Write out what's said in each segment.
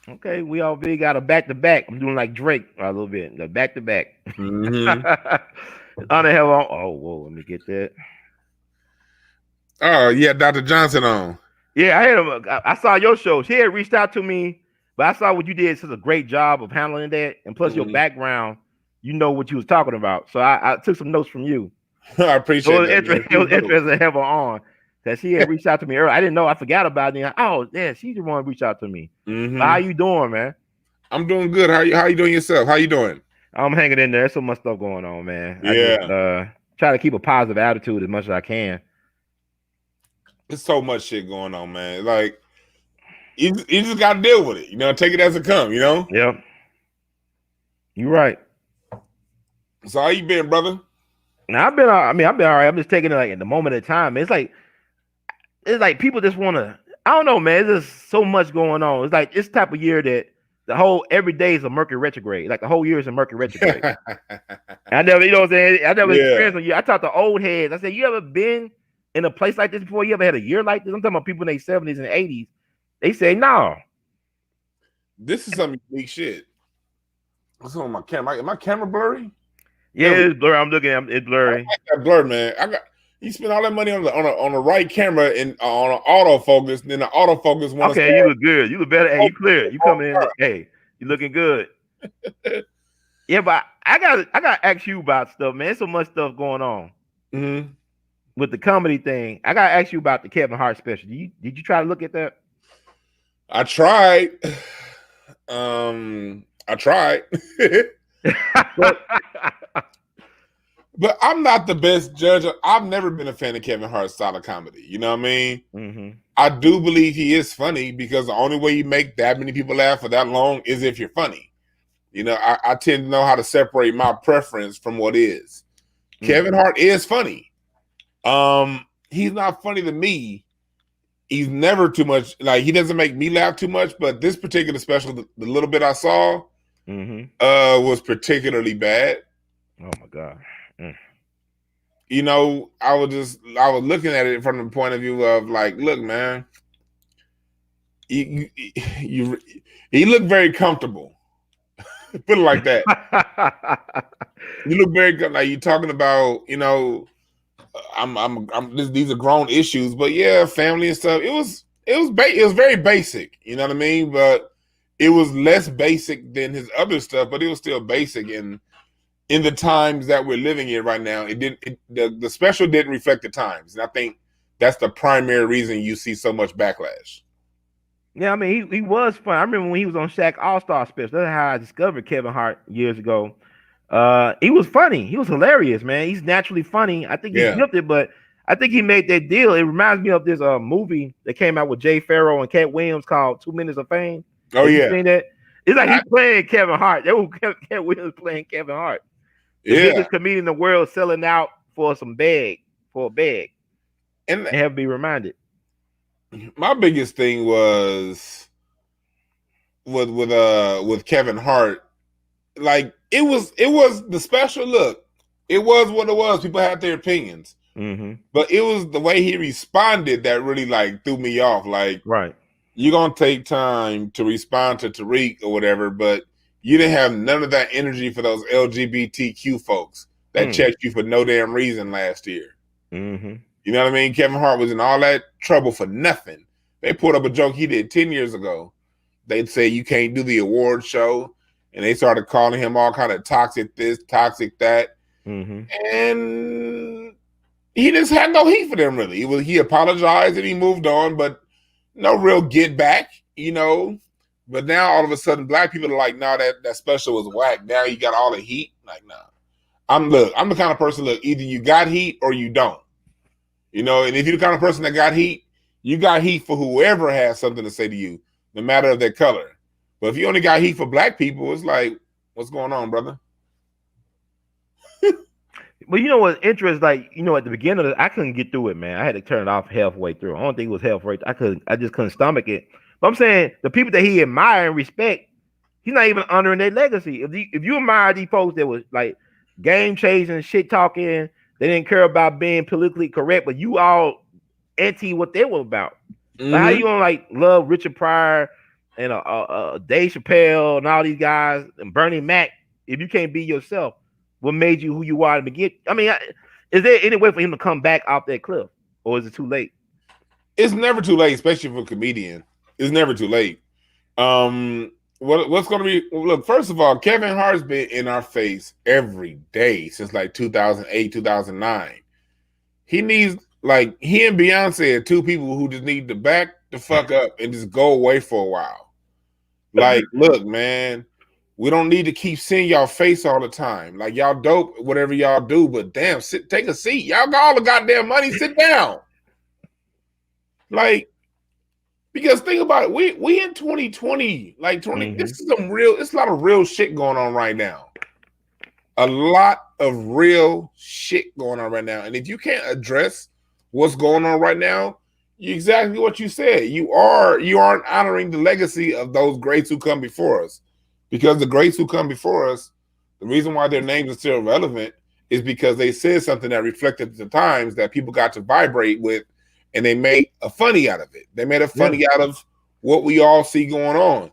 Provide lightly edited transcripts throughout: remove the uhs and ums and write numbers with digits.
Okay, we already got a back to back. I'm doing like Drake a little bit. The back to back. Mm-hmm. On the hell on. Oh, whoa, let me get that. Oh, yeah, Dr. Johnson on. Yeah, I had him. I saw your show. She had reached out to me, but I saw what you did. Such a great job of handling that, and plus your Mm-hmm. background, you know what you was talking about. So I took some notes from you. I It appreciate was that, man. interesting. It was Appreciate interesting to have her on. That she had reached out to me earlier. I didn't know. I forgot about it. Oh, yeah, she's the one who reached out to me. it. But how Mm-hmm. you doing, man? I'm doing good. How you doing yourself? How you doing? I'm hanging in there. There's so much stuff going on, man. I just Yeah. try to keep a positive attitude as much as I can. There's so much shit going on, man. Like you just gotta deal with it. Take it as it come, Yep, you're right. So how you been, brother? Now I've been. I've been all right. I'm just taking it like in the moment of time. It's like people just want to. I don't know, man. There's just so much going on. It's like this type of year that the whole every day is a Mercury retrograde. Like the whole year is a Mercury retrograde. I never, you know what I'm saying? I never Yeah. experienced a year. I talked to old heads. I said, you ever been in a place like this before? You ever had a year like this? I'm talking about people in their 70s and 80s. They say, no. This is some unique shit. What's on my camera? Am my camera blurry? Yeah, There we it's blurry. I'm looking. It's I blurry. like that blur, man. I got you spend all that money on the right camera and on an autofocus, then the autofocus want to Okay, you start. look good. You look better. Hey, you clear. You coming in? Hey, you looking good. Yeah, but I got to ask you about stuff, man. There's so much stuff going on Mm-hmm. with the comedy thing. I got to ask you about the Kevin Hart special. Did you try to look at that? I tried. I tried. but but I'm not the best judge. I've never been a fan of Kevin Hart's style of comedy. You know what I mean? hmm I do believe he is funny because the only way you make that many people laugh for that long is if you're funny. I tend to know how to separate my preference from what is. Kevin Hart is funny. He's not funny to me. He's never too much. Like he doesn't make me laugh too much. But this particular special, the little bit I saw, was particularly bad. Oh my god. Mm. I was looking at it from the point of view of like, look, man, you he looked very comfortable. Put it like that. You look very good. Like you're talking about, these are grown issues, but yeah, family and stuff. It was very basic. You know what I mean? But it was less basic than his other stuff, but it was still basic. And in the times that we're living in right now, the special didn't reflect the times, and I think that's the primary reason you see so much backlash. Yeah, I mean he was fun. I remember when he was on Shaq All Star Special. That's how I discovered Kevin Hart years ago. He was funny. He was hilarious, man. He's naturally funny. I think he's Yeah. gifted, but I think he made that deal. It reminds me of this movie that came out with Jay Farrow and Cat Williams called 2 Minutes of Fame. Oh Have you yeah. seen that? It's like he playing Kevin Hart. That was Cat Williams playing Kevin Hart, the Yeah. biggest comedian in the world, selling out for a bag, And and have to be reminded. my biggest thing was with Kevin Hart. Like it was the special look. It was what it was. People had their opinions. Mm-hmm. But it was the way he responded that really like threw me off. Like Right. you're gonna take time to respond to Tariq or whatever, but you didn't have none of that energy for those LGBTQ folks that checked you for no damn reason last year. Mm-hmm. You know what I mean? Kevin Hart was in all that trouble for nothing. They pulled up a joke he did 10 years ago. They'd say you can't do the award show, and they started calling him all kind of toxic this, toxic that. Mm-hmm. And he just had no heat for them really. He apologized and he moved on, but no real get back, But now all of a sudden, black people are like, "Nah, that special was whack." Now you got all the heat. Like, nah. I'm the kind of person. Look, either you got heat or you don't. And if you're the kind of person that got heat, you got heat for whoever has something to say to you, no matter of their color. But if you only got heat for black people, it's like, what's going on, brother? But you know what's interesting? Like, at the beginning of it, I couldn't get through it, man. I had to turn it off halfway through. I don't think it was halfway. I just couldn't stomach it. But I'm saying the people that he admire and respect, he's not even honoring their legacy. If you admire these folks that was like game chasing, shit talking, they didn't care about being politically correct, but you all anti what they were about. Like how you gonna like love Richard Pryor, and Dave Chappelle and all these guys and Bernie Mac, if you can't be yourself, what made you who you are to begin? I mean, is there any way for him to come back off that cliff, or is it too late? It's never too late, especially for a comedian. It's never too late. What's going to be? Look, first of all, Kevin Hart's been in our face every day since like 2008, 2009. He needs, like, he and Beyonce are two people who just need to back the fuck up and just go away for a while. Like, look, man, we don't need to keep seeing y'all face all the time. Like, y'all dope, whatever y'all do, but damn, take a seat. Y'all got all the goddamn money, sit down. Like, because think about it, we in 2020, like 20, this is it's a lot of real shit going on right now. A lot of real shit going on right now. And if you can't address what's going on right now, exactly what you said. You aren't honoring the legacy of those greats who come before us. Because the greats who come before us, the reason why their names are still relevant is because they said something that reflected the times that people got to vibrate with, and they made a funny out of it. They made a funny out of what we all see going on.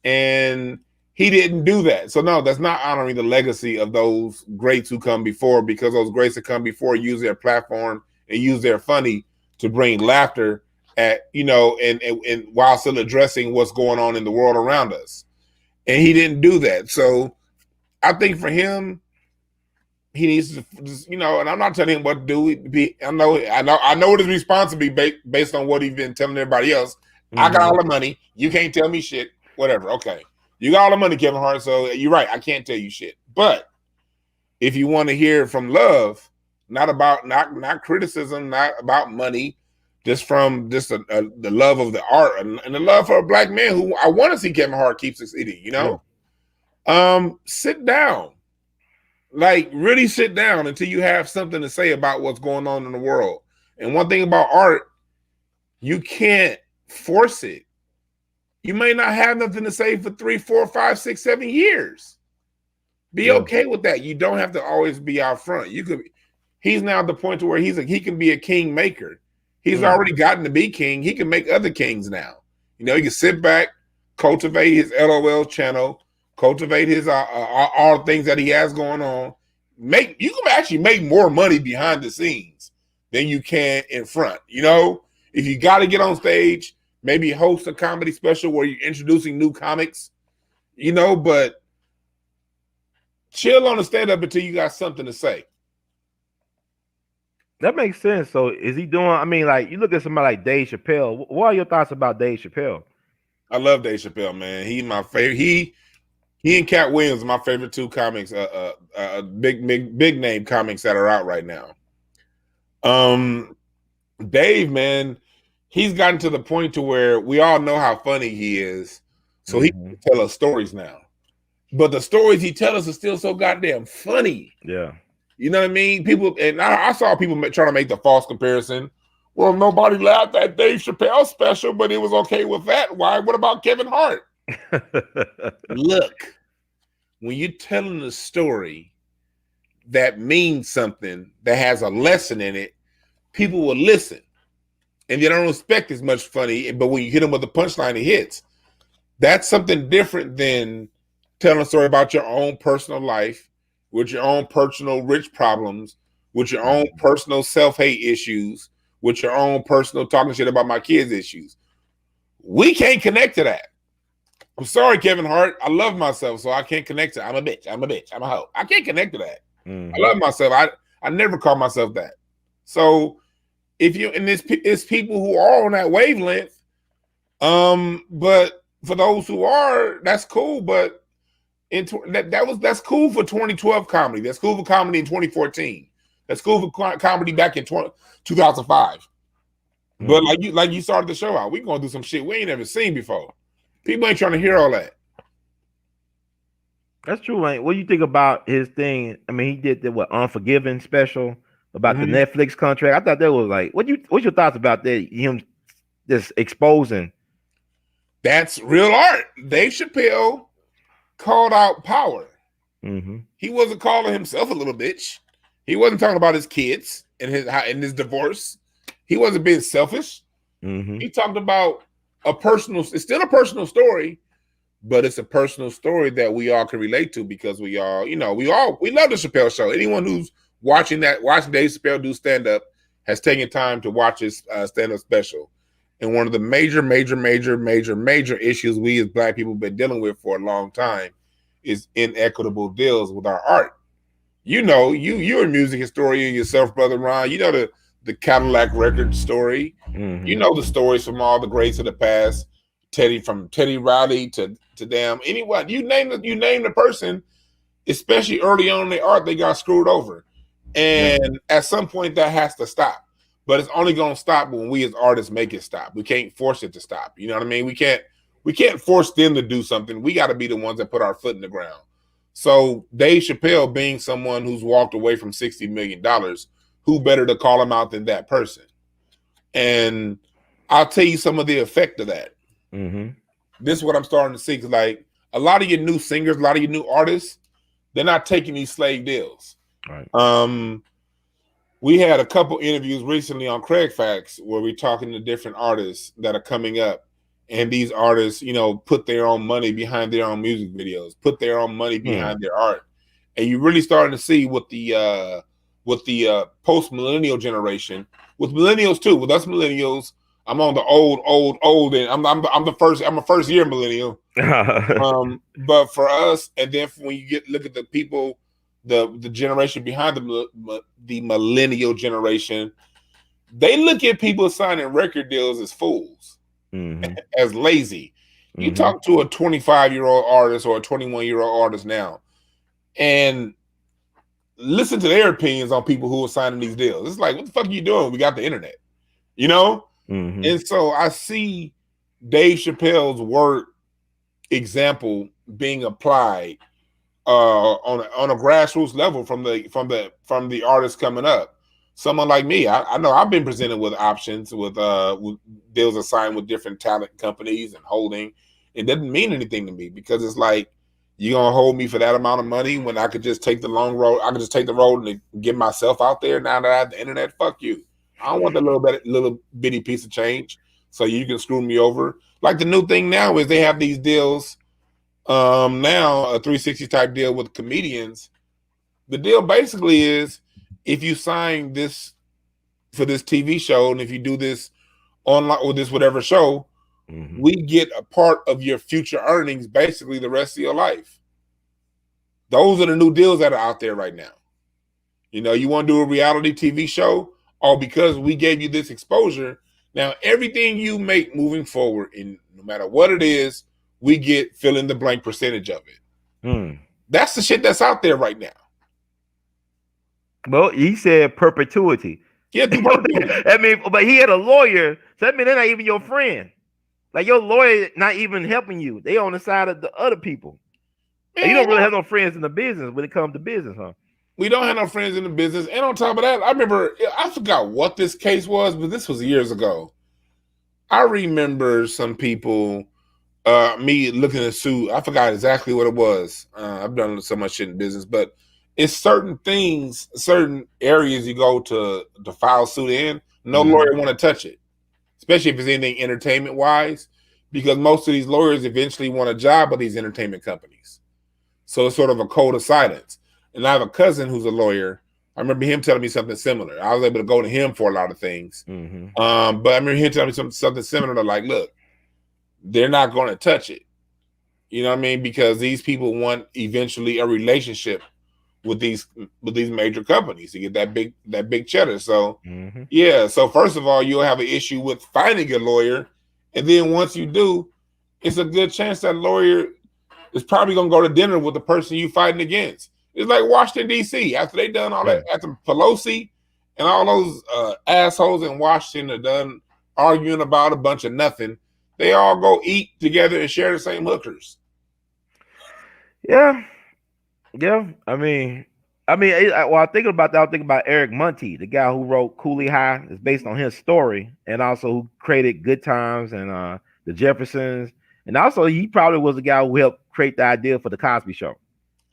And he didn't do that. So no, that's not honoring the legacy of those greats who come before, because those greats that come before use their platform and use their funny to bring laughter at, and while still addressing what's going on in the world around us. And he didn't do that. So I think for him, he needs to just, and I'm not telling him what to do. I know what his response would be based on what he's been telling everybody else. I got all the money. You can't tell me shit. Whatever. Okay. You got all the money, Kevin Hart. So you're right. I can't tell you shit. But if you want to hear from love, not criticism, not about money, just from the love of the art and the love for a black man who I want to see Kevin Hart keep succeeding, sit down. Like, really sit down until you have something to say about what's going on in the world. And one thing about art, you can't force it. You may not have nothing to say for 3, 4, 5, 6, 7 years. Be okay with that. You don't have to always be out front. He's now at the point to where he can be a king maker. He's already gotten to be king. He can make other kings now. He can sit back, cultivate his LOL channel, cultivate his all things that he has going on. You can actually make more money behind the scenes than you can in front. If you got to get on stage, maybe host a comedy special where you're introducing new comics, but chill on the stand-up until you got something to say. That makes sense. So is he doing, I mean, like, you look at somebody like Dave Chappelle. What are your thoughts about Dave Chappelle? I love Dave Chappelle, man. He's my favorite. He and Cat Williams are my favorite two comics, big name comics that are out right now. Dave, man, he's gotten to the point to where we all know how funny he is. So he can tell us stories now. But the stories he tells us are still so goddamn funny. Yeah. You know what I mean? People, and I saw people trying to make the false comparison. Well, nobody laughed at Dave Chappelle special, but it was okay with that. Why? What about Kevin Hart? Look, when you're telling a story that means something, that has a lesson in it, people will listen. And they don't expect as much funny, but when you hit them with a punchline, it hits. That's something different than telling a story about your own personal life, with your own personal rich problems, with your own personal self-hate issues, with your own personal talking shit about my kids' issues. We can't connect to that. I'm sorry, Kevin Hart. I love myself, so I can't connect to it. I'm a bitch. I'm a hoe. I can't connect to that. I love myself. I never call myself that. So if you, and it's people who are on that wavelength, but for those who are, that's cool. But that's cool for 2012 comedy. That's cool for comedy in 2014. That's cool for comedy back in 2005. But like you started the show out, we gonna do some shit we ain't ever seen before. People ain't trying to hear all that. That's true, man. What do you think about his thing? I mean, he did the Unforgiven special about the Netflix contract. I thought that was like, what's your thoughts about that? Him just exposing. That's real art. Dave Chappelle called out power. He wasn't calling himself a little bitch. He wasn't talking about his kids and his divorce. He wasn't being selfish. He talked about it's still a personal story, but it's a personal story that we all can relate to because we all, we love the Chappelle show. Anyone who's watching Dave Chappelle do stand up has taken time to watch his stand up special. And one of the major issues we as Black people have been dealing with for a long time is inequitable deals with our art. You're a music historian yourself, Brother Ron. You know the Cadillac record story. Mm-hmm. You know the stories from all the greats of the past. From Teddy Riley to damn anyone. You name the person, especially early on in their art, they got screwed over. And at some point that has to stop. But it's only gonna stop when we as artists make it stop. We can't force it to stop. You know what I mean? We can't force them to do something. We gotta be the ones that put our foot in the ground. So Dave Chappelle being someone who's walked away from $60 million, who better to call him out than that person? And I'll tell you some of the effect of that. Mm-hmm. This is what I'm starting to see. Because like a lot of your new singers, a lot of your new artists, they're not taking these slave deals. Right. We had a couple interviews recently on Craig Facts where we're talking to different artists that are coming up. And these artists, put their own money behind their own music videos, put their own money behind their art. And you're really starting to see with the post-millennial generation, with millennials too, with us millennials, I'm on the old, and I'm a first year millennial. But for us, and then when you look at the people, the generation behind the millennial generation, they look at people signing record deals as fools, as lazy. You talk to a 25-year-old artist or a 21-year-old artist now, and listen to their opinions on people who are signing these deals. It's like, what the fuck are you doing? We got the internet, And so I see Dave Chappelle's work example being applied on a grassroots level from the artists coming up. Someone like me, I know I've been presented with options with deals assigned with different talent companies and holding. It doesn't mean anything to me because it's like, you're gonna hold me for that amount of money when I could just take the long road. I could just take the road and get myself out there. Now that I have the internet, fuck you. I don't want that little bitty piece of change so you can screw me over. Like the new thing now is they have these deals. Now a 360 type deal with comedians. The deal basically is if you sign this for this TV show and if you do this online or this whatever show, we get a part of your future earnings basically the rest of your life. Those are the new deals that are out there right now. You want to do a reality TV show? Oh, because we gave you this exposure, now everything you make moving forward, and no matter what it is, we get fill in the blank percentage of it. That's the shit that's out there right now. Well, he said perpetuity. Yeah, perpetuity. But he had a lawyer, so that means they're not even your friend. Like your lawyer not even helping you. They on the side of the other people. You don't really have no friends in the business when it comes to business, huh? We don't have no friends in the business. And on top of that, I forgot what this case was, but this was years ago. I remember some people, me looking at sue. I forgot exactly what it was. I've done so much shit in business, but it's certain things, certain areas you go to file suit in, no lawyer want to touch it. Especially if it's anything entertainment wise, because most of these lawyers eventually want a job with these entertainment companies. So it's sort of a code of silence. And I have a cousin who's a lawyer. I remember him telling me something similar. I was able to go to him for a lot of things. But I remember him telling me something similar, like, look, they're not going to touch it. You know what I mean? Because these people want eventually a relationship with these major companies to get that big cheddar. So yeah. So first of all, you'll have an issue with finding a lawyer, and then once you do, it's a good chance that lawyer is probably gonna go to dinner with the person you fighting against. It's like Washington D.C. after they done all that, after Pelosi and all those assholes in Washington are done arguing about a bunch of nothing. They all go eat together and share the same hookers. Yeah. I thinking about that, I was thinking about Eric Monty, the guy who wrote Cooley High. It's based on his story, and also who created Good Times and the Jeffersons, and also he probably was the guy who helped create the idea for the Cosby Show.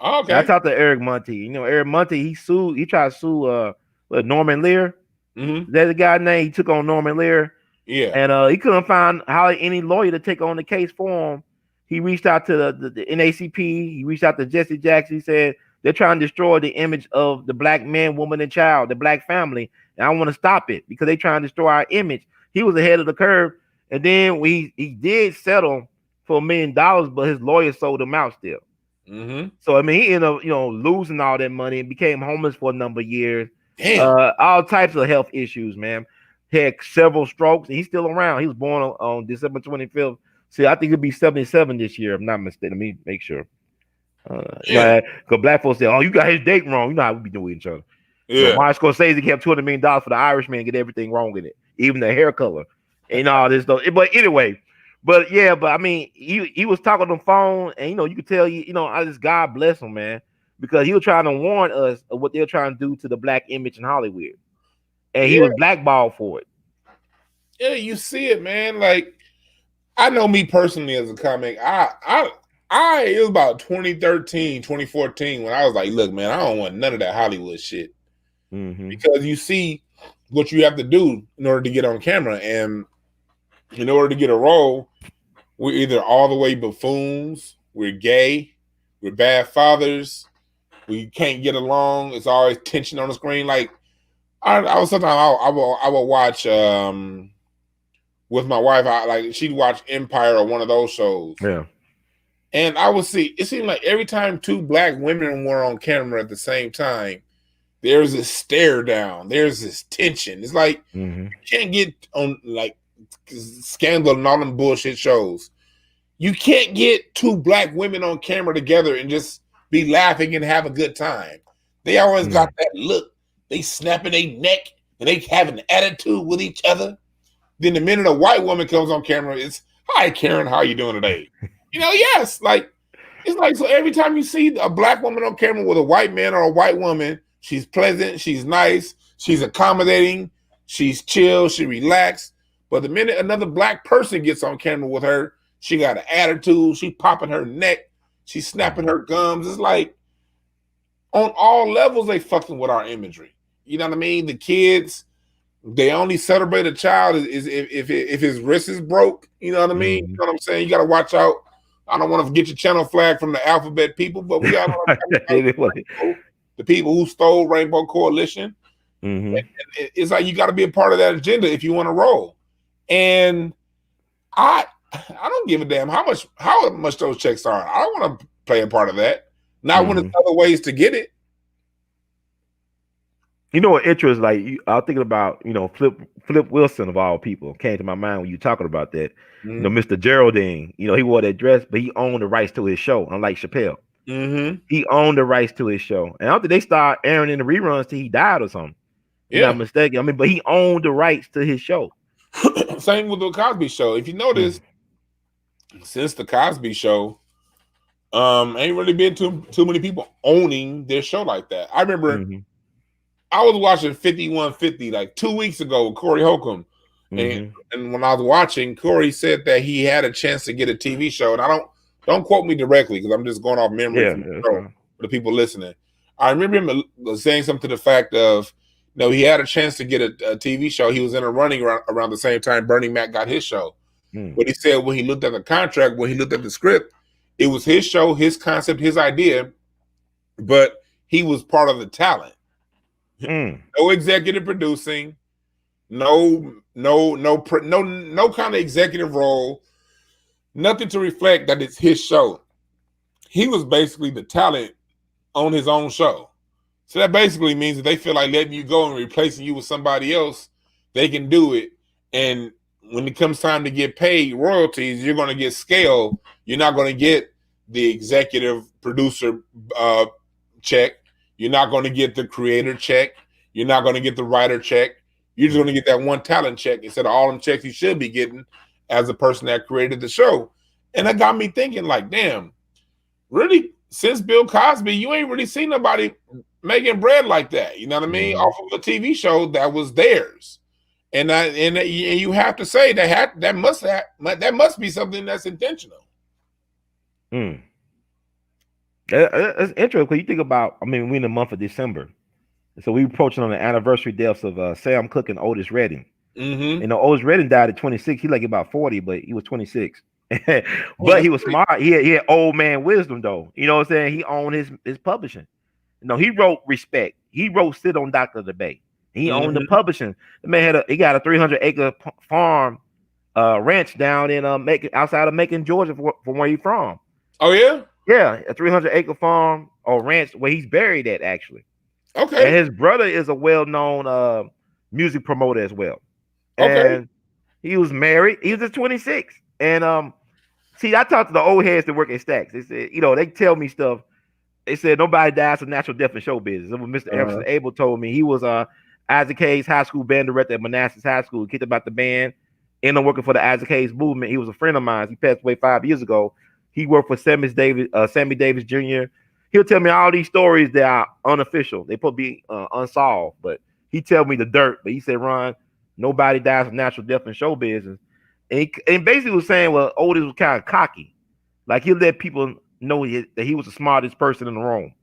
Okay. And I talked to Eric Monty. Eric Monty, he tried to sue Norman Lear. That's the guy name. He took on Norman Lear, Yeah. and he couldn't find how any lawyer to take on the case for him. He reached out to the NACP. He reached out to Jesse Jackson. He said they're trying to destroy the image of the black man, woman, and child, the black family, and I want to stop it because they trying to destroy our image. He was ahead of the curve, and then he did settle for $1 million, but his lawyer sold him out still. Mm-hmm. So I mean, he ended up losing all that money and became homeless for a number of years. Damn. All types of health issues, man. Had several strokes. And he's still around. He was born on December 25th. See, I think he'll be 77 this year, if I'm not mistaken. Let me make sure. Yeah. Because black folks say, "Oh, you got his date wrong." You know how we be doing each other. Yeah. Martin Scorsese kept $200 million for the Irishman and get everything wrong in it, even the hair color and all this stuff. But anyway, but I mean, he was talking on the phone, and you could tell I just God bless him, man, because he was trying to warn us of what they're trying to do to the black image in Hollywood, and he Yeah. was blackballed for it. Yeah, you see it, man. Like, I know me personally as a comic, it was about 2013, 2014 when I was like, look, man, I don't want none of that Hollywood shit. Mm-hmm. Because you see what you have to do in order to get on camera. And in order to get a role, we're either all the way buffoons, we're gay, we're bad fathers, we can't get along, it's always tension on the screen. Like, I was sometimes I will watch with my wife, she'd watch Empire or one of those shows. Yeah. And I would see, it seemed like every time two black women were on camera at the same time, there's this stare down, there's this tension. It's like, you can't get on like Scandal and all them bullshit shows. You can't get two black women on camera together and just be laughing and have a good time. They always got that look. They snapping their neck and they having an attitude with each other. Then the minute a white woman comes on camera, it's, "Hi, Karen, how you doing today?" Yes, like, it's like, so every time you see a black woman on camera with a white man or a white woman, she's pleasant, she's nice, she's accommodating, she's chill, she relaxed. But the minute another black person gets on camera with her, she got an attitude, she popping her neck, she's snapping her gums. It's like, on all levels, they fucking with our imagery. You know what I mean? The kids, they only celebrate a child is if his wrist is broke. You know what I mean? You know what I'm saying? You got to watch out. I don't want to get your channel flag from the alphabet people, but we got the people who stole Rainbow Coalition. And it's like, you got to be a part of that agenda if you want to roll. And I don't give a damn how much those checks are. I don't want to play a part of that. Not when there's other ways to get it. You know what interest, like, I was thinking about, Flip Wilson of all people came to my mind when you talking about that. Mr. Geraldine, he wore that dress, but he owned the rights to his show, unlike Chappelle. He owned the rights to his show. And I don't think they start airing in the reruns till he died or something. Yeah. Not mistaken. I mean, but he owned the rights to his show. Same with the Cosby Show. If you notice, since the Cosby Show, ain't really been too many people owning their show like that. I remember I was watching 5150 like 2 weeks ago with Corey Holcomb. And when I was watching, Corey said that he had a chance to get a TV show. And don't quote me directly because I'm just going off memory for the people listening. I remember him saying something to the fact of, he had a chance to get a TV show. He was in a running around the same time Bernie Mac got his show. But he said when he looked at the contract, when he looked at the script, it was his show, his concept, his idea, but he was part of the talent. No executive producing, no kind of executive role, nothing to reflect that it's his show. He was basically the talent on his own show. So that basically means that they feel like letting you go and replacing you with somebody else, they can do it. And when it comes time to get paid royalties, you're going to get scale. You're not going to get the executive producer check. You're not going to get the creator check. You're not going to get the writer check. You're just going to get that one talent check instead of all them checks you should be getting as a person that created the show. And that got me thinking, like, damn, really, since Bill Cosby, you ain't really seen nobody making bread like that. You know what I mean? Off of a TV show that was theirs. And you have to say that must be something that's intentional. It's interesting because you think about, we're in the month of December. So we're approaching on the anniversary deaths of Sam Cooke and Otis Redding. Mm-hmm. You know, Otis Redding died at 26. He like about 40, but he was 26. Oh, But that's he was great. smart. He had old man wisdom though. You know what I'm saying? He owned his publishing. No, he wrote Respect. He wrote Sit on Doctor of the Bay. He owned the Mm-hmm. publishing. The man he got a 300-acre farm ranch down in Macon, outside of Macon, Georgia, from where he's from. Oh yeah. Yeah, a 300-acre farm or ranch where he's buried at actually. And Okay. his brother is a well-known music promoter as well. Okay. And he was married. He was just 26. And see, I talked to the old heads that work at Stacks. They said, you know, they tell me stuff. They said nobody dies of natural death in show business. It was Mr. Uh-huh. Emerson Abel told me. He was Isaac Hayes High School band director at Manassas High School. He kicked about the band. Ended up working for the Isaac Hayes movement. He was a friend of mine. He passed away 5 years ago. He worked for Sammy Davis Jr. He'll tell me all these stories that are unofficial. They probably be unsolved, but he tell me the dirt. But he said, Ron, nobody dies of natural death in show business. And basically was saying, well, Otis was kind of cocky. Like he'll let people know that he was the smartest person in the room.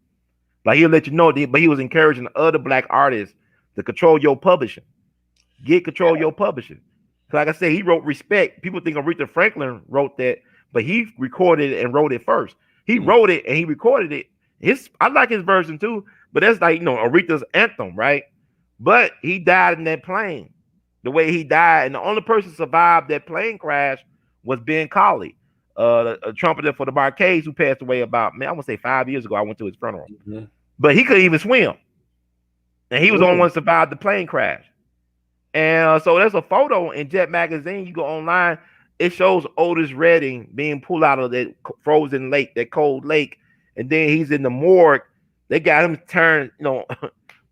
Like he'll let you know that, but he was encouraging other black artists to control your publishing. Get control of your publishing. Like I said, he wrote Respect. People think Aretha Franklin wrote that, but he recorded it and wrote it first. He wrote it and he recorded it. I like his version too, but that's like, you know, Aretha's anthem, right? But he died in that plane. The way he died, and the only person survived that plane crash was Ben Colley, a trumpeter for the Barcades, who passed away about, man, I want to say 5 years ago. I went to his funeral, but he couldn't even swim, and he was the only one to survive the plane crash. And so there's a photo in Jet Magazine. You go online, it shows Otis Redding being pulled out of that frozen lake, that cold lake, and then he's in the morgue. They got him turned, you know,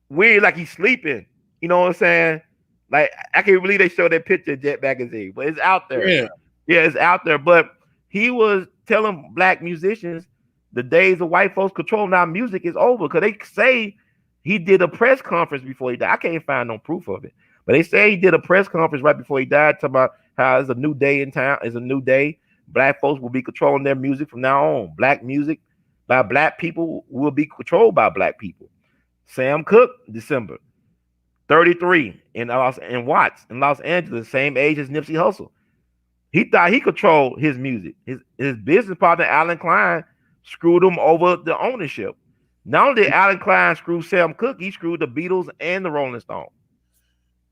weird, like he's sleeping. You know what I'm saying? Like I can't believe they showed that picture in Jet Magazine, but it's out there. Yeah. Yeah, it's out there. But he was telling black musicians the days of white folks controlling our music is over, because they say he did a press conference before he died. I can't find no proof of it, but they say he did a press conference right before he died, talking about how it's a new day in town. It's a new day. Black folks will be controlling their music from now on. Black music by black people will be controlled by black people. Sam Cooke, December 33 in Watts in Los Angeles, same age as Nipsey Hussle. He thought he controlled his music. His business partner, Alan Klein, screwed him over the ownership. Not only did Alan Klein screw Sam Cooke, he screwed the Beatles and the Rolling Stones.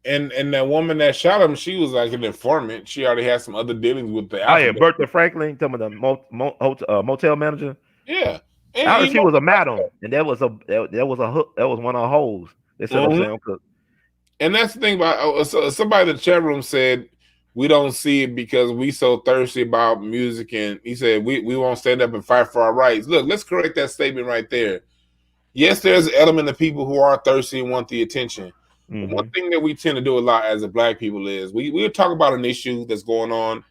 And that woman that shot him, she was like an informant. She already had some other dealings with the alphabet. Oh yeah, Bertha Franklin, talking about the motel manager. Yeah, and she was a madam, and that was one of her hoes. They set up Sam Cooke. And that's the thing about somebody in the chat room said we don't see it because we so thirsty about music, and he said we won't stand up and fight for our rights. Look, let's correct that statement right there. Yes, there's an element of people who are thirsty and want the attention. Mm-hmm. One thing that we tend to do a lot as a black people is we'll talk about an issue that's going on,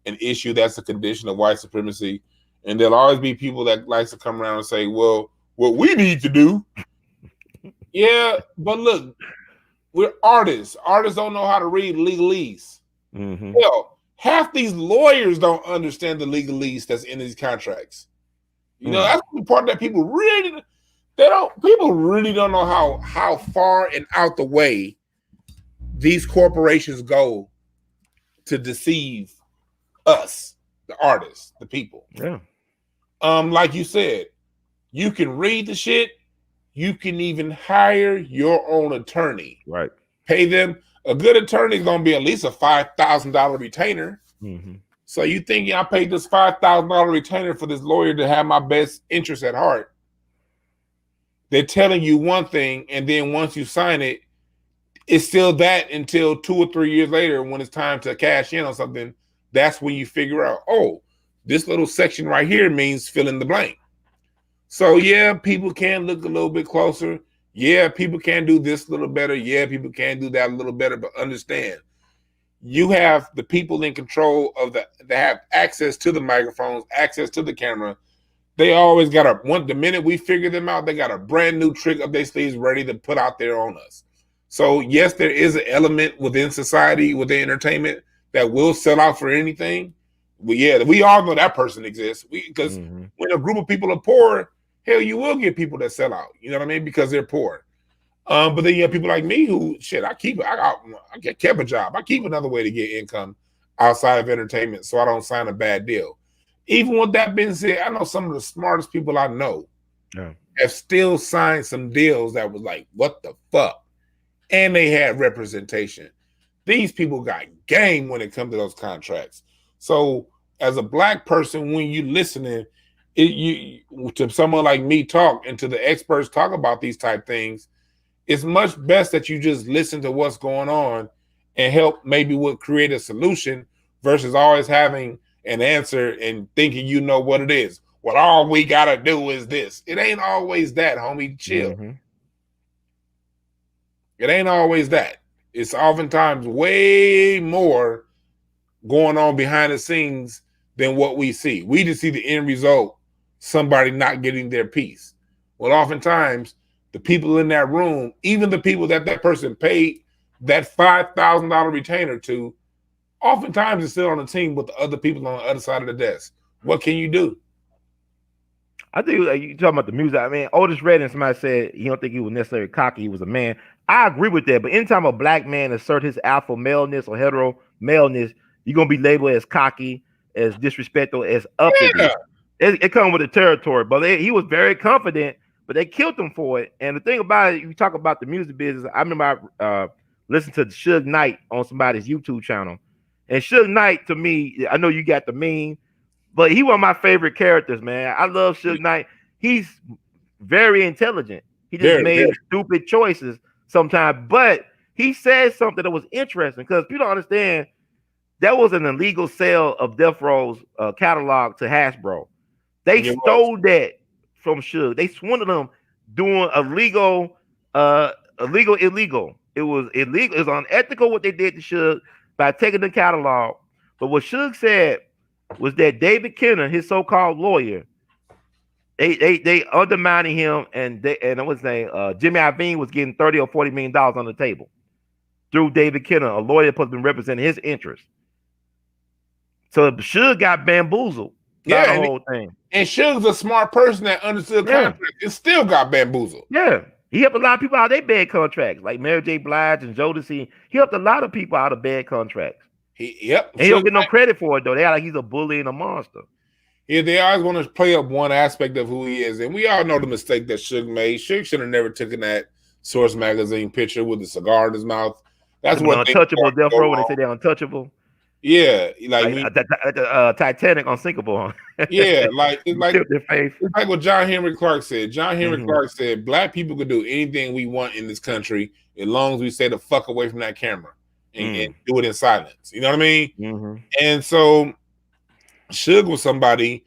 an issue that's a condition of white supremacy, and there'll always be people that likes to come around and say, well, what we need to do. Yeah, but look, we're artists. Artists don't know how to read legalese. Mm-hmm. Hell, half these lawyers don't understand the legalese that's in these contracts. You know, that's the part that people really don't know how far and out the way these corporations go to deceive us, the artists, the people. Yeah. Like you said, you can read the shit. You can even hire your own attorney. Right. Pay them. A good attorney is going to be at least a $5,000 retainer. Mm-hmm. So you think I paid this $5,000 retainer for this lawyer to have my best interest at heart? They're telling you one thing, and then once you sign it, it's still that until 2 or 3 years later when it's time to cash in on something. That's when you figure out, oh, this little section right here means fill in the blank. So, yeah, people can look a little bit closer. Yeah, people can do this a little better. Yeah, people can do that a little better. But understand, you have the people in control of that have access to the microphones, access to the camera. They always got the minute we figure them out, they got a brand new trick up their sleeves ready to put out there on us. So, yes, there is an element within society, within entertainment, that will sell out for anything. But yeah, we all know that person exists. Because when a group of people are poor, hell, you will get people that sell out. You know what I mean? Because they're poor. But then you have people like me who shit. I kept a job. I keep another way to get income outside of entertainment, so I don't sign a bad deal. Even with that being said, I know some of the smartest people I know have still signed some deals that was like, what the fuck? And they had representation. These people got game when it comes to those contracts. So as a black person, when you listening, to someone like me talk and to the experts talk about these type things, it's much best that you just listen to what's going on and help maybe create a solution versus always having an answer and thinking you know what it is. Well, all we gotta do is this. It ain't always that, homie. Chill. It ain't always that. It's oftentimes way more going on behind the scenes than what we see. We just see the end result, somebody not getting their piece. Well, oftentimes, the people in that room, even the people that person paid that $5,000 retainer to, oftentimes is still on the team with the other people on the other side of the desk. What can you do? I think you talking about the music. I mean, Otis Redding, somebody said he don't think he was necessarily cocky. He was a man. I agree with that. But anytime a black man assert his alpha maleness or hetero maleness, you're gonna be labeled as cocky, as disrespectful, as uppity. It comes with the territory. But he was very confident, but they killed him for it. And the thing about it, you talk about the music business. I remember I listened to Suge Knight on somebody's YouTube channel, and Suge Knight, to me, I know you got the meme, but he one of my favorite characters, man. I love Suge Knight. He's very intelligent. He just made stupid choices sometimes, but he said something that was interesting because people don't understand that was an illegal sale of Death Row's catalog to Hasbro. They stole that from Suge. They swindled him doing illegal. It was illegal. It was unethical what they did to Suge by taking the catalog. But what Suge said was that David Kenner, his so-called lawyer, they undermining him, and I was saying Jimmy Iovine was getting $30 or $40 million on the table through David Kenner, a lawyer that supposed to be representing his interests. So Suge got bamboozled by the whole thing. And Suge's a smart person that understood contracts and still got bamboozled. Yeah. He helped a lot of people out of their bad contracts, like Mary J. Blige and Jodeci. He helped a lot of people out of bad contracts. And he don't get no credit for it, though. They act like he's a bully and a monster. Yeah, they always want to play up one aspect of who he is. And we all know the mistake that Suge made. Suge should have never taken that Source magazine picture with the cigar in his mouth. That's what untouchable Death Row, when they say they're untouchable. Yeah, like Titanic unsinkable. Yeah, it's like what John Henry Clark said. John Henry Clark said, "Black people can do anything we want in this country as long as we stay the fuck away from that camera and do it in silence." You know what I mean? And so Suge was somebody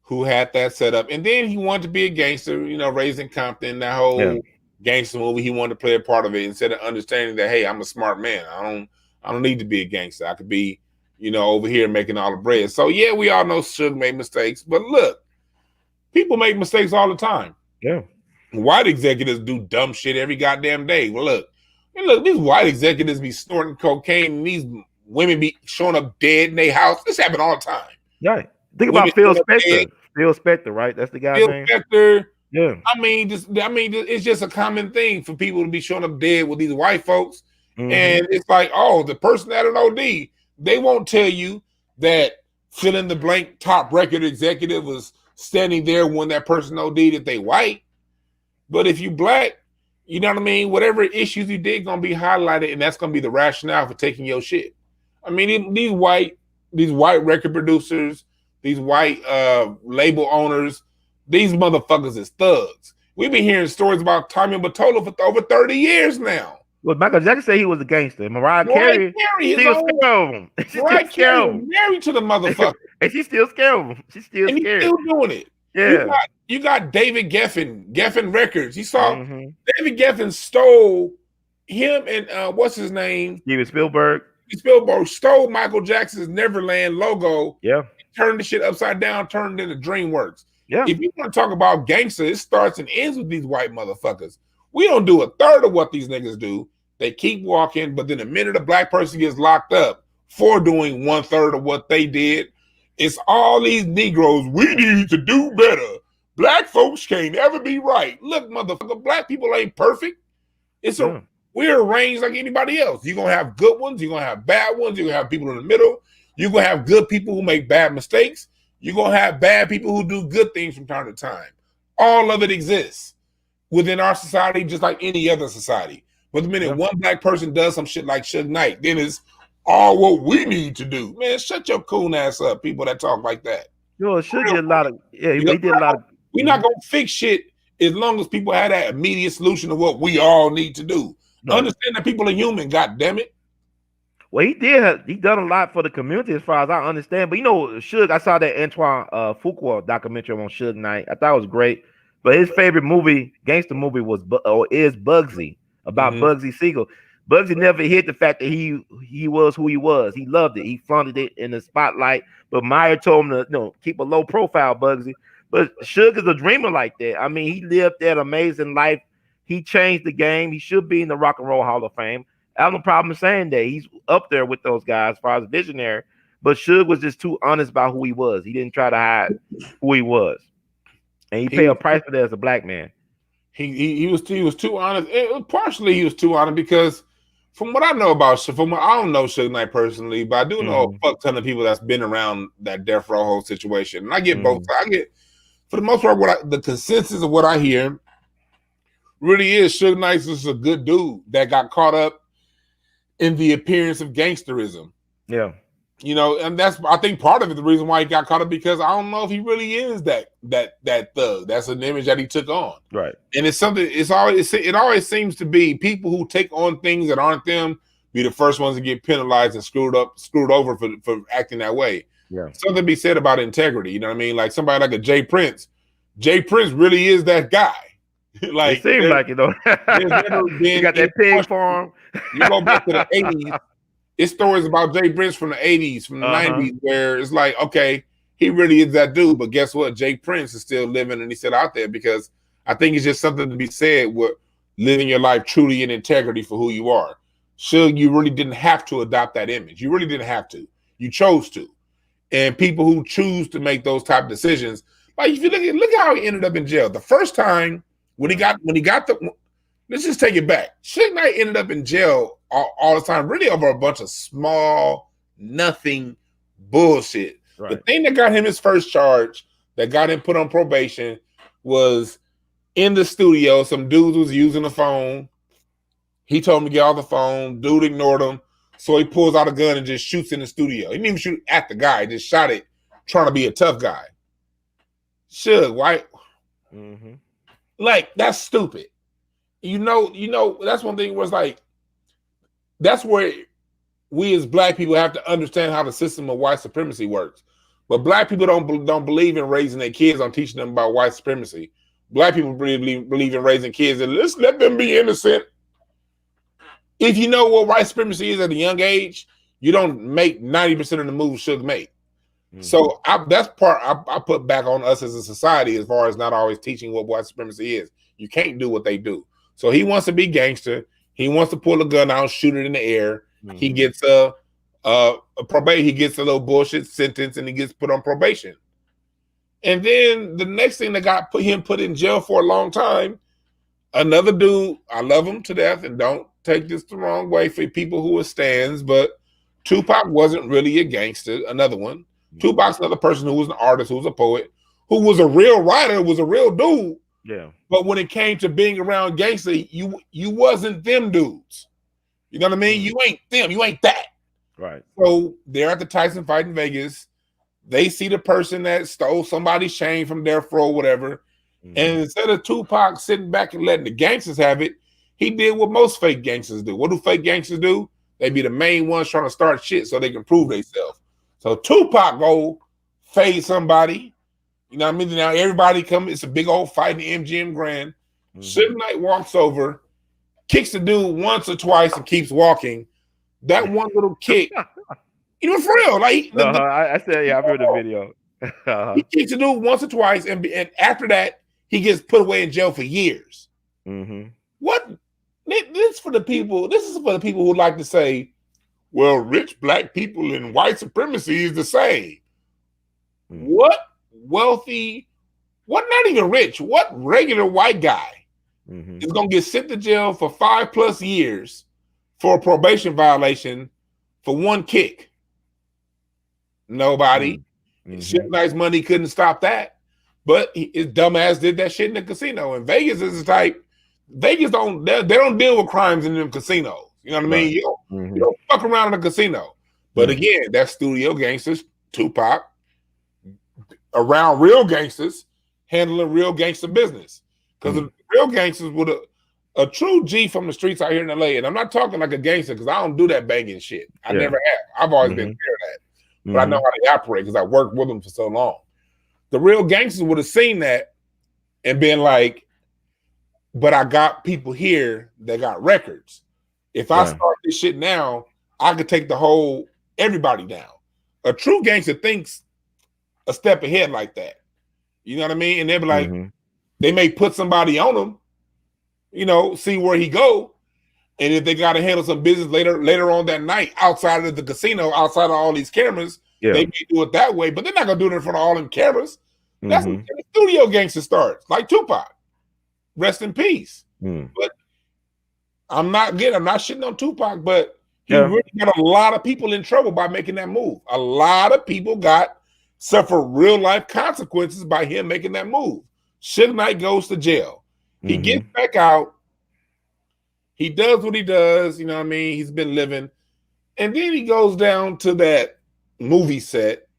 who had that set up, and then he wanted to be a gangster. You know, raised in Compton, that whole gangster movie. He wanted to play a part of it instead of understanding that, hey, I'm a smart man. I don't need to be a gangster. I could be, over here making all the bread. So yeah, we all know Suge made mistakes, but look, people make mistakes all the time. Yeah. White executives do dumb shit every goddamn day. Well, look, these white executives be snorting cocaine and these women be showing up dead in their house. This happen all the time. Yeah. Think about Phil Spector. Phil Spector, right? That's the guy's name. Phil Spector. Yeah. I mean, it's just a common thing for people to be showing up dead with these white folks. And it's like, oh, the person at an OD, they won't tell you that fill in the blank top record executive was standing there when that person OD'd if they white. But if you black, you know what I mean? Whatever issues you did gonna be highlighted, and that's gonna be the rationale for taking your shit. I mean, these white record producers, these white label owners, these motherfuckers is thugs. We've been hearing stories about Tommy Mottola for over 30 years now. Well, Michael Jackson said he was a gangster. Mariah Carey still scared of him. Mariah Carey married to the motherfucker. And she's still scared of him. She's still scared. He's still doing it. Yeah. You got David Geffen Records. You saw David Geffen stole him and what's his name? Steven Spielberg. Spielberg stole Michael Jackson's Neverland logo. Yeah. Turned the shit upside down, turned it into DreamWorks. Yeah. If you want to talk about gangsters, it starts and ends with these white motherfuckers. We don't do a third of what these niggas do. They keep walking, but then the minute a black person gets locked up for doing 1/3 of what they did, it's all these Negroes. We need to do better. Black folks can't ever be right. Look, motherfucker, black people ain't perfect. Yeah. We're arranged like anybody else. You're gonna have good ones, you're gonna have bad ones, you're gonna have people in the middle, you're gonna have good people who make bad mistakes, you're gonna have bad people who do good things from time to time. All of it exists within our society, just like any other society. But the minute one black person does some shit like Suge Knight, then it's all what we need to do. Man, shut your coon ass up, people that talk like that. Suge did a lot of he did a lot of. We're not gonna fix shit as long as people have that immediate solution to what we all need to do. Right. Understand that people are human, god damn it. Well, he done a lot for the community as far as I understand. But Suge, I saw that Antoine Fuqua documentary on Suge Knight. I thought it was great. But his favorite movie, gangster movie, is Bugsy, about Bugsy Siegel. Bugsy never hid the fact that he was who he was. He loved it. He flaunted it in the spotlight. But Meyer told him to keep a low profile, Bugsy. But Suge is a dreamer like that. I mean, he lived that amazing life. He changed the game. He should be in the Rock and Roll Hall of Fame. I have no problem saying that. He's up there with those guys as far as visionary. But Suge was just too honest about who he was. He didn't try to hide who he was. And he paid a price for that as a black man. He was too honest. Partially he was too honest because from what I know about I don't know Suge Knight personally, but I do know a fuck ton of people that's been around that death row whole situation. And I get both. I get, for the most part, the consensus of what I hear really is Suge Knight is a good dude that got caught up in the appearance of gangsterism. Yeah. And that's, I think, part of it, the reason why he got caught up, because I don't know if he really is that thug. That's an image that he took on. Right. And it's something, it always seems to be people who take on things that aren't them be the first ones to get penalized and screwed over for acting that way. Yeah. Something to be said about integrity. You know what I mean? Like somebody like a Jay Prince. Jay Prince really is that guy. Like, it seems like, you got that pig farm. You go back to the 80s. It's stories about Jay Prince from the 80s, from the 90s, where it's like, okay, he really is that dude. But guess what? Jay Prince is still living and he's still out there, because I think it's just something to be said with living your life truly in integrity for who you are. Suge, you really didn't have to adopt that image. You really didn't have to. You chose to. And people who choose to make those type of decisions, like if you look how he ended up in jail. The first time when he got let's just take it back. Suge Knight ended up in jail all the time, really over a bunch of small, nothing bullshit. Right. The thing that got him his first charge, that got him put on probation, was in the studio. Some dudes was using the phone. He told him to get off the phone. Dude ignored him. So he pulls out a gun and just shoots in the studio. He didn't even shoot at the guy. He just shot it, trying to be a tough guy. Suge, right? Mm-hmm. Like, that's stupid. That's one thing where it's like, that's where we as black people have to understand how the system of white supremacy works. But black people don't believe in raising their kids on teaching them about white supremacy. Black people believe in raising kids and let's let them be innocent. If you know what white supremacy is at a young age, you don't make 90% of the moves Suge made. Mm-hmm. So that's part I put back on us as a society, as far as not always teaching what white supremacy is. You can't do what they do. So he wants to be gangster. He wants to pull a gun out, shoot it in the air. Mm-hmm. He gets a probation. He gets a little bullshit sentence, and he gets put on probation. And then the next thing that got him put in jail for a long time, another dude. I love him to death, and don't take this the wrong way for people who are stands, but Tupac wasn't really a gangster. Another one. Mm-hmm. Tupac's another person who was an artist, who was a poet, who was a real writer, was a real dude. Yeah. But when it came to being around gangster, you wasn't them dudes. You know what I mean? You ain't them. You ain't that. Right. So they're at the Tyson fight in Vegas. They see the person that stole somebody's chain from their fro, whatever. Mm-hmm. And instead of Tupac sitting back and letting the gangsters have it, he did what most fake gangsters do. What do fake gangsters do? They be the main ones trying to start shit so they can prove themselves. So Tupac go fade somebody. You know what I mean? Now everybody come. It's a big old fight in the MGM Grand. Mm-hmm. Suge Knight walks over, kicks the dude once or twice, and keeps walking. That one little kick, for real. Like I said, yeah, I've heard the video. He kicks the dude once or twice, and after that, he gets put away in jail for years. Mm-hmm. What? This is for the people who like to say, "Well, rich black people and white supremacy is the same." Mm-hmm. What wealthy? What? Not even rich. What regular white guy is gonna get sent to jail for 5+ years for a probation violation for one kick. Nobody. Suge Knight's money couldn't stop that. But his dumbass did that shit in the casino. And Vegas is the type. Vegas don't they don't deal with crimes in them casinos. You know what I mean? You don't fuck around in a casino. But again, that's studio gangsters, Tupac, around real gangsters, handling real gangster business. Because real gangsters with a true G from the streets out here in LA, and I'm not talking like a gangster because I don't do that banging shit. I never have. I've always been clear of that. But I know how they operate because I worked with them for so long. The real gangsters would have seen that and been like, but I got people here that got records. If I start this shit now, I could take everybody down. A true gangster thinks a step ahead like that. You know what I mean? And they'll be like, they may put somebody on him, you know, see where he go. And if they got to handle some business later on that night outside of the casino, outside of all these cameras, they may do it that way. But they're not going to do it in front of all them cameras. That's when the studio gangster starts, like Tupac. Rest in peace. But I'm not shitting on Tupac, but he really got a lot of people in trouble by making that move. A lot of people suffer real life consequences by him making that move. Suge Knight goes to jail. He gets back out. He does what he does. You know what I mean? He's been living. And then he goes down to that movie set.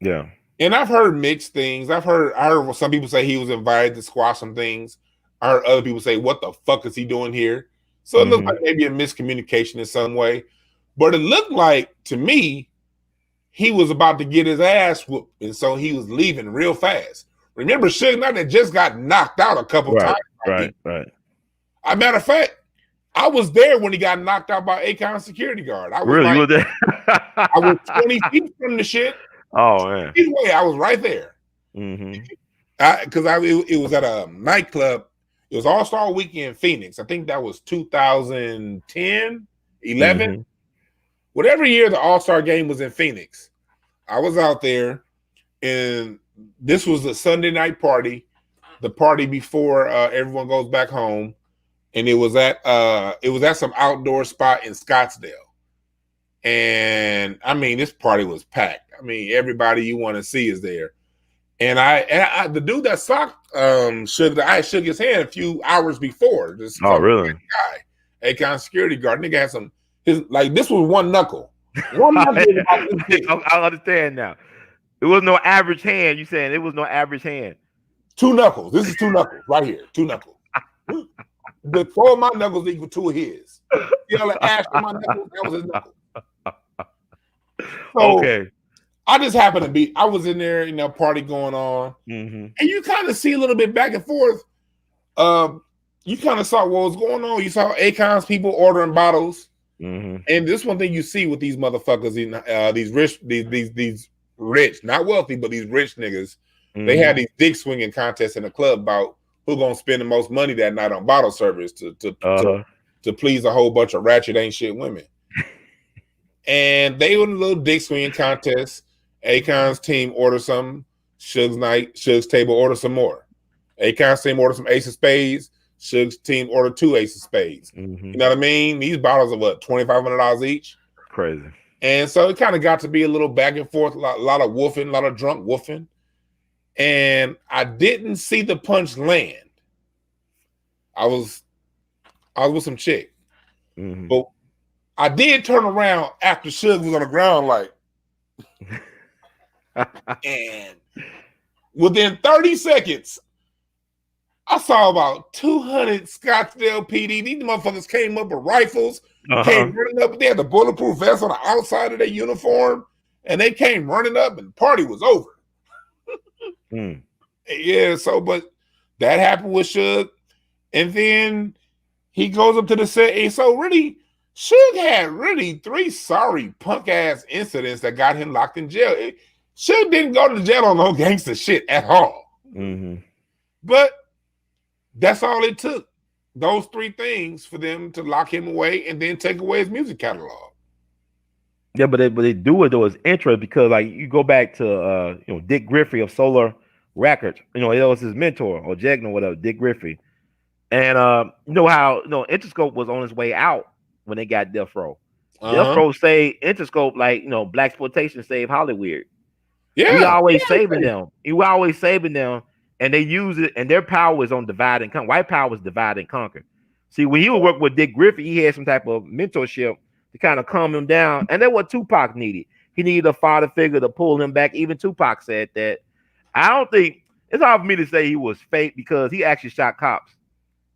Yeah. And I've heard mixed things. I heard some people say he was invited to squash some things. I heard other people say, what the fuck is he doing here? So it looked like maybe a miscommunication in some way. But it looked like, to me, he was about to get his ass whooped. And so he was leaving real fast. Remember, Suge Knight had just got knocked out a couple times. Right. As a matter of fact, I was there when he got knocked out by Akon's security guard. I was you were there? I was 20 feet from the shit. Oh, man. Either way, I was right there. Because it was at a nightclub. It was All-Star Weekend in Phoenix. I think that was 2010, 11. Whatever year the All-Star game was in Phoenix. I was out there, and this was a Sunday night party, the party before everyone goes back home. And it was at some outdoor spot in Scottsdale. And I mean, this party was packed. I mean, everybody you want to see is there. And I the dude that socked I shook his hand a few hours before. This really? Guy, Akon security guard. Nigga had this was one knuckle. One knuckle was about this big. I understand now. It was no average hand. You saying it was no average hand? 2 knuckles. This is 2 knuckles right here. 2 knuckles. The 4 of my knuckles equal 2 of his. You know, like ash on my knuckles, that was his knuckle. So, okay. I just happened to be, I was in there, you know, party going on. And you kind of see a little bit back and forth. You kind of saw what was going on. You saw Akon's people ordering bottles. And this one thing you see with these motherfuckers, these rich, not wealthy, but these rich niggas, they had these dick swinging contests in the club about who gonna spend the most money that night on bottle service to please a whole bunch of ratchet ain't shit women. And they were in a little dick swinging contest. Akon's team ordered some. Suge's table ordered some more. Akon's team ordered some ace of spades. Suge's team ordered 2 ace of spades. You know what I mean? These bottles are what, $2,500 each? Crazy. And so it kind of got to be a little back and forth, a lot of woofing, a lot of drunk woofing. And I didn't see the punch land. I was with some chick. But I did turn around after Suge was on the ground, like, and within 30 seconds, I saw about 200 Scottsdale PD. These motherfuckers came up with rifles, came running up. They had the bulletproof vest on the outside of their uniform, and they came running up, and the party was over. Yeah, so, but that happened with Suge. And then he goes up to the set. And so really, Suge had really 3 sorry punk ass incidents that got him locked in jail. Suge didn't go to jail on no gangster shit at all. But that's all it took. Those 3 things for them to lock him away and then take away his music catalog. Yeah, but they do it though. It's interesting because like you go back to Dick Griffey of Solar Records. You know, it was his mentor or Jegna, whatever, Dick Griffey. And you know how Interscope was on its way out when they got Death Row. Death Uh-huh. Row saved Interscope like black exploitation saved Hollywood. We Yeah. always saving them. We always saving them, and they use it. And their power is on divide and conquer. White power is divide and conquer. See, when he would work with Dick Griffin, he had some type of mentorship to kind of calm him down, and that's what Tupac needed. He needed a father figure to pull him back. Even Tupac said that. I don't think it's hard for me to say he was fake because he actually shot cops,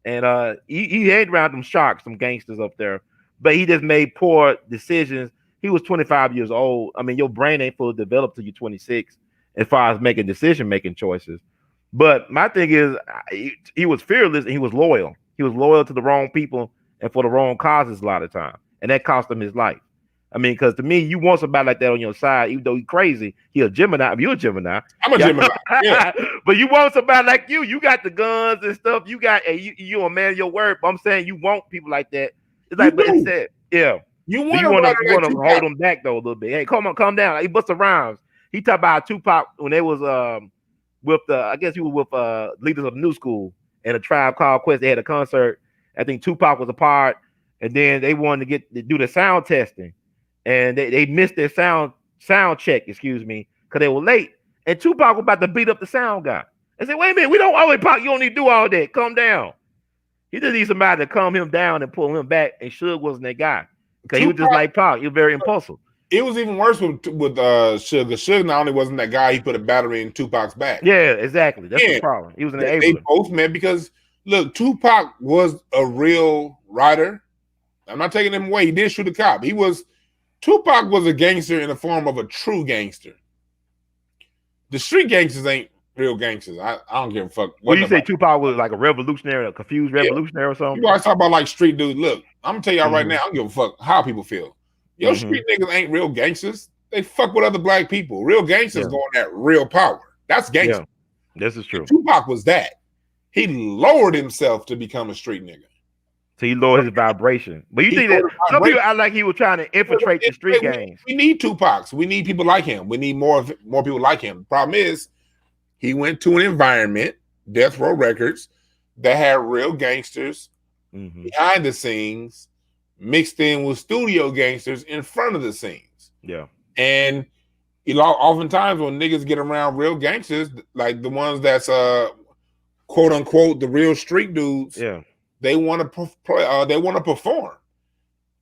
and he hanged around them sharks, some gangsters up there, but he just made poor decisions. He was 25 years old. I mean, your brain ain't fully developed till you're 26 as far as making decision making choices. But my thing is, he was fearless and he was loyal. He was loyal to the wrong people and for the wrong causes a lot of time, and that cost him his life. I mean, because to me, you want somebody like that on your side, even though he's crazy. He a Gemini. You're a Gemini. I'm a Gemini. Yeah. But you want somebody like you. You got the guns and stuff. You got you a man of your word. But I'm saying you want people like that. It's like, but it said, yeah. You But want to you want to hold them back though a little bit. Hey, come on, calm down. He bust the rhymes. He talked about Tupac when they was with the I guess he was with leaders of the New School and a Tribe Called Quest. They had a concert. I think Tupac was a part, and then they wanted to do the sound testing, and they missed their sound check, excuse me, because they were late. And Tupac was about to beat up the sound guy. I said, wait a minute, we don't always Pac, you don't need to do all that. Calm down. He just needs somebody to calm him down and pull him back. And Suge wasn't that guy. Because he was just like Pac. He was very impulsive. It was even worse with Suge. Suge not only wasn't that guy, he put a battery in Tupac's back. Yeah, exactly. That's the problem. He was an enabler. They both met because, look, Tupac was a real writer. I'm not taking him away. He did shoot a cop. Tupac was a gangster in the form of a true gangster. The street gangsters ain't real gangsters. I don't give a fuck. What you say Tupac was like a revolutionary, a confused revolutionary or something? You always talk about like street dudes. Look, I'm gonna tell y'all right now, I don't give a fuck how people feel. Your street niggas ain't real gangsters. They fuck with other black people. Real gangsters going at real power. That's gangster. Yeah. This is true. And Tupac was that. He lowered himself to become a street nigga. So he lowered his vibration. But you think that some people act like he was trying to infiltrate the street gangs. We need Tupacs. We need people like him. We need more people like him. The problem is he went to an environment, Death Row Records, that had real gangsters behind the scenes, mixed in with studio gangsters in front of the scenes. Yeah. And oftentimes when niggas get around real gangsters, like the ones that's quote unquote the real street dudes, they want to perform.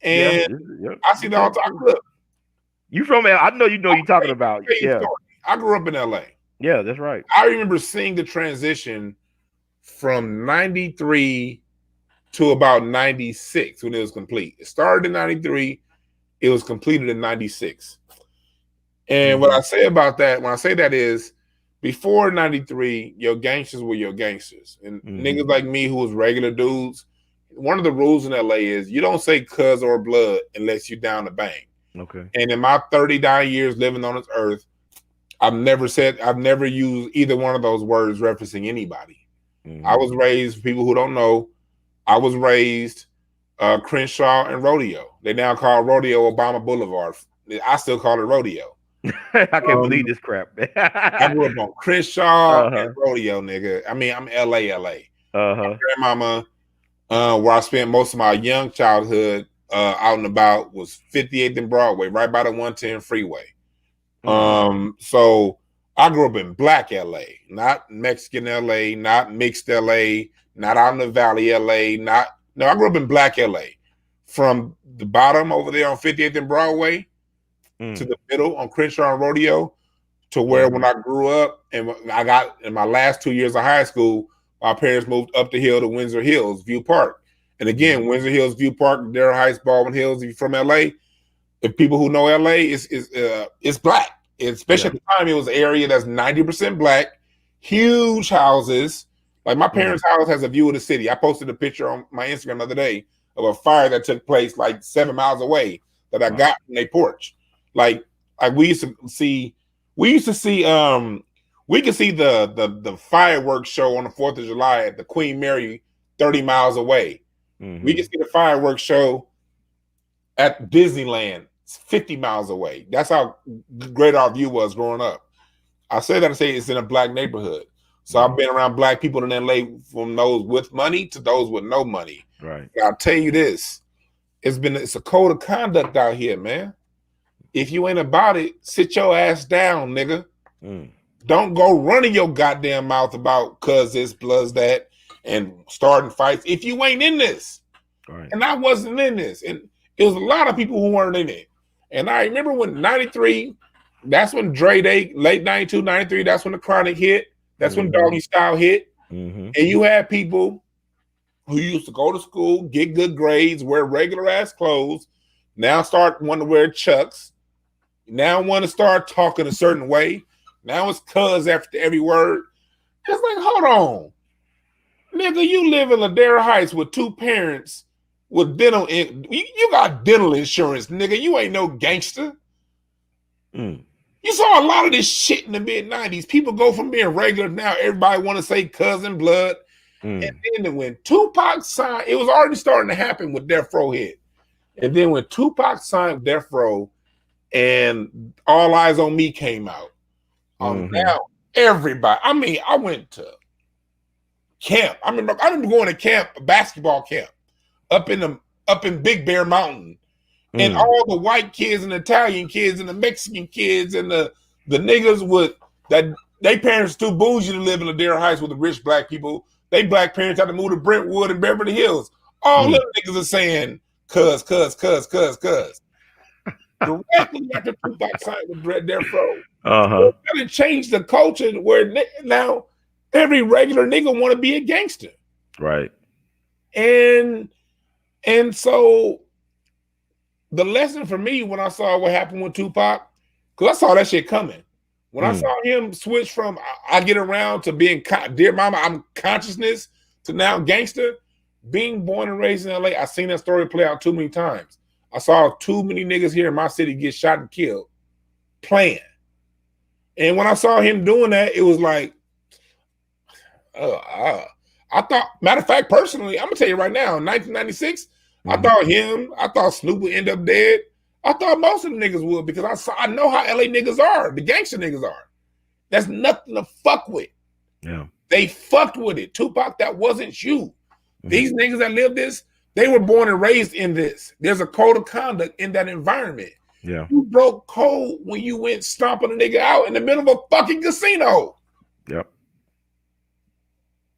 And I see that all the time. Look, you from L? I know you're talking about. Yeah. I grew up in LA. Yeah, that's right. I remember seeing the transition from 93 to about 96 when it was complete. It started in 93. It was completed in 96. And what I say about that, when I say that is, before 93, your gangsters were your gangsters. And niggas like me who was regular dudes, one of the rules in LA is you don't say cuz or blood unless you're down to bang. Okay. And in my 39 years living on this earth, I've never used either one of those words referencing anybody. I was raised, for people who don't know, I was raised Crenshaw and Rodeo. They now call Rodeo Obama Boulevard. I still call it Rodeo. I can't believe this crap. I grew up on Crenshaw and Rodeo, nigga. I mean, I'm LA. My grandmama, where I spent most of my young childhood out and about, was 58th and Broadway, right by the 110 freeway. So I grew up in black LA, not Mexican LA, not mixed LA, not out in the valley LA, I grew up in black LA. From the bottom over there on 58th and Broadway to the middle on Crenshaw and Rodeo, to where when I grew up and I got in my last 2 years of high school, my parents moved up the hill to Windsor Hills, View Park. And again, Windsor Hills, View Park, Darrell Heights, Baldwin Hills, if you're from LA, if people who know LA, it's black. Especially at the time, it was an area that's 90% black, huge houses. Like my parents' house has a view of the city. I posted a picture on my Instagram the other day of a fire that took place like 7 miles away that I got from their porch. Like we could see the fireworks show on the 4th of July at the Queen Mary 30 miles away. We could see the fireworks show at Disneyland 50 miles away. That's how great our view was growing up. I say that to say it's in a black neighborhood. So I've been around black people in LA, from those with money to those with no money. Right. But I'll tell you this: it's a code of conduct out here, man. If you ain't about it, sit your ass down, nigga. Don't go running your goddamn mouth about cuz this plus that and starting fights if you ain't in this. Right. And I wasn't in this. And it was a lot of people who weren't in it. And I remember when 93, that's when Dre Day, late 92, 93, that's when the Chronic hit. That's when Doggy Style hit. And you had people who used to go to school, get good grades, wear regular ass clothes, now start wanting to wear Chucks, now want to start talking a certain way. Now it's cuz after every word. It's like, hold on. Nigga, you live in Ladera Heights with two parents with dental. You got dental insurance, nigga. You ain't no gangster. You saw a lot of this shit in the mid-90s. People go from being regular now, everybody want to say cousin blood. And then when Tupac signed, it was already starting to happen with Death Row hit. And then when Tupac signed Death Row and All Eyes on Me came out, now everybody, I mean, I went to camp. I remember going to camp, basketball camp, up in Big Bear Mountain. And all the white kids and Italian kids and the Mexican kids and the niggas with that, they parents too bougie to live in Ladera Heights with the rich black people. They black parents had to move to Brentwood and Beverly Hills. All them niggas are saying cuz. Directly after Tupac signed with Death Row. So it changed the culture where now every regular nigga want to be a gangster. Right. And so the lesson for me when I saw what happened with Tupac, because I saw that shit coming. When I saw him switch from I get around to being dear mama, I'm consciousness to now gangster, being born and raised in LA, I seen that story play out too many times. I saw too many niggas here in my city get shot and killed playing. And when I saw him doing that, it was like, I thought, matter of fact, personally, I'm gonna tell you right now, in 1996, I thought Snoop would end up dead. I thought most of the niggas would, because I know how LA niggas are, the gangster niggas are. That's nothing to fuck with. Yeah. They fucked with it. Tupac, that wasn't you. These niggas that live this, they were born and raised in this. There's a code of conduct in that environment. Yeah. You broke code when you went stomping a nigga out in the middle of a fucking casino. Yep.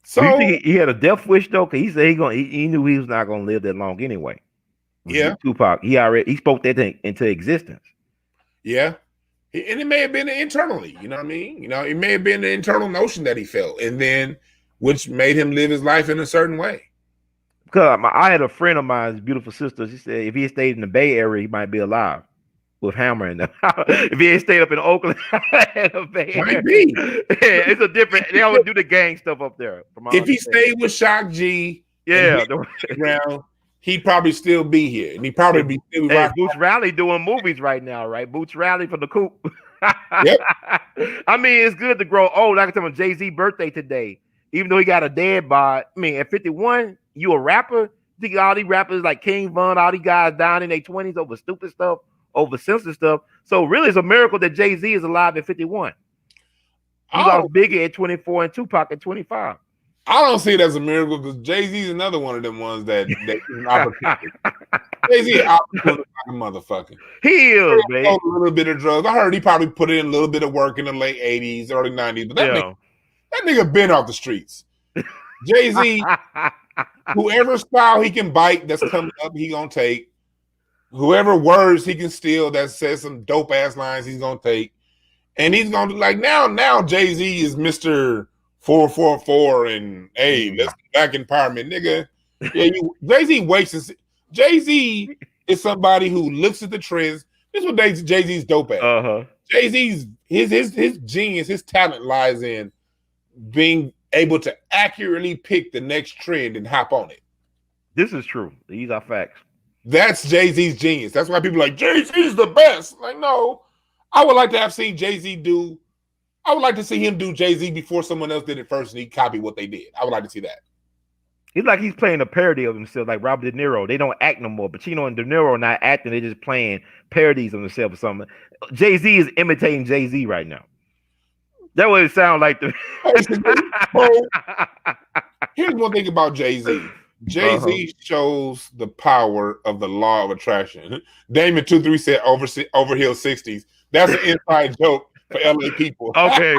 So you think he had a death wish though? Because he said he knew he was not gonna live that long anyway. Yeah. Tupac, he spoke that thing into existence. Yeah. And it may have been internally, you know what I mean? You know, it may have been an internal notion that he felt, and then which made him live his life in a certain way. Because I had a friend of mine, his beautiful sister. She said if he had stayed in the Bay Area, he might be alive with Hammer in them. If he had stayed up in Oakland, might be. Yeah, it's a different. They always do the gang stuff up there. If he stayed with Shock G, around, he'd probably still be here, and he'd probably be still. Hey, Boots Riley doing movies right now, right? Boots Riley for the Coop. Yep. I mean, it's good to grow old. I can tell him Jay-Z birthday today, even though he got a dad bod. I mean, at 51, you a rapper? Think all these rappers like King Von, all these guys down in their 20s over stupid stuff, over sensitive stuff. So really, it's a miracle that Jay-Z is alive at 51. He lost Biggie at 24 and Tupac at 25. I don't see it as a miracle because Jay-Z is another one of them ones that is an opportunity. Jay-Z is opportunity like a motherfucker. He is, man. A little bit of drugs. I heard he probably put in a little bit of work in the late 80s, early 90s. But that nigga been off the streets. Jay-Z, whoever style he can bite that's coming up, he gonna take. Whoever words he can steal that says some dope ass lines, he's gonna take. And he's gonna like now Jay-Z is Mr. 444 and hey, let's get back empowerment, nigga. Yeah, Jay-Z waits. Jay-Z is somebody who looks at the trends. This is what Jay-Z's dope at. Jay-Z's his genius, his talent lies in being able to accurately pick the next trend and hop on it. This is true. These are facts. That's Jay-Z's genius. That's why people are like Jay-Z's the best. Like, no, I would like to have seen Jay-Z do. I would like to see him do Jay-Z before someone else did it first and he copied what they did. I would like to see that. It's like he's playing a parody of himself, like Robert De Niro. They don't act no more. Pacino and De Niro are not acting. They're just playing parodies of themselves or something. Jay-Z is imitating Jay-Z right now. That what it sound like to Basically, so here's one thing about Jay-Z. Jay-Z Uh-huh. shows the power of the law of attraction. Damon23 said overhill 60s. That's an inside joke for LA people. Okay.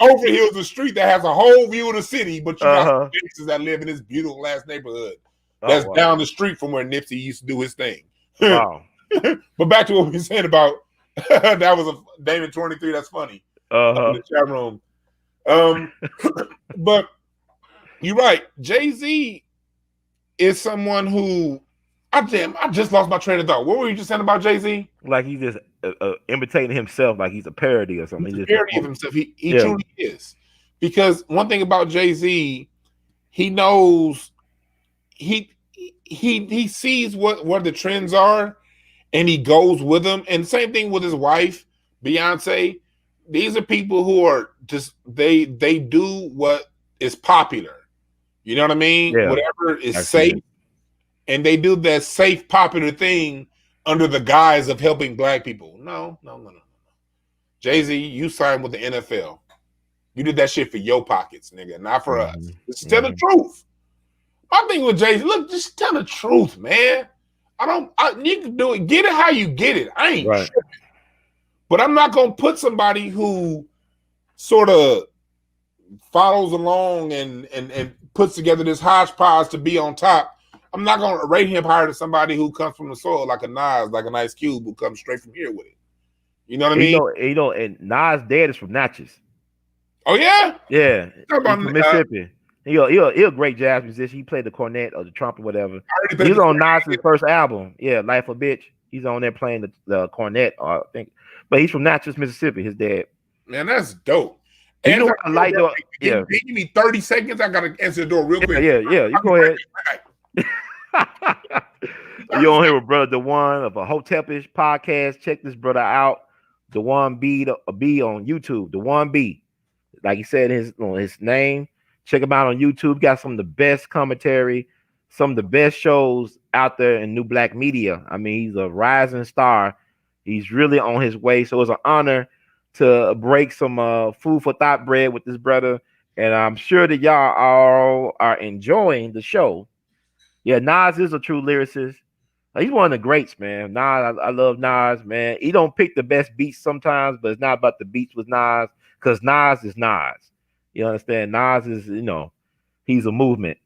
Overhill's a street that has a whole view of the city, but you got some Uh-huh. gangsters that live in this beautiful ass neighborhood Oh that's wow. down the street from where Nipsey used to do his thing. Wow. But back to what we were saying about that was a Damon23. That's funny. In the chat room. But you're right. Jay-Z is someone who I just lost my train of thought. What were you just saying about Jay-Z? Like he's just imitating himself, like he's a parody or something. He's a He's parody of himself. He truly is. Because one thing about Jay-Z, he knows he sees what the trends are and he goes with them. And same thing with his wife, Beyonce. These are people who are just they do what is popular. You know what I mean? Yeah. Whatever is safe. And they do that safe, popular thing under the guise of helping black people. No. Jay-Z, you signed with the NFL. You did that shit for your pockets, nigga, not for us. Just tell the truth. My thing with Jay-Z, look, just tell the truth, man. You can do it. Get it how you get it. I ain't tripping. But I'm not going to put somebody who sort of follows along and puts together this hodgepodge to be on top. I'm not going to rate him higher than somebody who comes from the soil like a Nas, like an Ice Cube who comes straight from here with it. You know what I mean? And Nas' dad is from Natchez. Oh, yeah? Yeah. He's from Mississippi. He's a great jazz musician. He played the cornet or the trumpet, whatever. He's on Nas' first album. Yeah, Life a Bitch. He's on there playing the cornet, I think. But he's from Natchez, Mississippi, his dad. Man, that's dope. And you know what I like, though? Yeah. Give me 30 seconds. I got to answer the door real quick. Yeah. You go ahead. You on here with brother Dwann of a Hotepish podcast. Check this brother out. Dwann B on YouTube. Dwann B. Like he said his name. Check him out on YouTube. Got some of the best commentary, some of the best shows out there in new black media. I mean, he's a rising star. He's really on his way. So it's an honor to break some food for thought bread with this brother. And I'm sure that y'all all are enjoying the show. Yeah, Nas is a true lyricist. He's one of the greats, man. Nas, I love Nas, man. He don't pick the best beats sometimes, but it's not about the beats with Nas, because Nas is Nas. You understand? Nas is, he's a movement.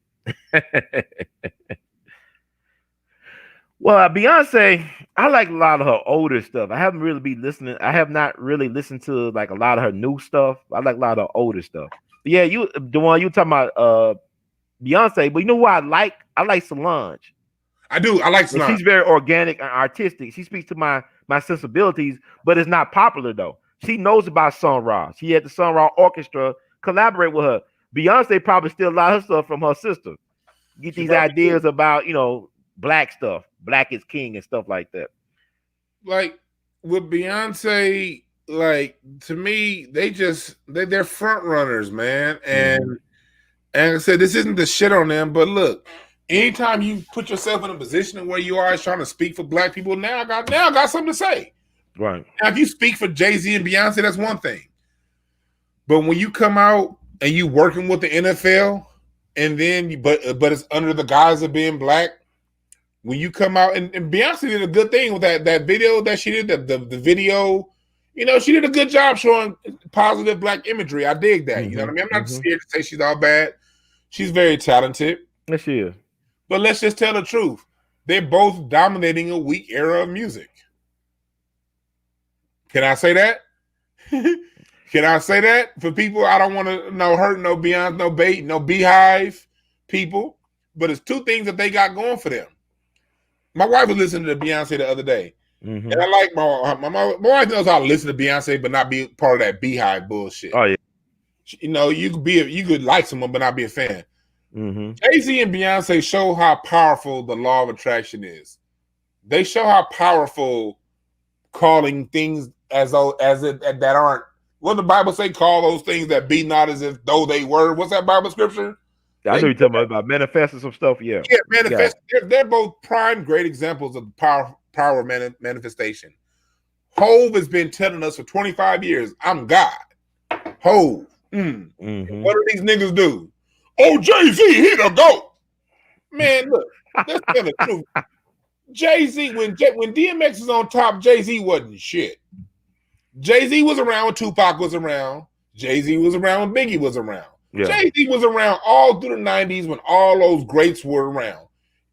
Well, Beyonce, I like a lot of her older stuff. I have not really listened to like a lot of her new stuff. I like a lot of her older stuff. But yeah, the one you talking about Beyonce, but you know what I like? I like Solange. I do. I like Solange. She's very organic and artistic. She speaks to my sensibilities, but it's not popular though. She knows about Sun Ra. She had the Sun Ra Orchestra collaborate with her. Beyonce probably steal a lot of her stuff from her sister. Get these ideas about, black stuff, black is king and stuff like that. Like with Beyonce, like to me, they're front runners, man. And I said, this isn't the shit on them, but look, anytime you put yourself in a position where you are trying to speak for black people, now I got something to say. Right. Now, if you speak for Jay-Z and Beyonce, that's one thing. But when you come out and you working with the NFL, and then but it's under the guise of being black, when you come out and Beyonce did a good thing with that video that she did, the video, she did a good job showing positive black imagery. I dig that. You know what I mean? I'm not scared to say she's all bad. She's very talented. Yes, she is. But let's just tell the truth. They're both dominating a weak era of music. Can I say that? Can I say that for people? I don't want to hurt no Beyonce, no bait, no Beehive people. But it's two things that they got going for them. My wife was listening to Beyonce the other day. And I like my wife knows how to listen to Beyonce, but not be part of that Beehive bullshit. Oh yeah. You could like someone, but not be a fan. Jay-Z and Beyonce show how powerful the law of attraction is. They show how powerful calling things that aren't. What the Bible say? Call those things that be not as if though they were. What's that Bible scripture? I know you're talking about manifesting some stuff. Yeah, manifest. They're both prime great examples of power manifestation. Hov has been telling us for 25 years, I'm God. Hove. What do these niggas do? Oh, Jay-Z, he the GOAT. Man, look, let's tell the truth. Jay-Z, when DMX was on top, Jay-Z wasn't shit. Jay-Z was around when Tupac was around. Jay-Z was around when Biggie was around. Yeah. Jay-Z was around all through the 90s when all those greats were around.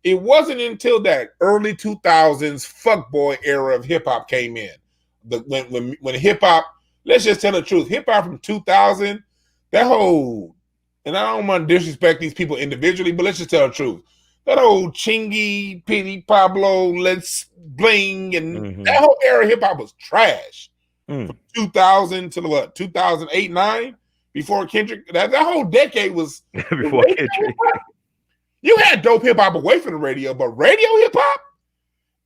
It wasn't until that early 2000s fuckboy era of hip-hop came in. When hip-hop, let's just tell the truth, hip-hop from 2000, that whole, and I don't want to disrespect these people individually, but let's just tell the truth. That old Chingy, Petey, Pablo, Let's Bling, and that whole era of hip-hop was trash. From 2000 to what, 2008, 9? Before Kendrick, that whole decade was before Kendrick. You had dope hip-hop away from the radio, but radio hip-hop,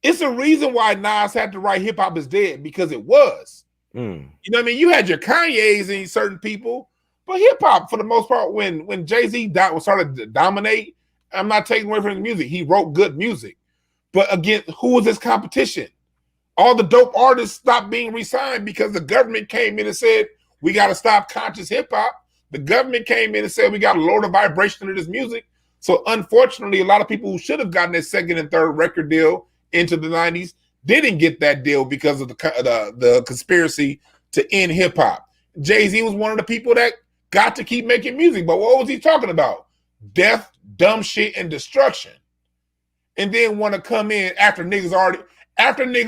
it's a reason why Nas had to write hip-hop is dead, because it was. You know what I mean? You had your Kanye's and certain people, but hip-hop, for the most part, when Jay-Z started to dominate, I'm not taking away from his music. He wrote good music. But again, who was his competition? All the dope artists stopped being re-signed because the government came in and said, we got to stop conscious hip-hop. The government came in and said, we got to lower the vibration of this music. So unfortunately, a lot of people who should have gotten their second and third record deal into the 90s didn't get that deal because of the conspiracy to end hip-hop. Jay-Z was one of the people that got to keep making music. But what was he talking about? Death, dumb shit, and destruction. And then want to come in after niggas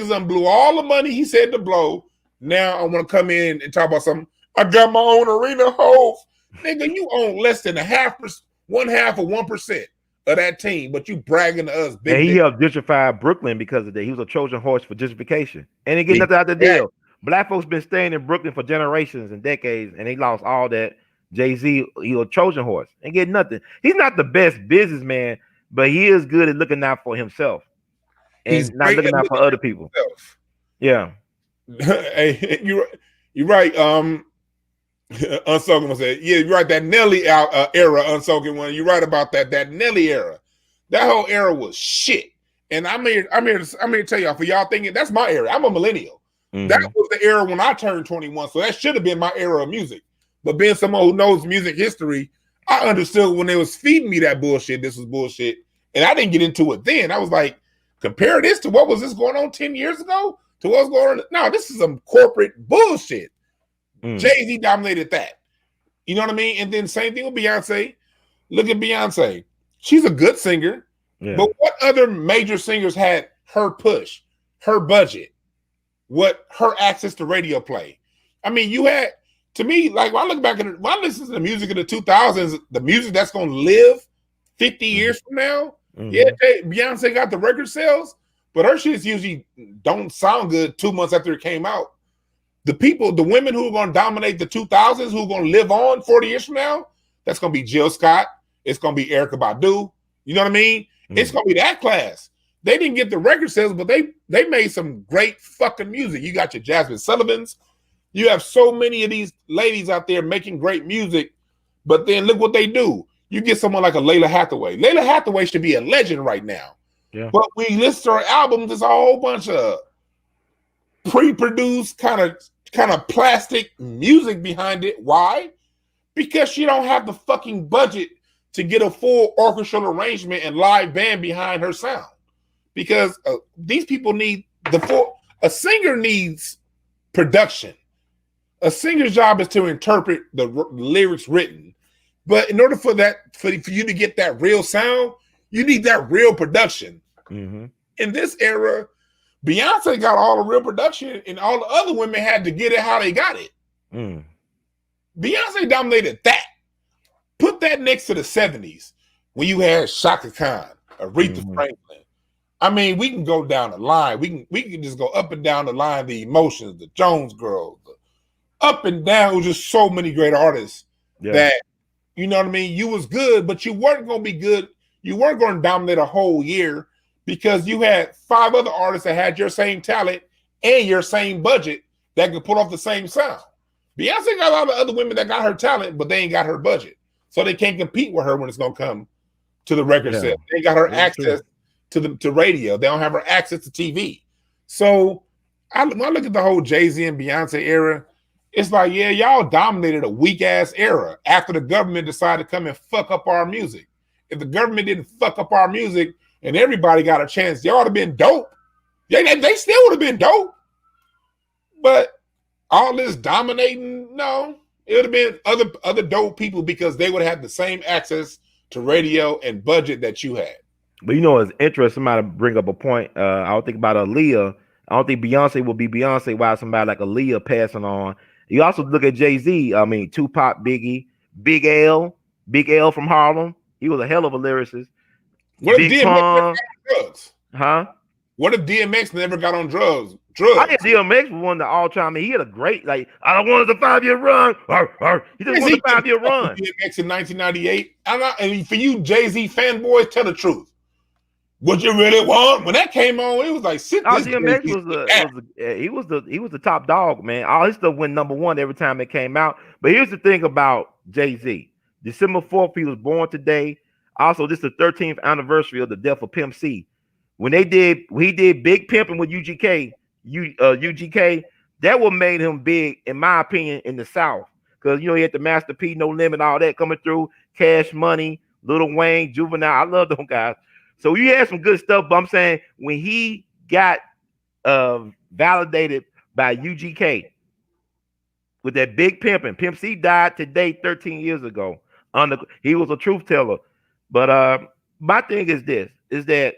done blew all the money he said to blow. Now I want to come in and talk about something. I got my own arena, Hove. Nigga, you own less than 1/2% of that team, but you bragging to us. And he helped gentrify Brooklyn because of that. He was a Trojan horse for gentrification. And he get nothing out of the deal. Black folks been staying in Brooklyn for generations and decades, and they lost all that. Jay-Z, he was a Trojan horse and get nothing. He's not the best businessman, but he is good at looking out for himself and he's not looking out for other people. Yeah. Hey, you're right. Unspoken one said, yeah, you're right. That Nelly era, Unspoken one. You're right about that. That Nelly era, that whole era was shit. And I'm here to tell y'all, for y'all thinking that's my era. I'm a millennial. That was the era when I turned 21. So that should have been my era of music. But being someone who knows music history, I understood when they was feeding me that bullshit, this was bullshit. And I didn't get into it then. I was like, compare this to what was this going on 10 years ago to what's going on. No, this is some corporate bullshit. Jay-Z dominated that. You know what I mean? And then same thing with Beyonce. Look at Beyonce. She's a good singer. Yeah. But what other major singers had her push, her budget, what her access to radio play? I mean, you had, to me, like when I look back at when I listen to the music of the 2000s, the music that's going to live 50 years from now, yeah, Beyonce got the record sales, but her shits usually don't sound good 2 months after it came out. The women who are going to dominate the 2000s, who are going to live on 40 years from now, that's going to be Jill Scott. It's going to be Erykah Badu. You know what I mean? It's going to be that class. They didn't get the record sales, but they made some great fucking music. You got your Jasmine Sullivans. You have so many of these ladies out there making great music, but then look what they do. You get someone like a Layla Hathaway. Layla Hathaway should be a legend right now. Yeah. But we listen to her albums, there's a whole bunch of pre-produced kind of plastic music behind it. Why? Because she don't have the fucking budget to get a full orchestral arrangement and live band behind her sound. Because these people need a singer needs production. A singer's job is to interpret the lyrics written. But in order for you to get that real sound, you need that real production. In this era, Beyonce got all the real production, and all the other women had to get it how they got it. Beyonce dominated that. Put that next to the 70s when you had Shaka Khan, Aretha Franklin. I mean, we can go down the line. We can just go up and down the line. The Emotions, the Jones Girls, up and down. It was just so many great artists that, you know what I mean? You was good, but you weren't going to be good. You weren't going to dominate a whole year because you had 5 other artists that had your same talent and your same budget that could pull off the same sound. Beyonce got a lot of other women that got her talent, but they ain't got her budget. So they can't compete with her when it's going to come to the record set. They got her access to radio. They don't have her access to TV. So when I look at the whole Jay-Z and Beyonce era, It's like, yeah, y'all dominated a weak ass era after the government decided to come and fuck up our music. If the government didn't fuck up our music and everybody got a chance, y'all would have been dope. They still would have been dope. But all this dominating, no, it would have been other dope people because they would have had the same access to radio and budget that you had. But you know, it's interesting. Somebody bring up a point. I don't think about Aaliyah. I don't think Beyonce will be Beyonce while somebody like Aaliyah passing on. You also look at Jay-Z. I mean, Tupac, Biggie, Big L from Harlem. He was a hell of a lyricist. What Big if DMX never Pun, got on drugs? huh? What if DMX never got on drugs? I think DMX was one of the all-time. I mean, he had a great, like, I don't want a 5-year run. He just wanted a 5-year run. DMX in 1998. And for you Jay-Z fanboys, tell the truth. What you really want? When that came on, it was like DMX was the top dog, man. All his stuff went #1 every time it came out. But here's the thing about Jay-Z. December 4th, he was born today. Also, this is the 13th anniversary of the death of Pimp C. When he did Big Pimpin' with UGK, that what made him big, in my opinion, in the South. Because you know he had the Master P, No Limit, all that coming through, Cash Money, Lil Wayne, Juvenile. I love them guys. So you had some good stuff, but I'm saying when he got validated by UGK with that Big Pimpin', Pimp C died today 13 years ago. He was a truth teller. But my thing is this, is that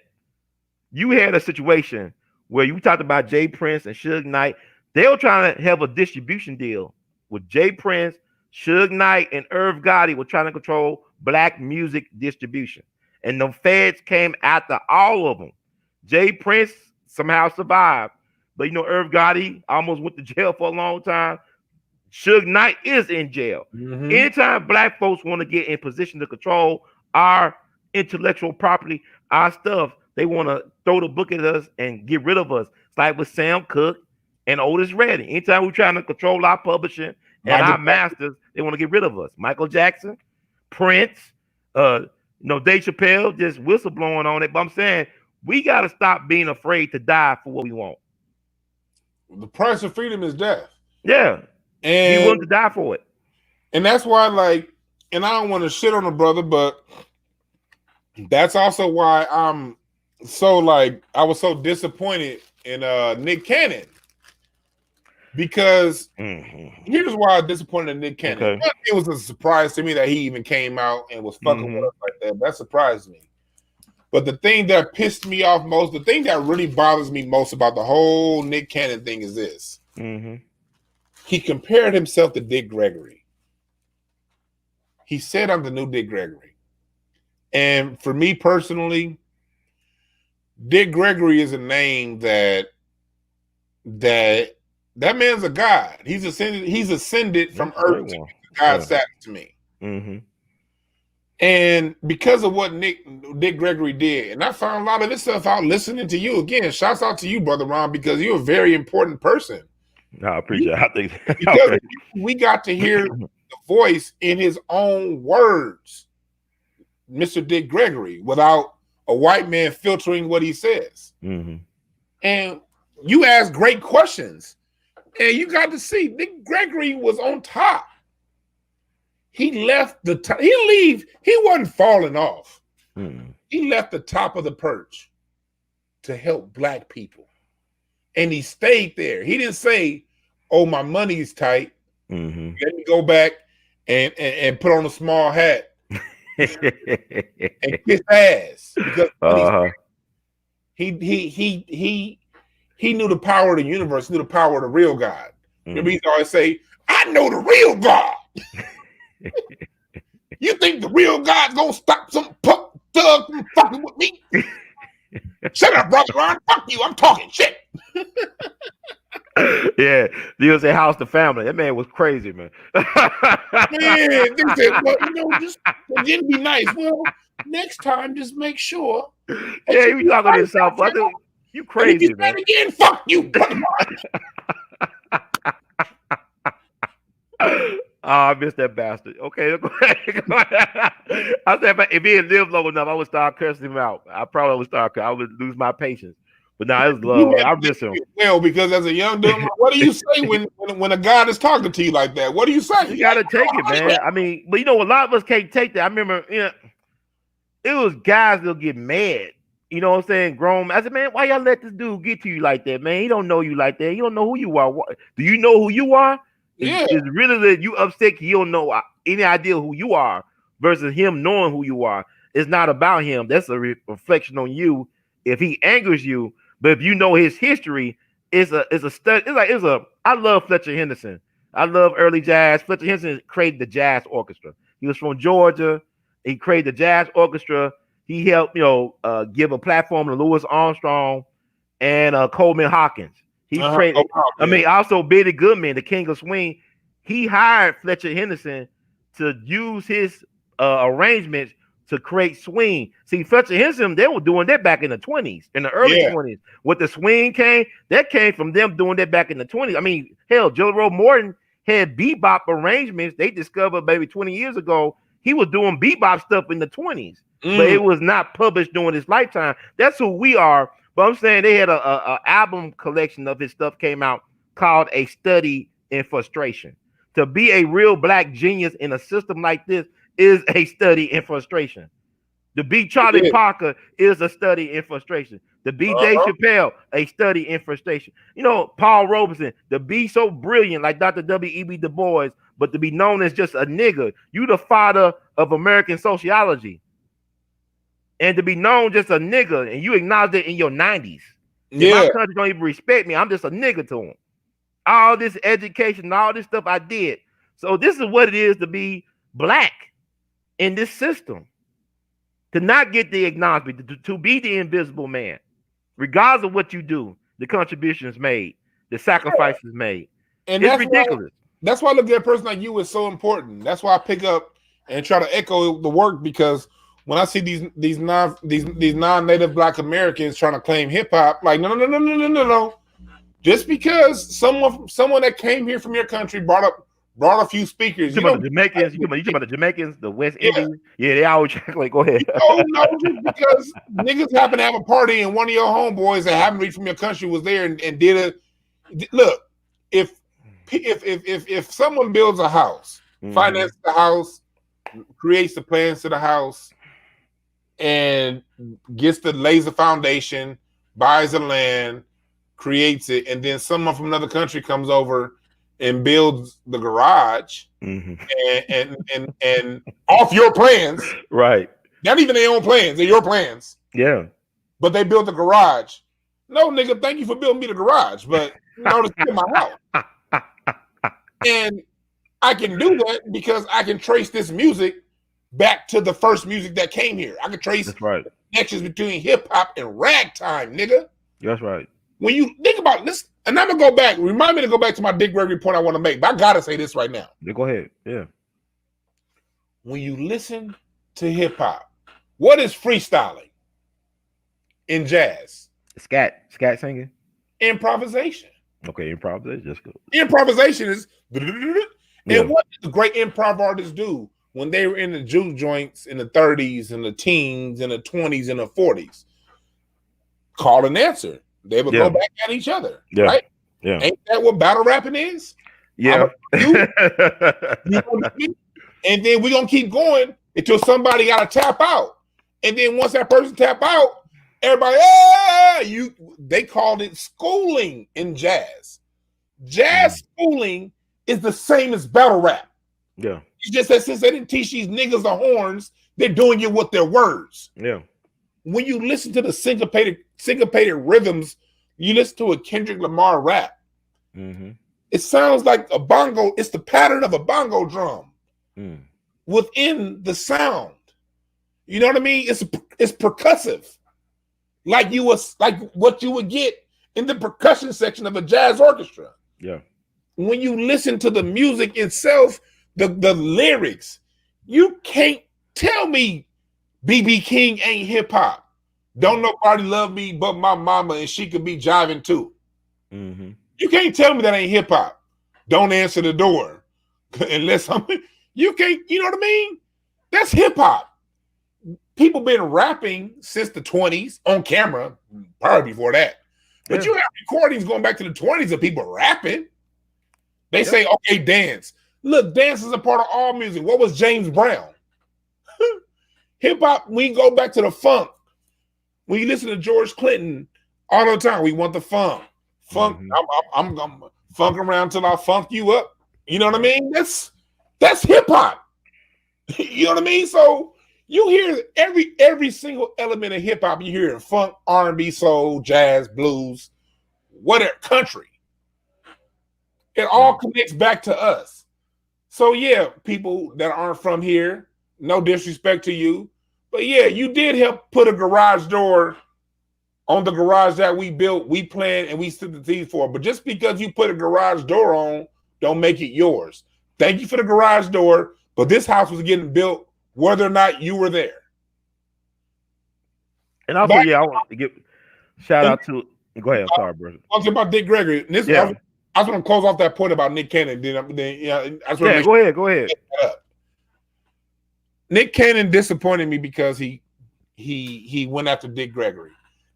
you had a situation where you talked about Jay Prince and Suge Knight. They were trying to have a distribution deal with Jay Prince, Suge Knight, and Irv Gotti were trying to control black music distribution. And the feds came after all of them. Jay Prince somehow survived. But you know, Irv Gotti almost went to jail for a long time. Suge Knight is in jail. Mm-hmm. Anytime black folks want to get in position to control our intellectual property, our stuff, they want to throw the book at us and get rid of us. It's like with Sam Cooke and Otis Redding. Anytime we're trying to control our publishing and our masters, they want to get rid of us. Michael Jackson, Prince, Dave Chappelle just whistleblowing on it. But I'm saying we got to stop being afraid to die for what we want. The price of freedom is death. Yeah. And he willing to die for it. And that's why, and I don't want to shit on the brother, but that's also why I was so disappointed in Nick Cannon. Because here's why I was disappointed in Nick Cannon. Okay. It was a surprise to me that he even came out and was fucking with us like that. That surprised me. But the thing that pissed me off most, the thing that really bothers me most about the whole Nick Cannon thing is this. Mm-hmm. He compared himself to Dick Gregory. He said, I'm the new Dick Gregory. And for me personally, Dick Gregory is a name that man's a god. He's ascended from earth to God's status to me. Mm-hmm. And because of what Dick Gregory did, and I found a lot of this stuff out listening to you again. Shouts out to you, Brother Ron, because you're a very important person. No, I appreciate it. I think because we got to hear the voice in his own words, Mr. Dick Gregory, without a white man filtering what he says. Mm-hmm. And you asked great questions, and you got to see Dick Gregory was on top. He left the top. He wasn't falling off. Mm-hmm. He left the top of the perch to help black people. And he stayed there. He didn't say, oh, my money's tight. Mm-hmm. Let me go back and put on a small hat and kiss ass. Because he knew the power of the universe, knew the power of the real God. Mm-hmm. He always say, I know the real God. You think the real God's gonna stop some thug from fucking with me? Shut up, brother Ron. Fuck you. I'm talking shit. Yeah, you say house to family. That man was crazy, man. Man, they said, well, just didn't be nice. Well, next time, just make sure. Yeah, you talking to yourself. You crazy, man. Again, fuck you, brother Ron. Oh, I missed that bastard. Okay, go ahead. I said if he had lived long enough, I would start cursing him out. I probably would I would lose my patience. But now it's You love. had I to miss him. think well, because as a young dude, what do you say when a God is talking to you like that? What do you say? You gotta take it, man. I mean, but a lot of us can't take that. I remember, it was guys that'll get mad. You know what I'm saying? Grown. I said, man, why y'all let this dude get to you like that, man? He don't know you like that. He don't know who you are. Do you know who you are? Yeah. Is really that you upset? He don't know any idea who you are versus him knowing who you are. It's not about him. That's a reflection on you. If he angers you, but if you know his history, it's a study. I love Fletcher Henderson. I love early jazz. Fletcher Henderson created the jazz orchestra. He was from Georgia. He created the jazz orchestra. He helped, give a platform to Louis Armstrong and Coleman Hawkins. He created. I mean, also Billy Goodman, the king of swing. He hired Fletcher Henderson to use his arrangements to create swing. See, Fletcher Henderson, they were doing that back in the 20s, in the early 20s. What the swing came, that came from them doing that back in the 20s. I mean, hell, Joe Roe Morton had bebop arrangements they discovered maybe 20 years ago. He was doing bebop stuff in the 20s, but it was not published during his lifetime. That's who we are. But I'm saying they had a album collection of his stuff came out called A Study in Frustration. To be a real black genius in a system like this is a study in frustration. To be Charlie Parker is a study in frustration. To be Dave Chappelle, a study in frustration. Paul Robeson, to be so brilliant like Dr. W.E.B. Du Bois, but to be known as just a nigga. You the father of American sociology. And to be known just a nigga, and you acknowledge it in your 90s. If my country don't even respect me, I'm just a nigga to them. All this education, all this stuff I did. So this is what it is to be black in this system. To not get the acknowledgement, to be the invisible man. Regardless of what you do, the contributions made, the sacrifices made. And it's ridiculous. That's why I look at a person like you is so important. That's why I pick up and try to echo the work, because when I see these non-native black Americans trying to claim hip hop, like no. Just because someone that came here from your country brought a few speakers. You talking about the Jamaicans? You talking about the Jamaicans, the West Indies? Yeah, they always like, go ahead. No, just because niggas happen to have a party and one of your homeboys that haven't reached from your country was there and did look. If someone builds a house, finances the house, creates the plans to the house, and lays the foundation, buys the land, creates it, and then someone from another country comes over and builds the garage and off your plans, right? Not even their own plans; they're your plans. Yeah, but they built the garage. No, nigga, thank you for building me the garage, but it's in my house. And I can do that because I can trace this music back to the first music that came here. I can trace connections between hip hop and ragtime, nigga. That's right. When you think about this, and I'm gonna go back, remind me to go back to my Dick Gregory point I want to make, but I gotta say this right now. Yeah, go ahead. Yeah. When you listen to hip hop, what is freestyling in jazz? Scat singing? Improvisation. Okay, improvisation. That's good. Improvisation is, and what did the great improv artists do when they were in the juke joints in the 30s and the teens and the 20s and the 40s? Call and answer. They would go back at each other, right? Yeah. Ain't that what battle rapping is? Yeah. You know what I mean? And then we're gonna keep going until somebody gotta tap out. And then once that person tap out, everybody, they called it schooling in jazz. Jazz schooling is the same as battle rap. Yeah. It's just that since they didn't teach these niggas the horns, they're doing it with their words. Yeah. When you listen to the syncopated rhythms, you listen to a Kendrick Lamar rap. Mm-hmm. It sounds like a bongo. It's the pattern of a bongo drum within the sound. You know what I mean? It's percussive, like what you would get in the percussion section of a jazz orchestra. Yeah. When you listen to the music itself, the lyrics, you can't tell me BB King ain't hip hop. Don't nobody love me but my mama, and she could be jiving too. Mm-hmm. You can't tell me that ain't hip hop. Don't answer the door unless you can't. You know what I mean? That's hip hop. People been rapping since the 20s on camera, probably before that. But you have recordings going back to the 20s of people rapping. They say, okay, dance. Look, dance is a part of all music. What was James Brown? Hip hop, we go back to the funk. When you listen to George Clinton all the time, we want the funk. Funk, I'm gonna funk around till I funk you up. You know what I mean? That's hip hop. You know what I mean? So you hear every single element of hip hop. You hear in funk, R&B, soul, jazz, blues, whatever, country. It all connects back to us. So yeah, people that aren't from here, no disrespect to you, but yeah, you did help put a garage door on the garage that we built, we planned, and we stood the teeth for. But just because you put a garage door on, don't make it yours. Thank you for the garage door, but this house was getting built whether or not you were there. And also, I want to give shout out to. Go ahead, I'm sorry, brother. Talking about Dick Gregory. I just want to close off that point about Nick Cannon. Go ahead. Nick Cannon disappointed me because he went after Dick Gregory.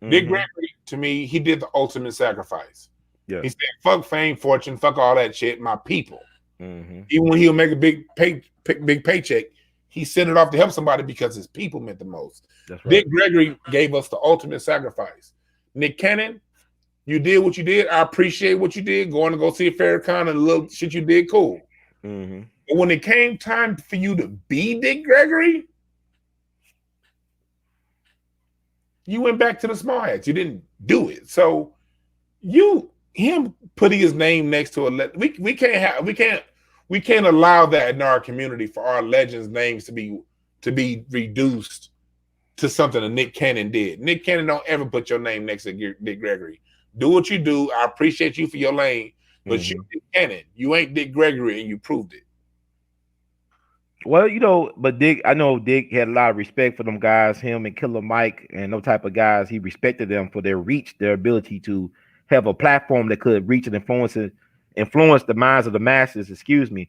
Dick Gregory, to me, he did the ultimate sacrifice. Yeah. He said, fuck fame, fortune, fuck all that shit, my people. Even when he'll make a big paycheck, he sent it off to help somebody because his people meant the most. That's right. Dick Gregory gave us the ultimate sacrifice. Nick Cannon, you did what you did. I appreciate what you did. Going to go see Farrakhan and the little shit you did, cool. But when it came time for you to be Dick Gregory, you went back to the small hats. You didn't do it. So him putting his name next to we can't allow that in our community for our legends' names to be reduced to something that Nick Cannon did. Nick Cannon don't ever put your name next to Dick Gregory. Do what you do. I appreciate you for your lane, but you Dick Cannon. You ain't Dick Gregory, and you proved it. Well, but I know Dick had a lot of respect for them guys, him and Killer Mike and those type of guys. He respected them for their reach, their ability to have a platform that could reach and influence the minds of the masses. Excuse me.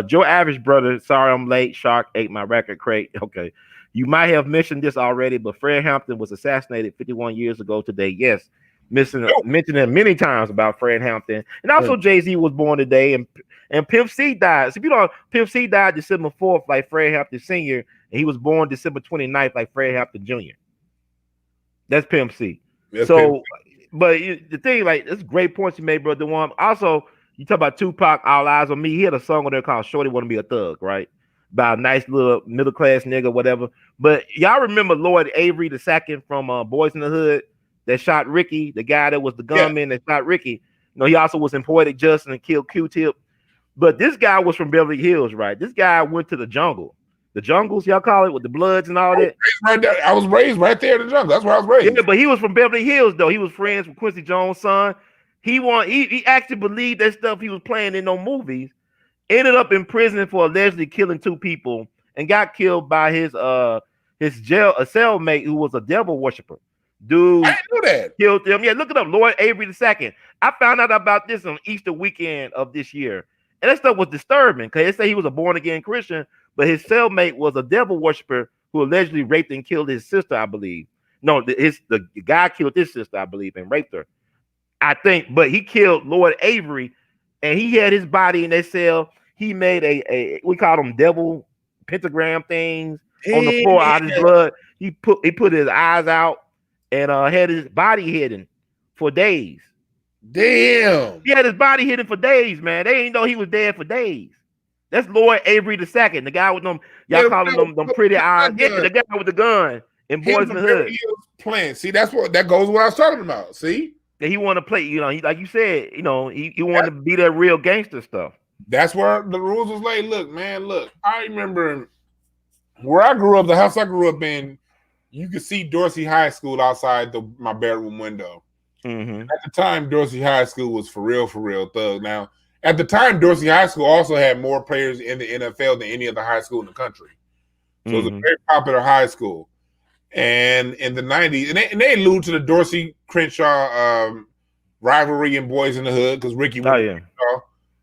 Joe Average Brother, sorry I'm late. Shark ate my record crate. Okay. You might have mentioned this already, but Fred Hampton was assassinated 51 years ago today. Yes. Mentioned it many times about Fred Hampton. And also Jay-Z was born today, and Pimp C died. So if you know, Pimp C died December 4th, like Fred Hampton Sr., and he was born December 29th, like Fred Hampton Jr. That's Pimp C. That's Pimp C. But the thing, like, that's great points you made, bro. Dwann. Also, you talk about Tupac, All Eyes on Me. He had a song on there called Shorty Wanna Be a Thug, right? About a nice little middle-class nigga, whatever. But y'all remember Lloyd Avery II from Boys in the Hood that shot Ricky, the guy that was the gunman that shot Ricky. He also was in Poetic Justice and killed Q-Tip. But this guy was from Beverly Hills, right? This guy went to the jungle. The jungles, y'all call it, with the Bloods and all that. I was raised right there in the jungle. That's where I was raised. Yeah, but he was from Beverly Hills, though. He was friends with Quincy Jones' son. He actually believed that stuff he was playing in those movies. Ended up in prison for allegedly killing 2 people and got killed by his cellmate who was a devil worshiper. Dude, I didn't know that. Killed him. Yeah, look it up. Lloyd Avery II. I found out about this on Easter weekend of this year. And that stuff was disturbing because they say he was a born-again Christian, but his cellmate was a devil worshiper who allegedly raped and killed his sister, I believe. No, the guy killed his sister, I believe, and raped her. I think, but he killed Lloyd Avery, and he had his body in that cell. He made we call them devil pentagram things on the floor out of his blood. He put his eyes out and had his body hidden for days. Damn. He had his body hidden for days, man. They didn't know he was dead for days. That's Lloyd Avery II, the guy with them, y'all call him them pretty eyes. Yeah, the guy with the gun in Boys in the Hood. Playing. See, that goes what I was talking about. See? That he want to play, like you said, he wanted to be that real gangster stuff. That's where the rules was like, look, I remember where I grew up, the house I grew up in, you could see Dorsey High School outside my bedroom window. At the time, Dorsey High School was for real thug. Now, at the time, Dorsey High School also had more players in the NFL than any other high school in the country. So it was a very popular high school. And in the 90s, and they allude to the Dorsey Crenshaw rivalry in Boys in the Hood because Ricky Crenshaw,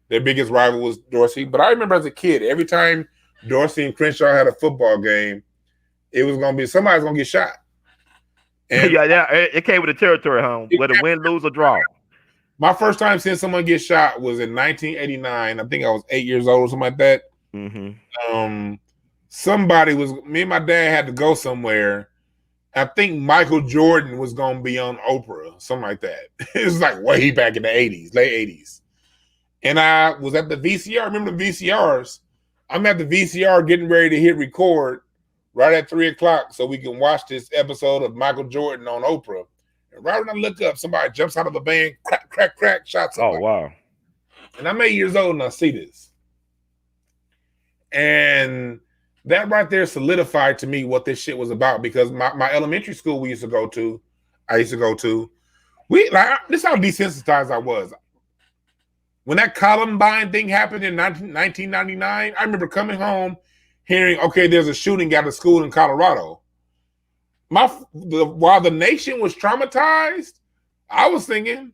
their biggest rival was Dorsey. But I remember as a kid, every time Dorsey and Crenshaw had a football game, it was going to be somebody's going to get shot. And yeah, it came with the territory, huh? Whether win, lose, or draw. my first time seeing someone get shot was in 1989. I think I was 8 years old or something like that. Mm-hmm. Me and my dad had to go somewhere. I think Michael Jordan was going to be on Oprah, something like that. It was like way back in the 80s, late 80s. And I was at the VCR. Remember the VCRs? I'm at the VCR getting ready to hit record right at 3 o'clock so we can watch this episode of Michael Jordan on Oprah. And right when I look up, somebody jumps out of the van, crack, crack, crack, shot somebody. Oh, wow. And I'm 8 years old and I see this. And that right there solidified to me what this shit was about, because my elementary school I used to go to, this is how desensitized I was. When that Columbine thing happened in 1999, I remember coming home hearing, okay, there's a shooting at a school in Colorado. While the nation was traumatized, I was thinking,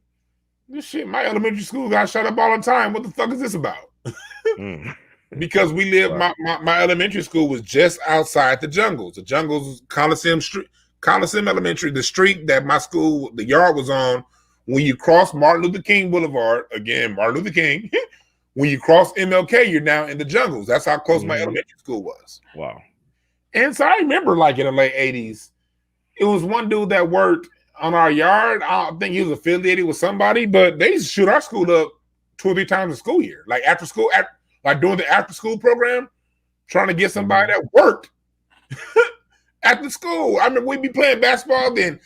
this shit, my elementary school got shot up all the time. What the fuck is this about? Because we lived, my elementary school was just outside the jungles. The jungles, Coliseum Elementary, the street that my school, the yard was on. When you cross Martin Luther King Boulevard, again, Martin Luther King, when you cross MLK, you're now in the jungles. That's how close my elementary school was. Wow. And so I remember, like, in the late 80s, it was one dude that worked on our yard. I don't think he was affiliated with somebody, but they used to shoot our school up 2 or 3 times a school year. Like after school, like doing the after school program, trying to get somebody that worked at the school. I remember we'd be playing basketball, then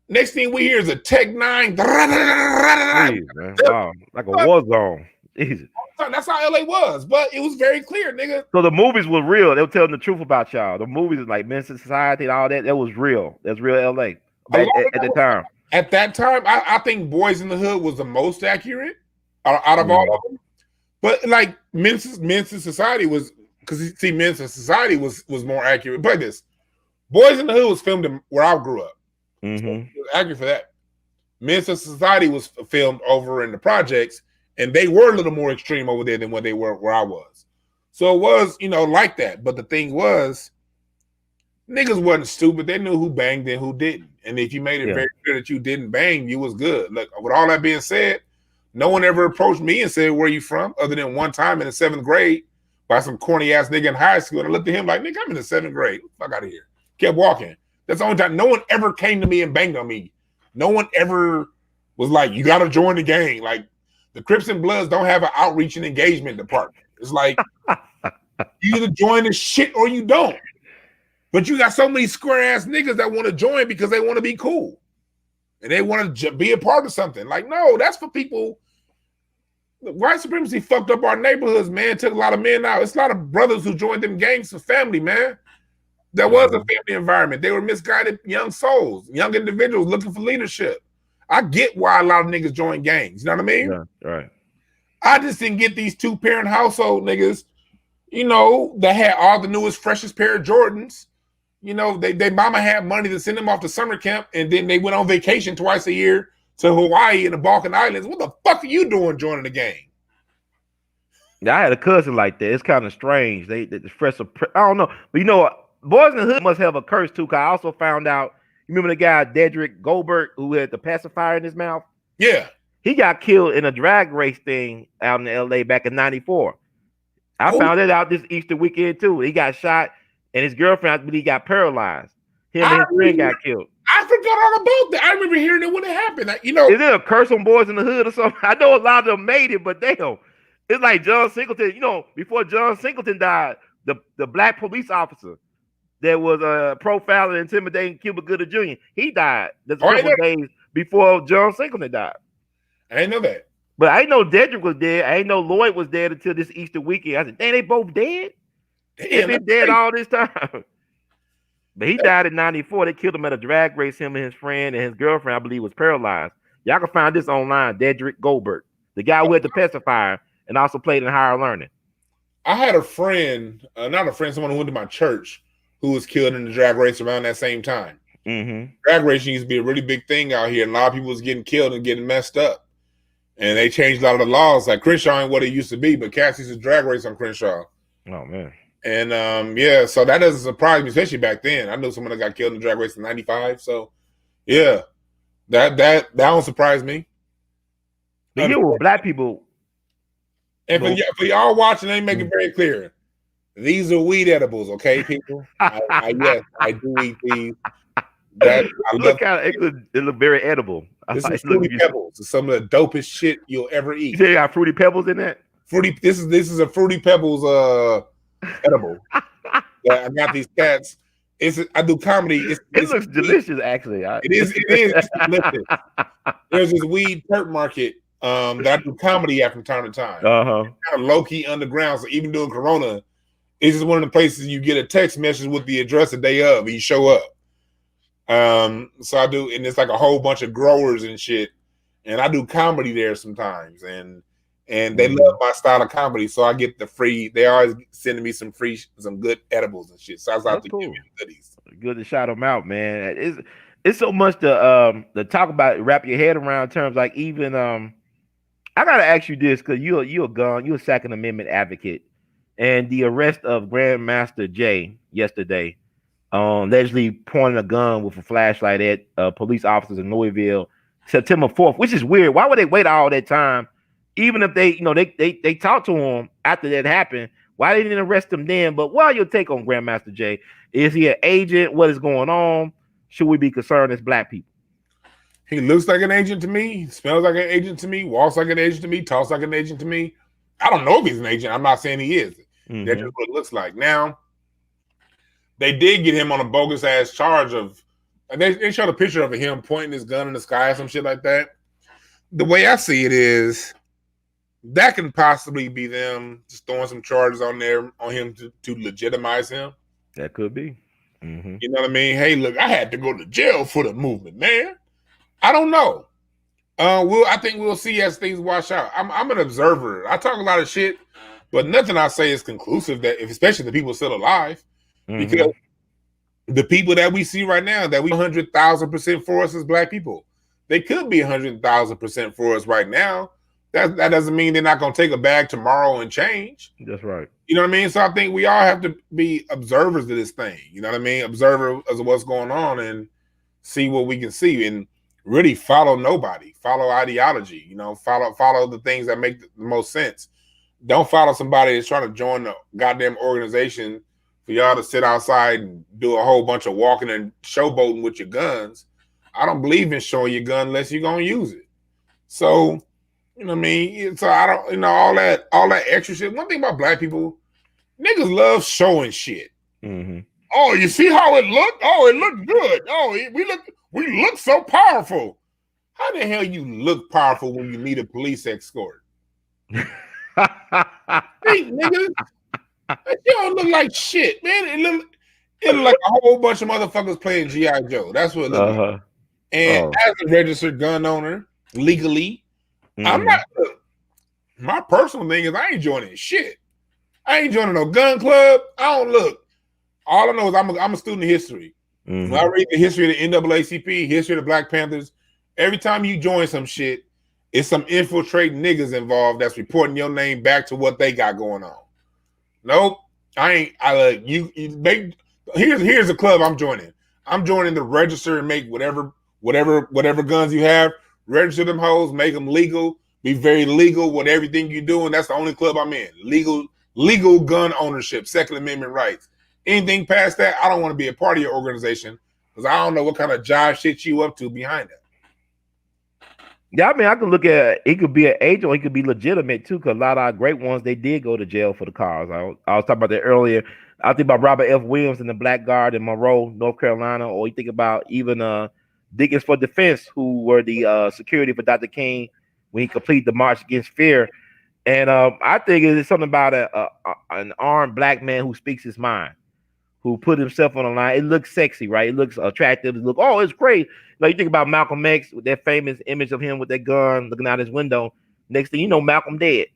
next thing we hear is a Tech 9. Jeez, man. Wow. Like a war zone. Easy. That's how LA was, but it was very clear, nigga. So the movies were real. They were telling the truth about y'all. The movies like Memphis Society and all that, that was real. That's real LA at the time. At that time, I think Boys in the Hood was the most accurate out of all of them. But like Memphis Society was, because see, Memphis Society was more accurate. But this, Boys in the Hood was filmed where I grew up. So it was accurate for that. Memphis Society was filmed over in the projects, and they were a little more extreme over there than what they were where I was. So it was, like that. But the thing was, niggas wasn't stupid. They knew who banged and who didn't. And if you made it very clear that you didn't bang, you was good. Look, with all that being said, no one ever approached me and said, where you from? Other than one time in the 7th grade by some corny ass nigga in high school. And I looked at him like, nigga, I'm in the 7th grade. Fuck out of here. Kept walking. That's the only time. No one ever came to me and banged on me. No one ever was like, you got to join the gang. Like, the Crips and Bloods don't have an outreach and engagement department. It's like, you either join the shit or you don't. But you got so many square ass niggas that want to join because they want to be cool. And they want to be a part of something. Like, no, that's for people. White supremacy fucked up our neighborhoods, man. Took a lot of men out. It's a lot of brothers who joined them gangs for family, man. There was a family environment. They were misguided young souls, young individuals looking for leadership. I get why a lot of niggas join gangs. You know what I mean? Yeah, right. I just didn't get these 2-parent household niggas, that had all the newest, freshest pair of Jordans. They mama had money to send them off to summer camp, and then they went on vacation twice a year to Hawaii and the Balkan Islands. What the fuck are you doing joining the gang? Yeah, I had a cousin like that. It's kind of strange. They express I don't know, but Boys in the Hood must have a curse too. Cause I also found out. You remember the guy Dedrick Goldberg who had the pacifier in his mouth? Yeah, he got killed in a drag race thing out in LA back in '94. I found it out this Easter weekend too. He got shot, and his girlfriend, I believe, got paralyzed. Him and his friend got killed. I forgot all about that. I remember hearing it when it happened. Is there a curse on Boys in the Hood or something? I know a lot of them made it, but damn, it's like John Singleton. Before John Singleton died, the black police officer that was profiling and intimidating Cuba Gooding Jr. He died just a couple days before John Singleton died. I didn't know that. But I didn't know Dedrick was dead. I didn't know Lloyd was dead until this Easter weekend. I said, dang, they both dead? They've been dead all this time. But he died in '94. They killed him at a drag race. Him and his friend and his girlfriend, I believe, was paralyzed. Y'all can find this online. Dedrick Goldberg, the guy who had the pacifier and also played in Higher Learning. I had a friend, someone who went to my church, who was killed in the drag race around that same time. Drag racing used to be a really big thing out here, and a lot of people was getting killed and getting messed up. And they changed a lot of the laws. Like Crenshaw ain't what it used to be, but Cassie's a drag race on Crenshaw. Oh man. And so that doesn't surprise me, especially back then. I knew someone that got killed in the drag race in '95. So Yeah, that don't surprise me. But yeah, with black people, And well, for y'all watching, let me make it very clear. These are weed edibles, okay, people? Yes, I do eat these. That I love. look how it look very edible. This is Look, fruity pebbles. It's some of the dopest shit you'll ever you eat. say you got fruity pebbles in that? Fruity. This is a fruity pebbles edible. Yeah, I got these cats. I do comedy. It It's looks weed. delicious, actually. It's delicious. There's this weed perk market that I do comedy at from time to time. Uh-huh. Kind of low key underground. So even during Corona, it's just one of the places you get a text message with the address the day of, and you show up. So I do, and it's like a whole bunch of growers and shit, and I do comedy there sometimes, and they love my style of comedy, so I get the free. They always sending me some good edibles and shit. So I was out That's to give cool. me the goodies. Good to shout them out, man. It's so much to talk about, wrap your head around terms like even I gotta ask you this because you're a Second Amendment advocate, and the arrest of Grandmaster Jay yesterday, allegedly pointing a gun with a flashlight at police officers in Louisville, September 4th, which is weird. Why would they wait all that time, even if they talked to him after that happened? Why they didn't arrest him then? But what are your take on Grandmaster Jay? Is he an agent? What is going on? Should we be concerned as black people? He looks like an agent to me. He smells like an agent to me. Walks like an agent to me. Talks like an agent to me. I don't know if he's an agent. I'm not saying he is. Mm-hmm. That's just what it looks like. Now, they did get him on a bogus ass charge of. They showed a picture of him pointing his gun in the sky or some shit like that. The way I see it is, that can possibly be them just throwing some charges on him to legitimize him. That could be. Mm-hmm. You know what I mean? Hey, look, I had to go to jail for the movement, man. I don't know. I think we'll see as things wash out. I'm an observer. I talk a lot of shit, but nothing I say is conclusive. That especially the people still alive, because the people that we see right now, that we 100,000% for us as black people, they could be 100,000% for us right now. That doesn't mean they're not going to take a bag tomorrow and change. That's right. You know what I mean? So I think we all have to be observers of this thing. You know what I mean? Observer of what's going on and see what we can see, and really follow nobody. Follow ideology. You know, follow the things that make the most sense. Don't follow somebody that's trying to join the goddamn organization for y'all to sit outside and do a whole bunch of walking and showboating with your guns. I don't believe in showing your gun unless you're gonna use it. So, you know what I mean? So I don't, all that extra shit. One thing about black people, niggas love showing shit. Mm-hmm. Oh, you see how it looked? Oh, it looked good. Oh, we look so powerful. How the hell you look powerful when you need a police escort? Hey, nigga, you don't look like shit, man. It look like a whole bunch of motherfuckers playing G.I. Joe. That's what it looks like. And as a registered gun owner, legally, I'm not. My personal thing is I ain't joining shit. I ain't joining no gun club. I don't look. All I know is I'm a student of history. When I read the history of the NAACP, history of the Black Panthers, every time you join some shit, it's some infiltrating niggas involved that's reporting your name back to what they got going on. Nope, I ain't. You make. Here's a club I'm joining. I'm joining the register and make whatever guns you have. Register them hoes, make them legal. Be very legal with everything you're doing. That's the only club I'm in. Legal gun ownership, Second Amendment rights. Anything past that, I don't want to be a part of your organization because I don't know what kind of jive shit you up to behind that. Yeah, I mean, I could look at it. Could be an agent, or it could be legitimate too. Because a lot of our great ones, they did go to jail for the cause. I was talking about that earlier. I think about Robert F. Williams in the Black Guard in Monroe, North Carolina, or you think about even Diggins for Defense, who were the security for Dr. King when he completed the March Against Fear. And I think it's something about an armed black man who speaks his mind, who put himself on the line. It looks sexy, right? It looks attractive. It's great. Like you think about Malcolm X with that famous image of him with that gun looking out his window. Next thing you know, Malcolm dead.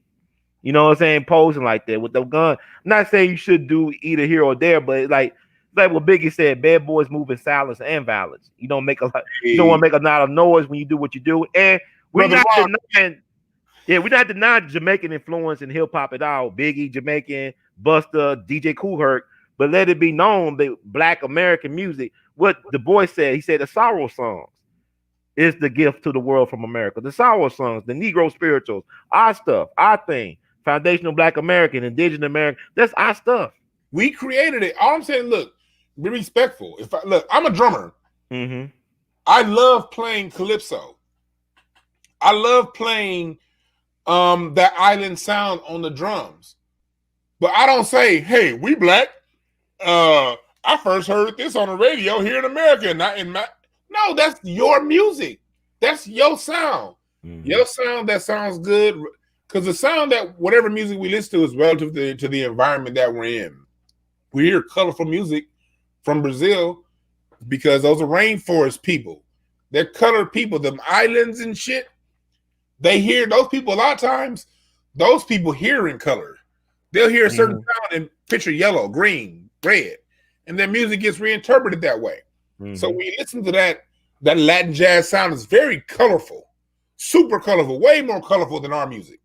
You know what I'm saying? Posing like that with the gun. I'm not saying you should do either here or there, but like what Biggie said, bad boys move in silence and violence. You don't want to make a lot of noise when you do what you do. And we're not denying. Yeah, we're not denying Jamaican influence in hip hop at all. Biggie, Jamaican, Busta, DJ Kool Herc. But let it be known that Black American music, what the boy said, he said the sorrow songs. is the gift to the world from America. The sour songs, the Negro spirituals, our stuff, our thing. Foundational Black American, Indigenous American. That's our stuff. We created it. All I'm saying, look, be respectful. Look, I'm a drummer. Mm-hmm. I love playing calypso. I love playing that island sound on the drums. But I don't say, hey, we black. I first heard this on the radio here in America. No, that's your music. That's your sound. Mm-hmm. Your sound that sounds good. Because the sound that whatever music we listen to is relative to the environment that we're in. We hear colorful music from Brazil because those are rainforest people. They're colored people. Them islands and shit, they hear those people a lot of times. Those people hear in color. They'll hear a certain sound and picture yellow, green, red, and their music gets reinterpreted that way. Mm-hmm. So when you listen to that Latin jazz sound is very colorful, super colorful, way more colorful than our music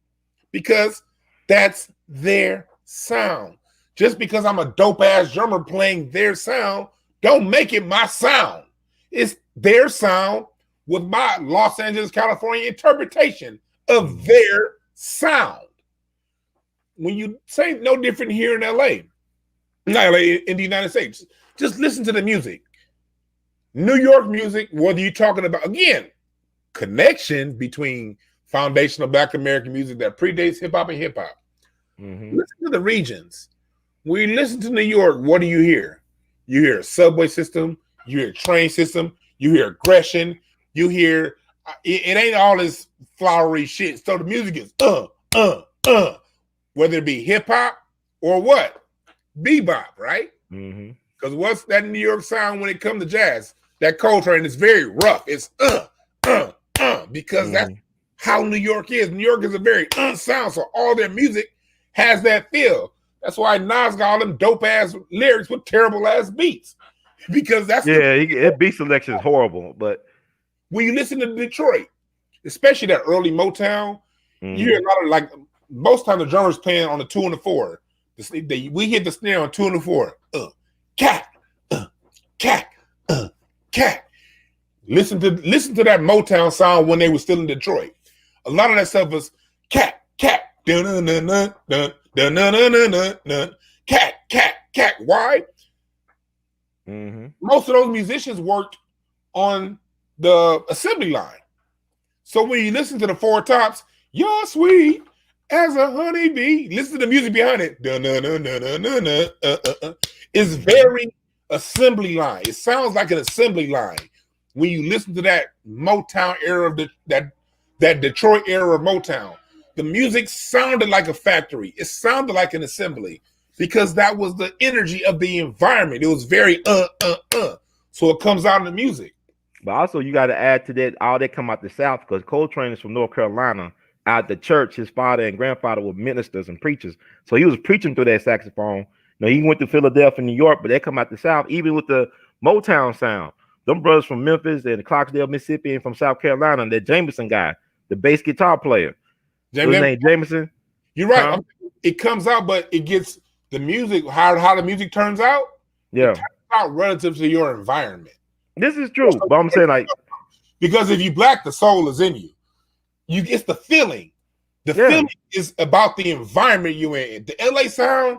because that's their sound. Just because I'm a dope ass drummer playing their sound, don't make it my sound. It's their sound with my Los Angeles, California interpretation of their sound. When you say no different here in LA, not LA, in the United States, just listen to the music. New York music, whether you're talking about, again, connection between foundational Black American music that predates hip hop and hip hop. Mm-hmm. Listen to the regions. When you listen to New York, what do you hear? You hear a subway system, you hear a train system, you hear aggression, you hear, it ain't all this flowery shit. So the music is whether it be hip hop or what? Bebop, right? Because what's that New York sound when it comes to jazz? That Coltrane is very rough. It's because that's how New York is. New York is a very sound, so all their music has that feel. That's why Nas got all them dope ass lyrics with terrible ass beats. Because that's his beat selection is horrible. But when you listen to Detroit, especially that early Motown, you hear a lot of like most time the drummers playing on the 2 and the 4. We hit the snare on 2 and the 4. Cat, cat, cat. Listen to that Motown sound when they were still in Detroit. A lot of that stuff was cat, cat, dun dun dun dun dun dun dun dun dun, cat, cat, cat. Why? Most of those musicians worked on the assembly line. So when you listen to the Four Tops, you're sweet as a honeybee. Listen to the music behind it. Dun, dun, dun, dun, dun, dun, dun, It's very assembly line. It sounds like an assembly line. When you listen to that Motown era of that Detroit era of Motown, the music sounded like a factory. It sounded like an assembly because that was the energy of the environment. It was very So it comes out in the music. But also you got to add to that all that come out the South because Coltrane is from North Carolina. Out the church, his father and grandfather were ministers and preachers, so he was preaching through that saxophone. Now he went to Philadelphia, New York, but they come out the South. Even with the Motown sound, them brothers from Memphis and Clarksdale, Mississippi, and from South Carolina, and that Jameson guy, the bass guitar player, his name Jameson. You're right. It comes out, but it gets the music. How the music turns out. Yeah, it turns out relative to your environment. This is true, but I'm saying like because if you black, the soul is in you. You get the feeling. The feeling is about the environment you're in. The LA sound,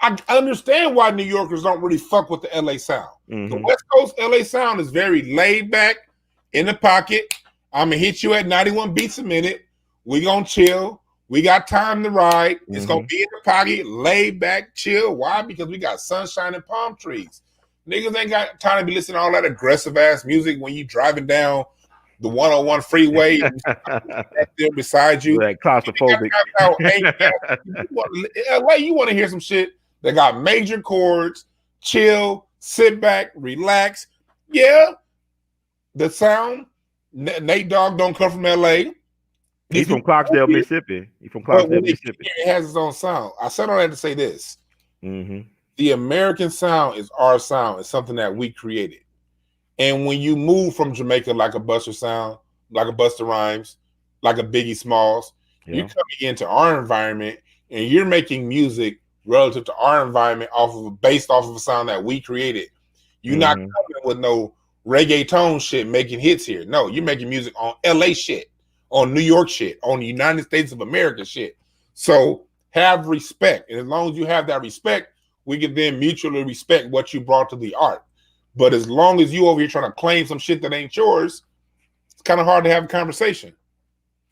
I understand why New Yorkers don't really fuck with the LA sound. The West Coast LA sound is very laid back, in the pocket. I'm going to hit you at 91 beats a minute. We going to chill. We got time to ride. It's going to be in the pocket, laid back, chill. Why? Because we got sunshine and palm trees. Niggas ain't got time to be listening to all that aggressive ass music when you driving down the 101 freeway right there beside you. Like claustrophobic. LA, you want to hear some shit that got major chords, chill, sit back, relax. Yeah, the sound. Nate Dogg don't come from LA. He's from Clarksdale, Mississippi. It has its own sound. I said all that to say this. The American sound is our sound. It's something that we created. And when you move from Jamaica like a Busta Sound, like a Busta Rhymes, like a Biggie Smalls, you're coming into our environment and you're making music relative to our environment based off of a sound that we created. You're not coming with no reggaeton shit making hits here. No, you're making music on LA shit, on New York shit, on the United States of America shit. So have respect. And as long as you have that respect, we can then mutually respect what you brought to the art. But as long as you over here trying to claim some shit that ain't yours, it's kind of hard to have a conversation.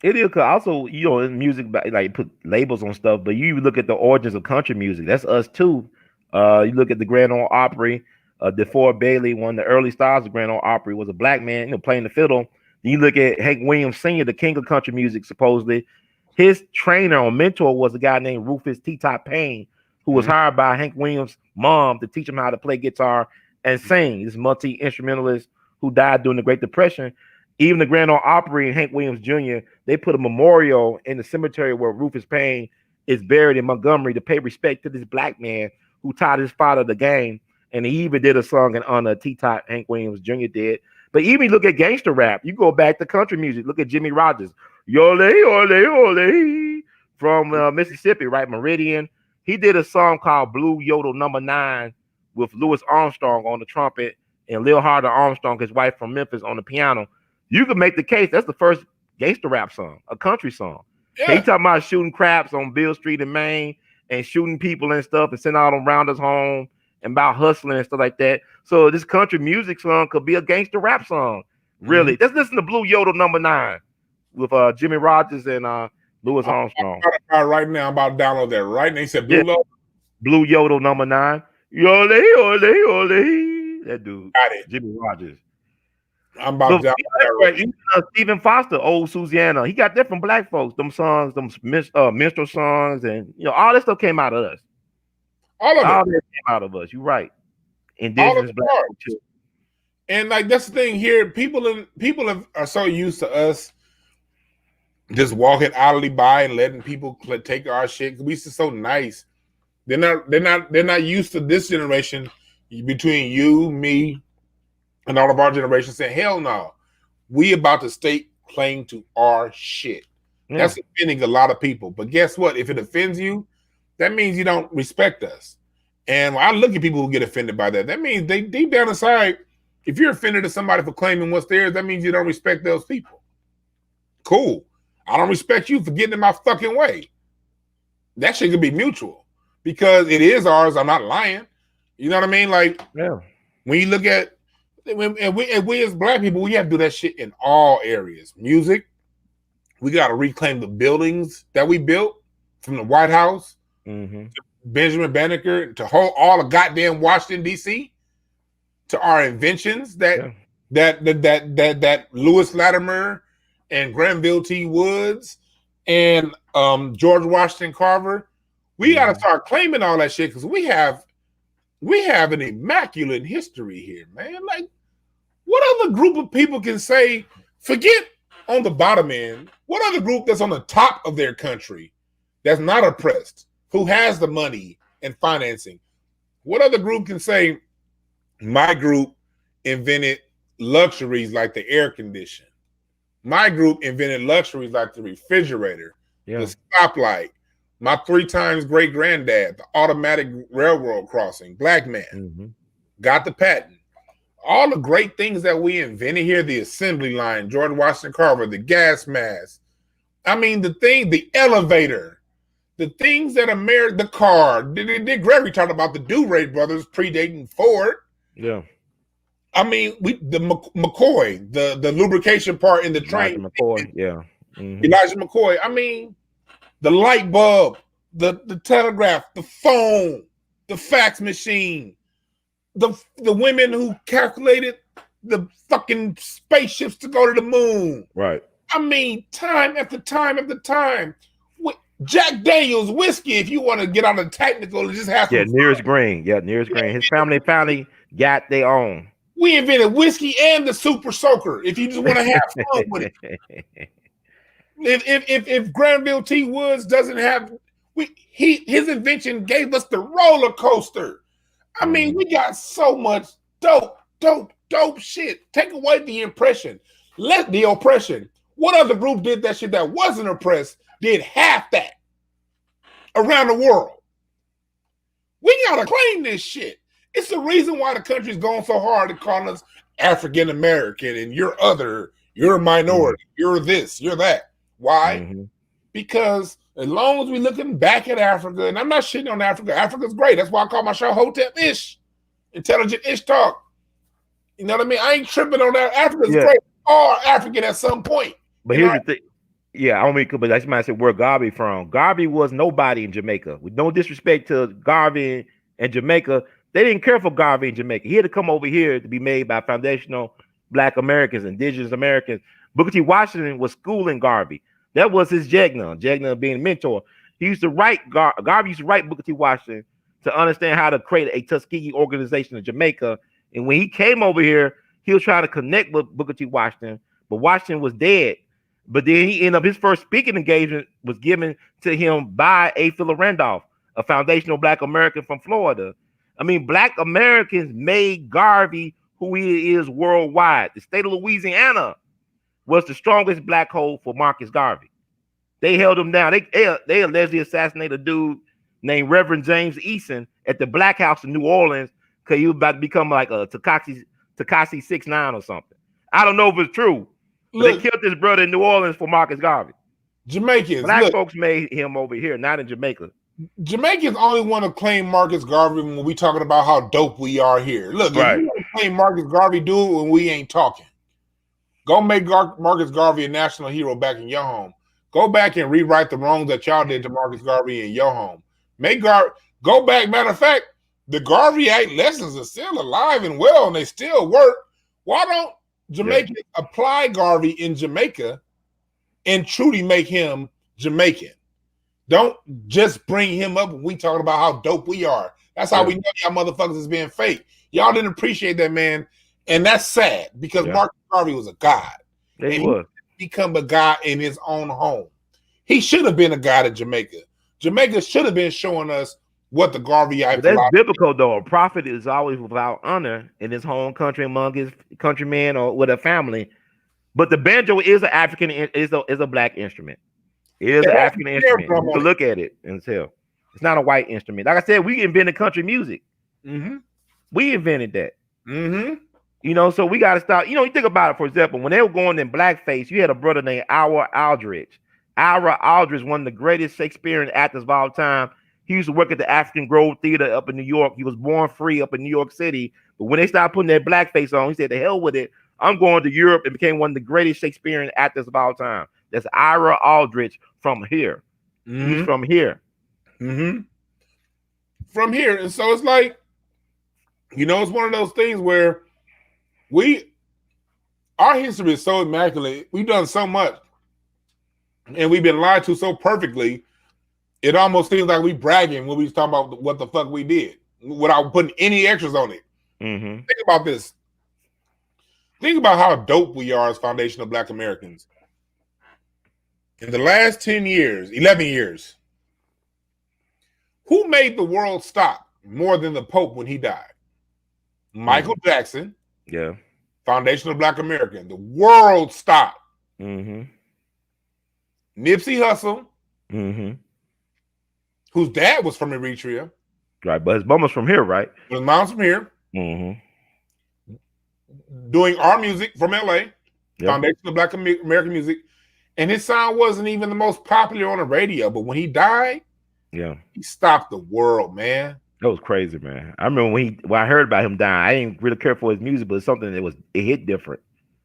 It is, cause also, in music, like put labels on stuff, but you look at the origins of country music. That's us too. You look at the Grand Ole Opry. DeFore Bailey, one of the early stars of Grand Ole Opry, was a black man, playing the fiddle. Then you look at Hank Williams Sr., the king of country music, supposedly. His trainer or mentor was a guy named Rufus T-Top Payne, who was hired by Hank Williams' mom to teach him how to play guitar and sing. This multi-instrumentalist who died during the Great Depression. Even the Grand Ole Opry and Hank Williams Jr., they put a memorial in the cemetery where Rufus Payne is buried in Montgomery to pay respect to this black man who taught his father the game. And he even did a song in honor of T-Top Hank Williams Jr. did. But even look at gangster rap. You go back to country music. Look at Jimmy Rogers. Yole, ole, ole. From Mississippi, right? Meridian. He did a song called Blue Yodel Number 9 with Louis Armstrong on the trumpet and Lil Harder Armstrong, his wife from Memphis, on the piano. You could make the case that's the first gangster rap song, a country song. Yeah. He talking about shooting craps on Bill Street in Maine and shooting people and stuff and sending all them rounders home and about hustling and stuff like that. So this country music song could be a gangster rap song. Really. Let's listen to Blue Yodel Number 9 with Jimmy Rogers and Louis Armstrong. Right now, I'm about to download that right now. He said Blue Yodel. Blue Yodel Number 9. Yole, ole, ole. That dude. Got it. Jimmy Rogers. I'm about to Stephen Foster, Old Susanna. He got that from black folks. Them songs, them minstrel songs, and all this stuff came out of us. All of it came out of us. You're right. Indigenous black folks too. And like that's the thing here. People are so used to us just walking idly by and letting people take our shit. We just so nice. They're not used to this generation between you, me, and all of our generation saying, hell no, we about to stake claim to our shit. Yeah. That's offending a lot of people. But guess what? If it offends you, that means you don't respect us. And when I look at people who get offended by that, that means they deep down inside, if you're offended at somebody for claiming what's theirs, that means you don't respect those people. Cool. I don't respect you for getting in my fucking way. That shit could be mutual because it is ours. I'm not lying. You know what I mean? Like, yeah. When you look at, and we as black people, we have to do that shit in all areas. Music, we got to reclaim the buildings that we built from the White House to Benjamin Banneker to all of goddamn Washington D.C. to our inventions that Lewis Latimer and Granville T. Woods and George Washington Carver. We got to start claiming all that shit because we have an immaculate history here, man. Like, what other group of people can say, forget on the bottom end, what other group that's on the top of their country that's not oppressed, who has the money and financing, what other group can say, my group invented luxuries like the air conditioner. My group invented luxuries like the refrigerator, the stoplight, my 3 times great granddad, the automatic railroad crossing, black man, got the patent. All the great things that we invented here, the assembly line, George Washington Carver, the gas mask. I mean, the elevator, the things that the car. Dick Gregory talked about the Duray brothers predating Ford. Yeah. I mean, the McCoy, the lubrication part in the train. McCoy, yeah. Elijah McCoy. I mean, the light bulb, the telegraph, the phone, the fax machine, the women who calculated the fucking spaceships to go to the moon. Right. I mean, time after time after time. Jack Daniels whiskey, if you want to get on the technical, it just has to. Nearest Green. Yeah, Nearest Green. His family finally got their own. We invented whiskey and the super soaker. If you just want to have fun with it. If Granville T. Woods doesn't have, his invention gave us the roller coaster. I mean, we got so much dope shit. Take away the impression. Let the oppression. What other group did that shit that wasn't oppressed? Did half that around the world. We gotta claim this shit. It's the reason why the country's going so hard at calling us African American and you're other, you're a minority, you're this, you're that. Why? Mm-hmm. Because as long as we're looking back at Africa, and I'm not shitting on Africa, Africa's great. That's why I call my show Hotepish, Intelligent Ish Talk. You know what I mean? I ain't tripping on that. Africa's great. All African at some point. But here's the thing. Yeah, I don't mean, but that's might say where Garvey from. Garvey was nobody in Jamaica. With no disrespect to Garvey and Jamaica, they didn't care for Garvey in Jamaica. He had to come over here to be made by foundational Black Americans, Indigenous Americans. Booker T. Washington was schooling Garvey. That was his Jegna being a mentor. He used to write, Garvey used to write Booker T. Washington to understand how to create a Tuskegee organization in Jamaica. And when he came over here, he was trying to connect with Booker T. Washington, but Washington was dead. But then he ended up, his first speaking engagement was given to him by A. Philip Randolph, a foundational Black American from Florida. I mean, Black Americans made Garvey who he is worldwide. The state of Louisiana was the strongest black hole for Marcus Garvey. They held him down. They allegedly assassinated a dude named Reverend James Eason at the Black House in New Orleans because he was about to become like a Tekashi 6ix9ine or something. I don't know if it's true. But they killed his brother in New Orleans for Marcus Garvey. Jamaicans. Black folks made him over here, not in Jamaica. Jamaicans only want to claim Marcus Garvey when we talking about how dope we are here. Look, if you want to claim Marcus Garvey, do it when we ain't talking. Go make Marcus Garvey a national hero back in your home. Go back and rewrite the wrongs that y'all did to Marcus Garvey in your home. Go back. Matter of fact, the Garvey Act lessons are still alive and well, and they still work. Why don't Jamaicans apply Garvey in Jamaica and truly make him Jamaican? Don't just bring him up when we talking about how dope we are. That's how we know y'all motherfuckers is being fake. Y'all didn't appreciate that, man. And that's sad because Marcus Garvey was a god. Yeah, he was. Become a god in his own home. He should have been a god in Jamaica. Jamaica should have been showing us what the Garvey Act. That's biblical, though. A prophet is always without honor in his home country among his countrymen or with a family. But the banjo is an African, is a black instrument. It is an African instrument. You can look at it and tell. It's not a white instrument. Like I said, we invented country music. Mm-hmm. We invented that. Mm-hmm. You know, so we got to stop. You know, you think about it, for example, when they were going in blackface, you had a brother named A.L.L. Aldridge. A.L.L. Aldridge, one of the greatest Shakespearean actors of all time. He used to work at the African Grove Theater up in New York. He was born free up in New York City. But when they started putting that blackface on, he said, "The hell with it. I'm going to Europe," and became one of the greatest Shakespearean actors of all time. That's A.L.L. Aldridge from here. Mm-hmm. He's from here. Mm-hmm. From here. And so it's like, you know, it's one of those things where our history is so immaculate. We've done so much. And we've been lied to so perfectly. It almost seems like we bragging when we was talking about what the fuck we did without putting any extras on it. Mm-hmm. Think about this. Think about how dope we are as foundational Black Americans. In the last 11 years, who made the world stop more than the Pope when he died? Michael Jackson. Yeah. Foundational Black American. The world stopped. Mm-hmm. Nipsey Hussle. Mm-hmm. Whose dad was from Eritrea. Right, but his mom was from here, right? His mom's from here. Mm-hmm. Doing our music from L.A. Foundational Black American music. And his sound wasn't even the most popular on the radio. But when he died, he stopped the world, man. That was crazy, man. I remember when I heard about him dying, I didn't really care for his music, but it's something that it hit different.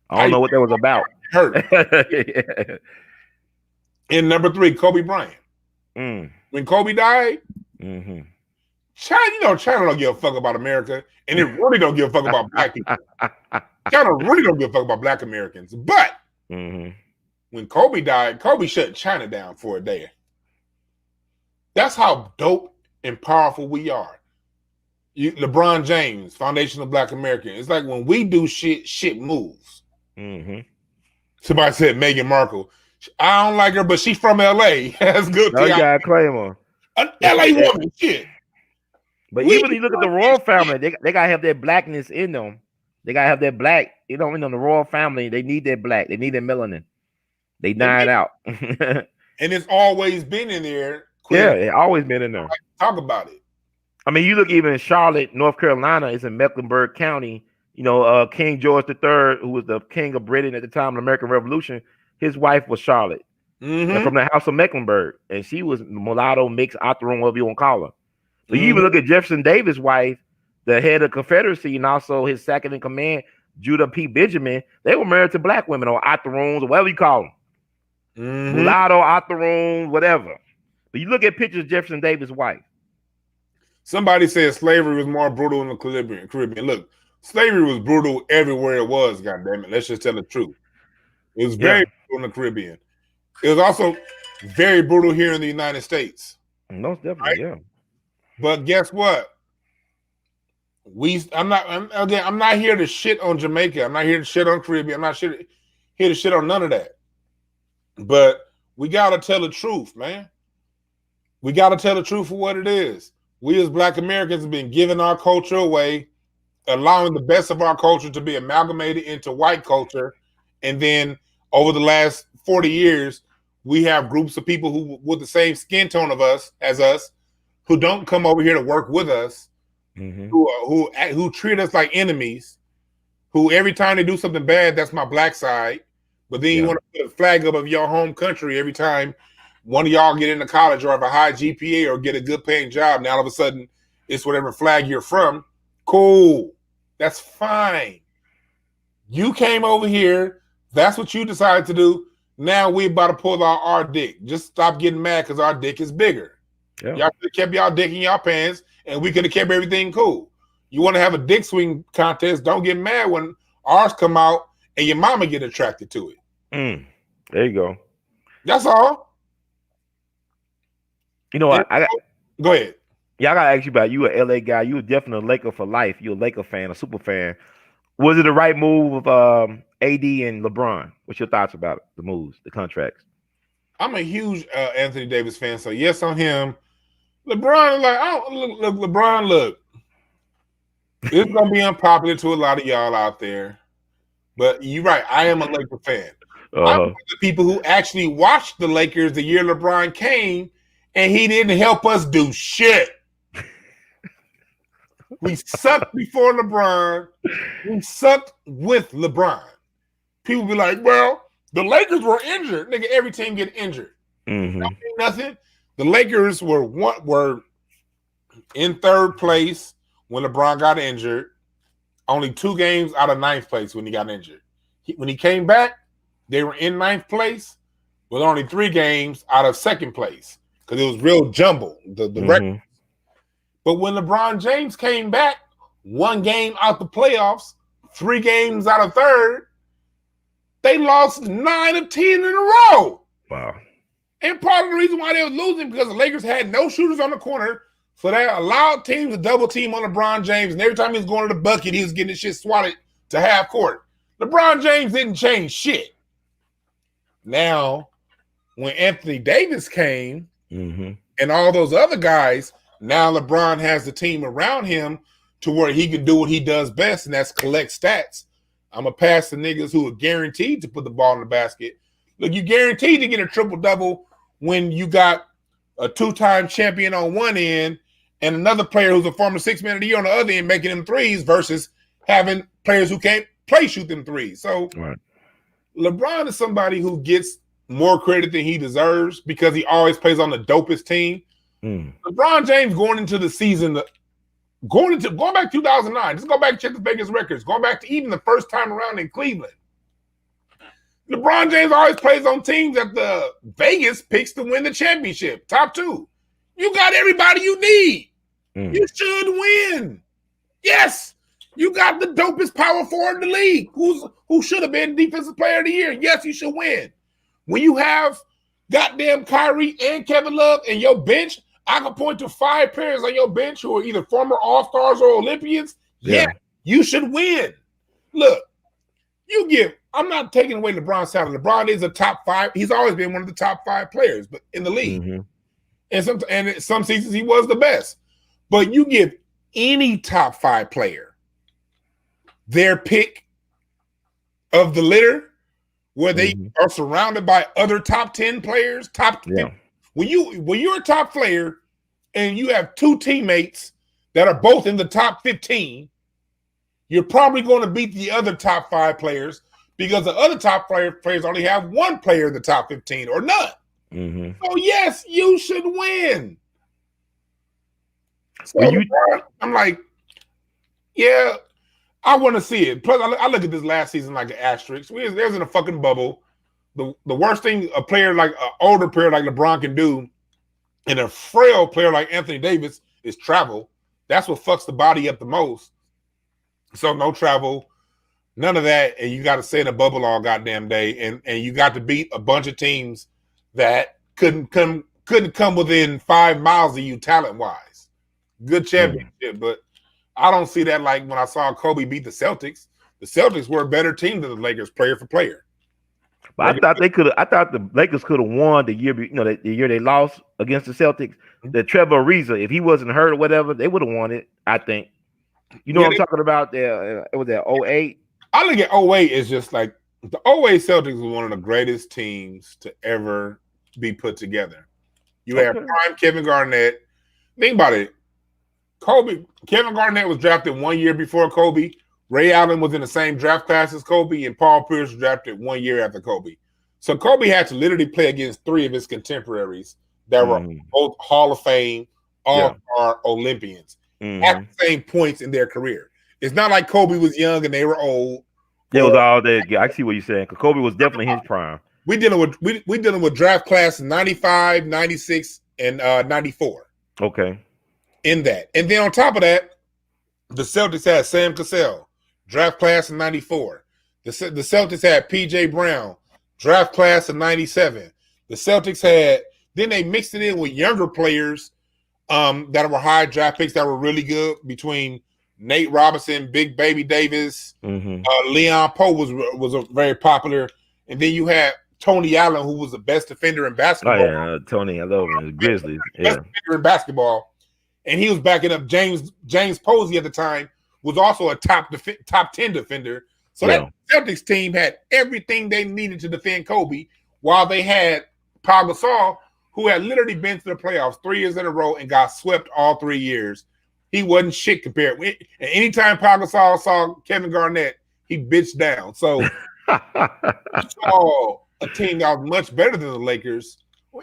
I don't know what that was about. Hurt. And number 3, Kobe Bryant. When Kobe died, China don't give a fuck about America, and it really don't give a fuck about Black people. China really don't give a fuck about Black Americans. But when Kobe died, Kobe shut China down for a day. That's how dope and powerful we are. LeBron James, foundational Black American. It's like when we do shit moves. Somebody said Meghan Markle. I don't like her, but she's from LA. That's good. No, you gotta claim her. An LA woman, shit. But even when you look at the royal family, they gotta have their blackness in them. They gotta have their black, in them, the royal family. They need their black. They need their melanin. They dying out. And it's always been in there. Yeah, it's always been in there. Talk about it. I mean, you look even in Charlotte, North Carolina, is in Mecklenburg County. King George III, who was the king of Britain at the time of the American Revolution, his wife was Charlotte, and Mm-hmm. from the House of Mecklenburg, and she was mulatto, mixed, Octoroon, whatever you want to call her. But you Mm-hmm. even look at Jefferson Davis' wife, the head of Confederacy, and also his second in command, Judah P. Benjamin. They were married to black women, or Octoroons, or whatever you call them, Mm-hmm. mulatto, Octoroon, whatever. But you look at pictures of Jefferson Davis' wife. Somebody said slavery was more brutal in the Caribbean. Look, slavery was brutal everywhere it was, goddammit. Let's just tell the truth. It was very brutal in the Caribbean. It was also very brutal here in the United States. Most definitely, right? But guess what? I'm not here to shit on Jamaica. I'm not here to shit on Caribbean. I'm not here to shit on none of that. But we gotta tell the truth, man. We gotta tell the truth for what it is. We as Black Americans have been giving our culture away, allowing the best of our culture to be amalgamated into white culture. And then over the last 40 years, we have groups of people who with the same skin tone as us, who don't come over here to work with us, who treat us like enemies, who every time they do something bad, that's my black side. But then you want to put a flag up of your home country every time one of y'all get into college or have a high GPA or get a good paying job. Now all of a sudden it's whatever flag you're from. Cool. That's fine. You came over here. That's what you decided to do. Now we about to pull out our dick. Just stop getting mad because our dick is bigger. Y'all could have kept y'all dick in y'all pants and we could have kept everything cool. You want to have a dick swing contest, don't get mad when ours come out and your mama get attracted to it. There you go. That's all. Go ahead. Yeah, I gotta ask you about you, an LA guy. You were definitely a Laker for life. You're a Laker fan, a super fan. Was it the right move of AD and LeBron? What's your thoughts about it, the moves, the contracts? I'm a huge Anthony Davis fan, so yes on him. LeBron, LeBron, look. It's gonna be unpopular to a lot of y'all out there, but you're right. I am a Laker fan. I'm one of the people who actually watched the Lakers the year LeBron came, and he didn't help us do shit. We sucked before LeBron. We sucked with LeBron. People be like, well, the Lakers were injured. Nigga, every team get injured. Nothing. The Lakers were in third place when LeBron got injured. Only 2 games out of 9th place when he got injured. When he came back, they were in 9th place with only 3 games out of 2nd place because it was real jumble, the record. But when LeBron James came back, 1 game out the playoffs, 3 games out of 3rd, they lost 9 of 10 in a row. Wow. And part of the reason why they were losing because the Lakers had no shooters on the corner, so they allowed teams to double team on LeBron James, and every time he was going to the bucket, he was getting his shit swatted to half court. LeBron James didn't change shit. Now, when Anthony Davis came and all those other guys, now LeBron has the team around him to where he can do what he does best, and that's collect stats. I'm going to pass the niggas who are guaranteed to put the ball in the basket. Look, you guaranteed to get a triple-double when you got a 2-time champion on one end and another player who's a former 6-man of the year on the other end making them threes versus having players who can't shoot them threes. So LeBron is somebody who gets more credit than he deserves because he always plays on the dopest team. LeBron James going into the season, going back to 2009, just go back and check the Vegas records, going back to even the first time around in Cleveland. LeBron James always plays on teams that the Vegas picks to win the championship, top 2. You got everybody you need. You should win. Yes, you got the dopest power forward in the league who should have been defensive player of the year. Yes, you should win. When you have goddamn Kyrie and Kevin Love and your bench, I can point to 5 players on your bench who are either former All-Stars or Olympians. Yeah, you should win. Look, I'm not taking away LeBron's talent. LeBron is a top 5. He's always been one of the top 5 players but in the league. And some seasons he was the best. But you give any top 5 player their pick of the litter where they are surrounded by other top 10 players, when you're a top player and you have 2 teammates that are both in the top 15, you're probably going to beat the other top 5 players because the other top players only have one player in the top 15 or none. Mm-hmm. So yes, you should win. So I'm like, yeah, I want to see it. Plus, I look at this last season like an asterisk. There's in a fucking bubble. The worst thing a player like an older player like LeBron can do, and a frail player like Anthony Davis is travel. That's what fucks the body up the most. So no travel, none of that, and you got to stay in a bubble all goddamn day, and you got to beat a bunch of teams that couldn't come within 5 miles of you talent wise. Good championship, but I don't see that like when I saw Kobe beat the Celtics. The Celtics were a better team than the Lakers, player for player. But I thought the Lakers could have won the year, the year they lost against the Celtics. The Trevor Ariza, if he wasn't hurt or whatever, they would have won it. I think. You know what I'm talking about? There, it was that 08. I look at 08 as just like the 08 Celtics was one of the greatest teams to ever be put together. You have prime Kevin Garnett. Think about it. Kevin Garnett was drafted 1 year before Kobe. Ray Allen was in the same draft class as Kobe, and Paul Pierce was drafted 1 year after Kobe. So Kobe had to literally play against 3 of his contemporaries that were both Hall of Fame, All-Star Olympians at the same points in their career. It's not like Kobe was young and they were old. It was all that. I see what you're saying. Because Kobe was definitely his prime. We dealing with draft class 95, 96, and 94. Okay. In that. And then on top of that, the Celtics had Sam Cassell, draft class in 94. The Celtics had P.J. Brown, draft class in 97. The Celtics then they mixed it in with younger players that were high draft picks that were really good between Nate Robinson, Big Baby Davis, Leon Poe was very popular. And then you had Tony Allen, who was the best defender in basketball. Oh, yeah, Tony, I love him. Grizzlies. Best defender in basketball. And he was backing up James Posey at the time, was also a top 10 defender. So that Celtics team had everything they needed to defend Kobe, while they had Pau Gasol, who had literally been to the playoffs 3 years in a row and got swept all 3 years. He wasn't shit compared. And anytime Pau Gasol saw Kevin Garnett, he bitched down. So he saw a team that was much better than the Lakers,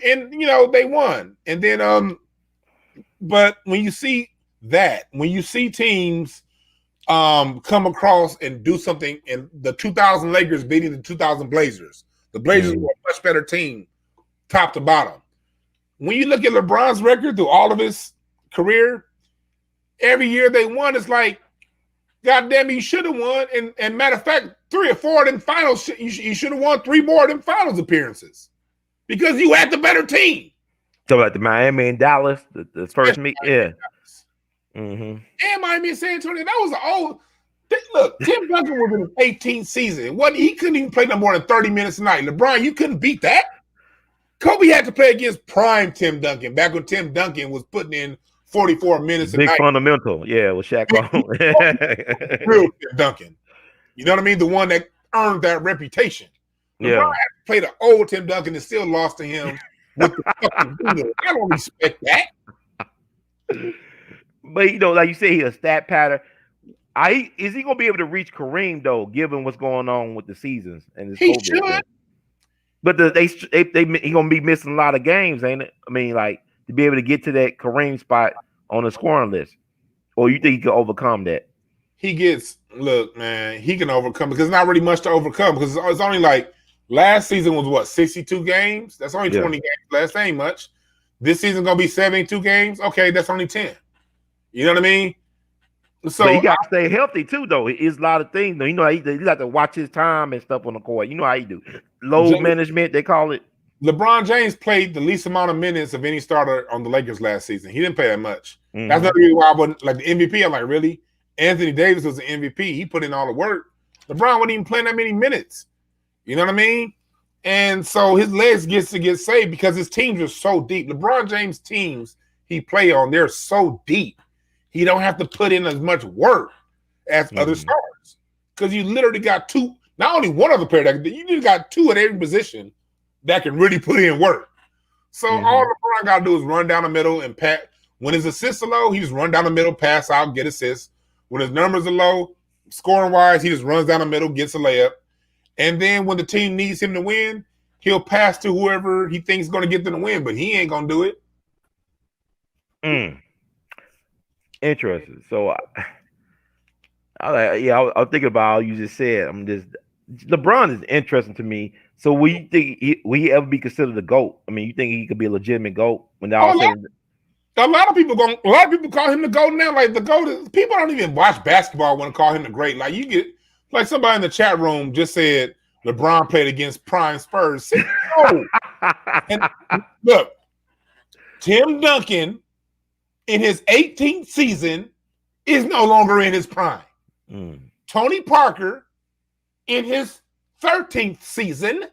and they won. And then but when you see teams come across and do something, in the 2000 Lakers beating the 2000 Blazers, the Blazers were a much better team, top to bottom. When you look at LeBron's record through all of his career, every year they won, it's like, God damn it, you should have won. And matter of fact, 3 or 4 of them finals, you should have won 3 more of them finals appearances because you had the better team. So like the Miami and Dallas, the first meet, and Miami and San Antonio, that was an old. Look, Tim Duncan was in his 18th season. He couldn't even play no more than 30 minutes a night. LeBron, you couldn't beat that. Kobe had to play against prime Tim Duncan back when Tim Duncan was putting in 44 minutes a night. Big fundamental, with Shaq on. Real Tim Duncan. You know what I mean? The one that earned that reputation. LeBron had to play the old Tim Duncan and still lost to him with the fucking video. I don't respect that. But like you say, he's a stat pattern. Is he gonna be able to reach Kareem though, given what's going on with the seasons and he should? Thing? But he gonna be missing a lot of games, ain't it? I mean, like to be able to get to that Kareem spot on the scoring list, or you think he can overcome that? Look, man, he can overcome because it's not really much to overcome because it's only like last season was what 62 games. That's only 20 games less. That ain't much. This season gonna be 72 games. Okay, that's only 10. You know what I mean? So but he got to stay healthy too, though. It's a lot of things. Though. He got to watch his time and stuff on the court. You know how he do load management. They call it. LeBron James played the least amount of minutes of any starter on the Lakers last season. He didn't play that much. That's not really why I wasn't like the MVP. I'm like, really? Anthony Davis was the MVP. He put in all the work. LeBron wasn't even playing that many minutes. You know what I mean? And so his legs gets to get saved because his teams are so deep. LeBron James teams he play on, they're so deep. He don't have to put in as much work as other stars because you literally got 2, not only one other player you just got 2 at every position that can really put in work. So all LeBron got to do is run down the middle and pat. When his assists are low, he just run down the middle, pass out, get assists. When his numbers are low, scoring wise, he just runs down the middle, gets a layup. And then when the team needs him to win, he'll pass to whoever he thinks is going to get them to win, but he ain't going to do it. Interesting. So, I was thinking about all you just said. LeBron is interesting to me. So, will you think will he ever be considered a GOAT? I mean, you think he could be a legitimate GOAT when all said? A lot of people call him the GOAT now. Like the GOAT, people don't even watch basketball want to call him the great. Like you get, like somebody in the chat room just said LeBron played against prime Spurs. No. And look, Tim Duncan in his 18th season is no longer in his prime. Tony Parker in his 13th season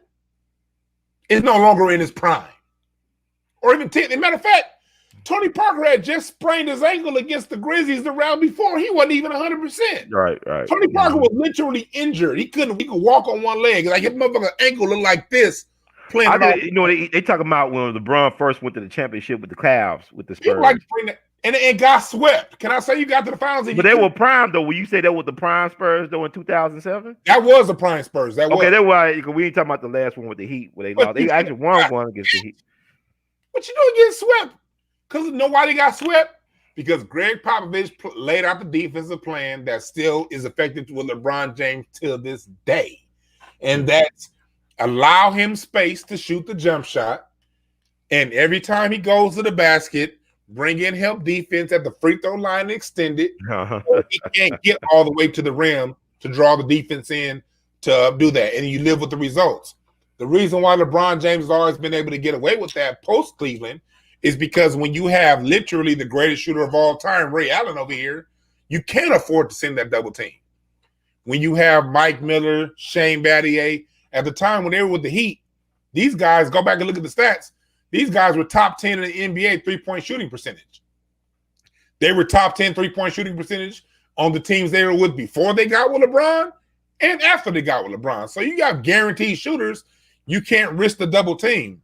is no longer in his prime. Or even 10th. As a matter of fact, Tony Parker had just sprained his ankle against the Grizzlies the round before. He wasn't even 100%. Right. Tony Parker was literally injured. He could walk on one leg. Like his motherfucker's ankle looked like this. Playing they talk about when LeBron first went to the championship with the Cavs with the Spurs. And got swept. Can I say you got to the finals? But they were prime though. Will you say that was the prime Spurs though in 2007? That was the prime Spurs. That why we ain't talking about the last one with the Heat where they lost. They actually won one against the Heat. But you know, getting swept. Because know why they got swept? Because Greg Popovich laid out the defensive plan that still is effective with LeBron James till this day. And that's allow him space to shoot the jump shot. And every time he goes to the basket, bring in help defense at the free throw line and extend it. So he can't get all the way to the rim to draw the defense in to do that. And you live with the results. The reason why LeBron James has always been able to get away with that post-Cleveland is because when you have literally the greatest shooter of all time, Ray Allen over here, you can't afford to send that double team. When you have Mike Miller, Shane Battier, at the time when they were with the Heat, these guys, go back and look at the stats, these guys were top 10 in the NBA three-point shooting percentage. They were top 10 three-point shooting percentage on the teams they were with before they got with LeBron and after they got with LeBron. So you got guaranteed shooters. You can't risk the double team.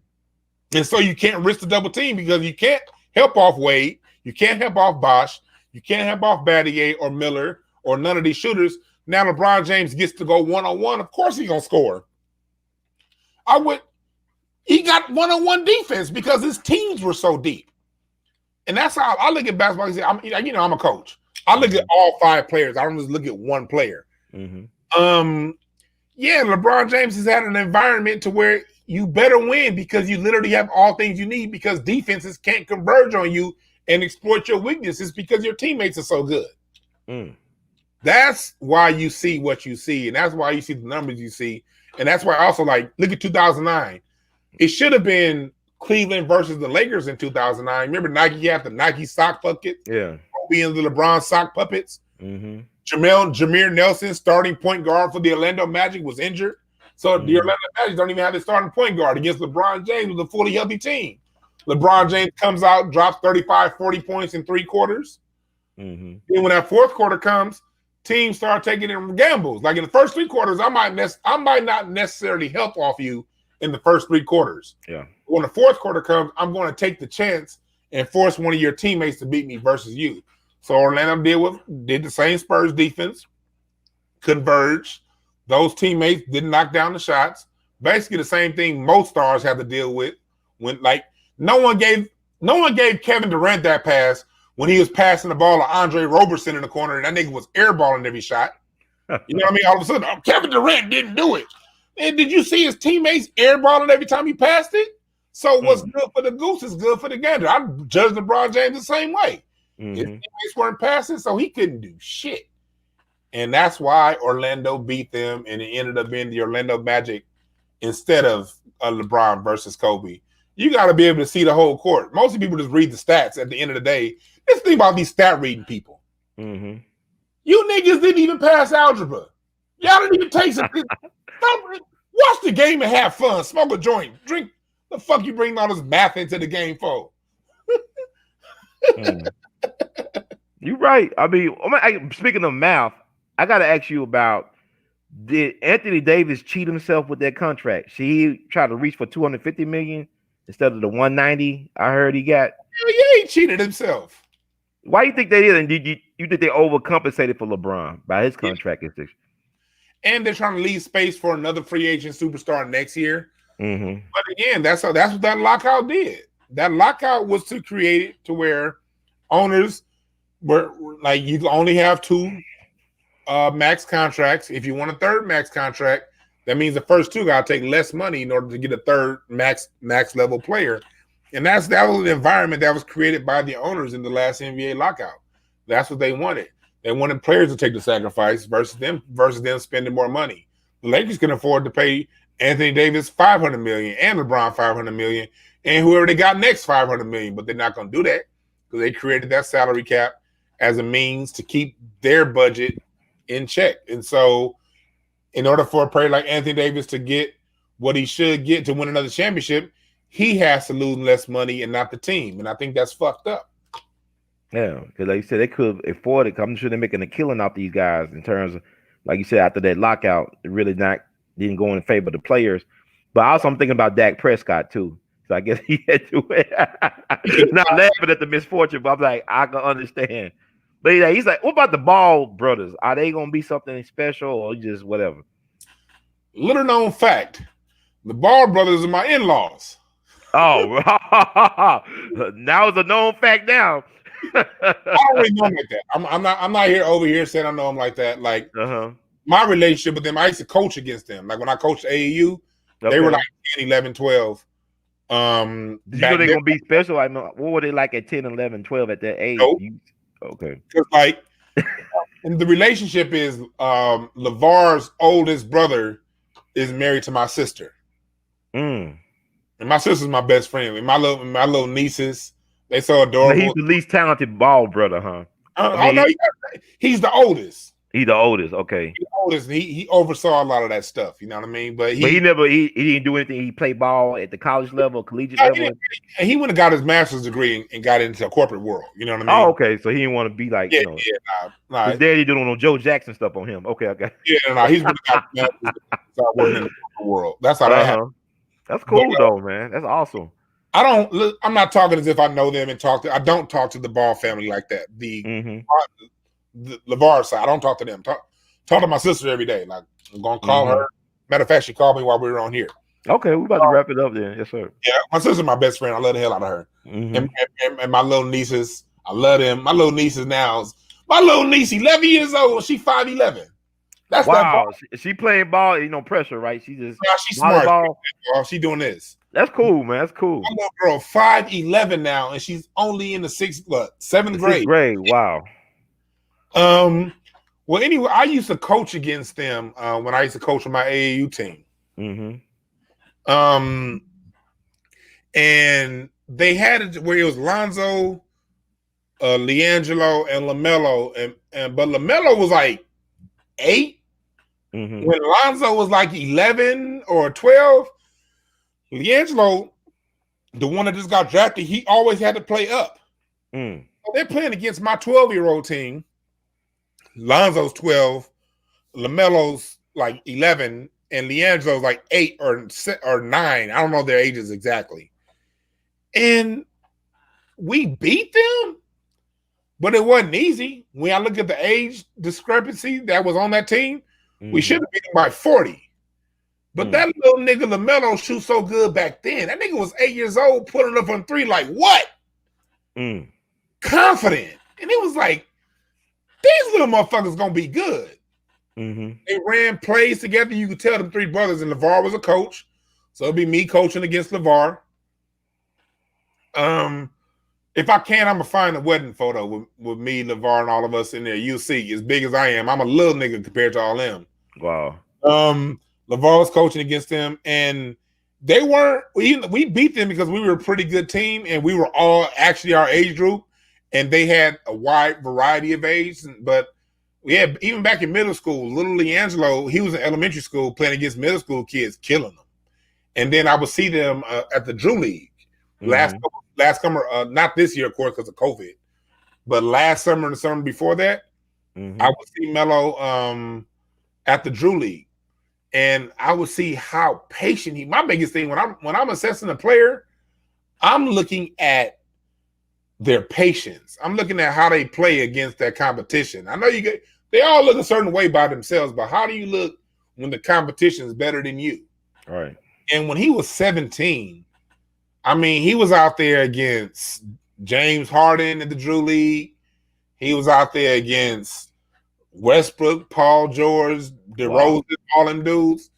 And so you can't risk the double team because you can't help off Wade. You can't help off Bosh. You can't help off Battier or Miller or none of these shooters. Now LeBron James gets to go one-on-one. Of course he's going to score. He got one-on-one defense because his teams were so deep. And that's how I look at basketball. I'm a coach. I look at all five players. I don't just look at one player. LeBron James has had an environment to where you better win because you literally have all things you need because defenses can't converge on you and exploit your weaknesses because your teammates are so good. That's why you see what you see, and that's why you see the numbers you see. And that's why also, like, look at 2009. It should have been Cleveland versus the Lakers in 2009. Remember Nike had the Nike sock bucket? Yeah. Being the LeBron sock puppets. Jameer Nelson, starting point guard for the Orlando Magic, was injured. So the Orlando Magic don't even have their starting point guard against LeBron James with a fully healthy team. LeBron James comes out, drops 35, 40 points in 3 quarters. Then when that fourth quarter comes, teams start taking in gambles. Like in the first 3 quarters, I might not necessarily help off you in the first 3 quarters. Yeah. When the fourth quarter comes, I'm going to take the chance and force one of your teammates to beat me versus you. So Orlando did the same Spurs defense, converged. Those teammates didn't knock down the shots. Basically the same thing most stars have to deal with when, like, no one gave Kevin Durant that pass when he was passing the ball to Andre Roberson in the corner and that nigga was airballing every shot. You know what I mean? All of a sudden, Kevin Durant didn't do it. And did you see his teammates airballing every time he passed it? So what's good for the goose is good for the gander. I judge LeBron James the same way. His teammates weren't passing, so he couldn't do shit. And that's why Orlando beat them, and it ended up being the Orlando Magic instead of LeBron versus Kobe. You got to be able to see the whole court. Most people just read the stats at the end of the day. Let's think about these stat reading people. You niggas didn't even pass algebra. Y'all didn't even take some. Watch the game and have fun. Smoke a joint. Drink. The fuck you bring all this math into the game for? You're right. I mean, speaking of math, I got to ask you about, did Anthony Davis cheat himself with that contract? Should he try to reach for $250 million instead of the $190 I heard he got? Yeah, he cheated himself. Why do you think they did? And You think they overcompensated for LeBron by his Yeah. contract extension? And they're trying to leave space for another free agent superstar next year. Mm-hmm. But again, that's what that lockout did. That lockout was to create it to where owners were like, you can only have 2 max contracts. If you want a third max contract, that means the first 2 got to take less money in order to get a third max level player. And that was an environment that was created by the owners in the last NBA lockout. That's what they wanted. They wanted players to take the sacrifice versus them spending more money. The Lakers can afford to pay Anthony Davis $500 million and LeBron $500 million, and whoever they got next $500 million, but they're not going to do that because they created that salary cap as a means to keep their budget in check. And so, in order for a player like Anthony Davis to get what he should get to win another championship, he has to lose less money and not the team. And I think that's fucked up. Yeah, because like you said, they could afford it. I'm sure they're making a killing off these guys in terms of, like you said, after that lockout, it really didn't go in favor of the players. But also, I'm thinking about Dak Prescott too. So I guess he had to not laughing at the misfortune, but I'm like, I can understand. But he's like, what about the Ball brothers? Are they gonna be something special or just whatever? Little known fact: the Ball brothers are my in-laws. Oh, now it's a known fact now. I don't really know them like that. I'm not over here saying I know them like that. Like my relationship with them, I used to coach against them. Like when I coached AAU, they were like 10, 11, 12. Did you know they're gonna be special? I know. What were they like at 10, 11, 12 at that age? Nope. Okay. Because like and the relationship is LeVar's oldest brother is married to my sister. And my sister's my best friend. And my little nieces, they so adorable. He's the least talented Ball brother, huh? No, he's the oldest. He's the oldest. Okay. He's the oldest. He oversaw a lot of that stuff. You know what I mean? But he didn't do anything. He played ball at the college level, collegiate level. He went and got his master's degree and got into the corporate world. You know what I mean? Oh, okay. So he didn't want to be like, his daddy doing no Joe Jackson stuff on him. Okay. Yeah, he's really got his master's degree, start working in the corporate world. That's how that happened. That's cool though, man. That's awesome. I'm not talking as if I know them and I don't talk to the Ball family like that. The LeVar side, I don't talk to them. Talk to my sister every day. Like I'm gonna call her. Matter of fact, she called me while we were on here. Okay, we're about to wrap it up then. Yes, sir. Yeah, my sister's my best friend. I love the hell out of her. And my little nieces, I love them. My little nieces now, my little niece, 11 years old. She 5'11". That's wow. She playing ball, pressure, right? She's smart. Ball. She doing this. That's cool, man. That's cool. My little girl, 5'11" now, and she's only in the seventh grade. Wow. Well, anyway, I used to coach against them when I used to coach on my AAU team. And they had it where it was Lonzo, LiAngelo, and LaMelo, but LaMelo was like 8. When Lonzo was like 11 or 12, LiAngelo, the one that just got drafted, he always had to play up. So they're playing against my 12-year-old team. Lonzo's 12, LaMelo's like 11, and LiAngelo's like 8 or 9. I don't know their ages exactly. And we beat them, but it wasn't easy. When I look at the age discrepancy that was on that team, we should have beat them by 40. But that little nigga LaMelo shoots so good back then. That nigga was 8 years old, putting up on 3 like what? Confident. And it was like, these little motherfuckers gonna be good. They ran plays together. You could tell them 3 brothers, and LeVar was a coach. So it'd be me coaching against LeVar. If I can, I'm gonna find a wedding photo with me, LeVar, and all of us in there. You'll see, as big as I am, I'm a little nigga compared to all them. Wow. LeVar was coaching against them, and they weren't. We beat them because we were a pretty good team, and we were all actually our age group, and they had a wide variety of age. But we had, even back in middle school, little LiAngelo, he was in elementary school playing against middle school kids, killing them. And then I would see them at the Drew League last summer, not this year, of course, because of COVID, but last summer and the summer before that, I would see Melo at the Drew League. And I would see how patient my biggest thing when I'm assessing a player, I'm looking at their patience. I'm looking at how they play against that competition. I know they all look a certain way by themselves, but how do you look when the competition is better than you? Right. And when he was 17, I mean, he was out there against James Harden in the Drew League. He was out there against Westbrook, Paul George, DeRozan, all them dudes.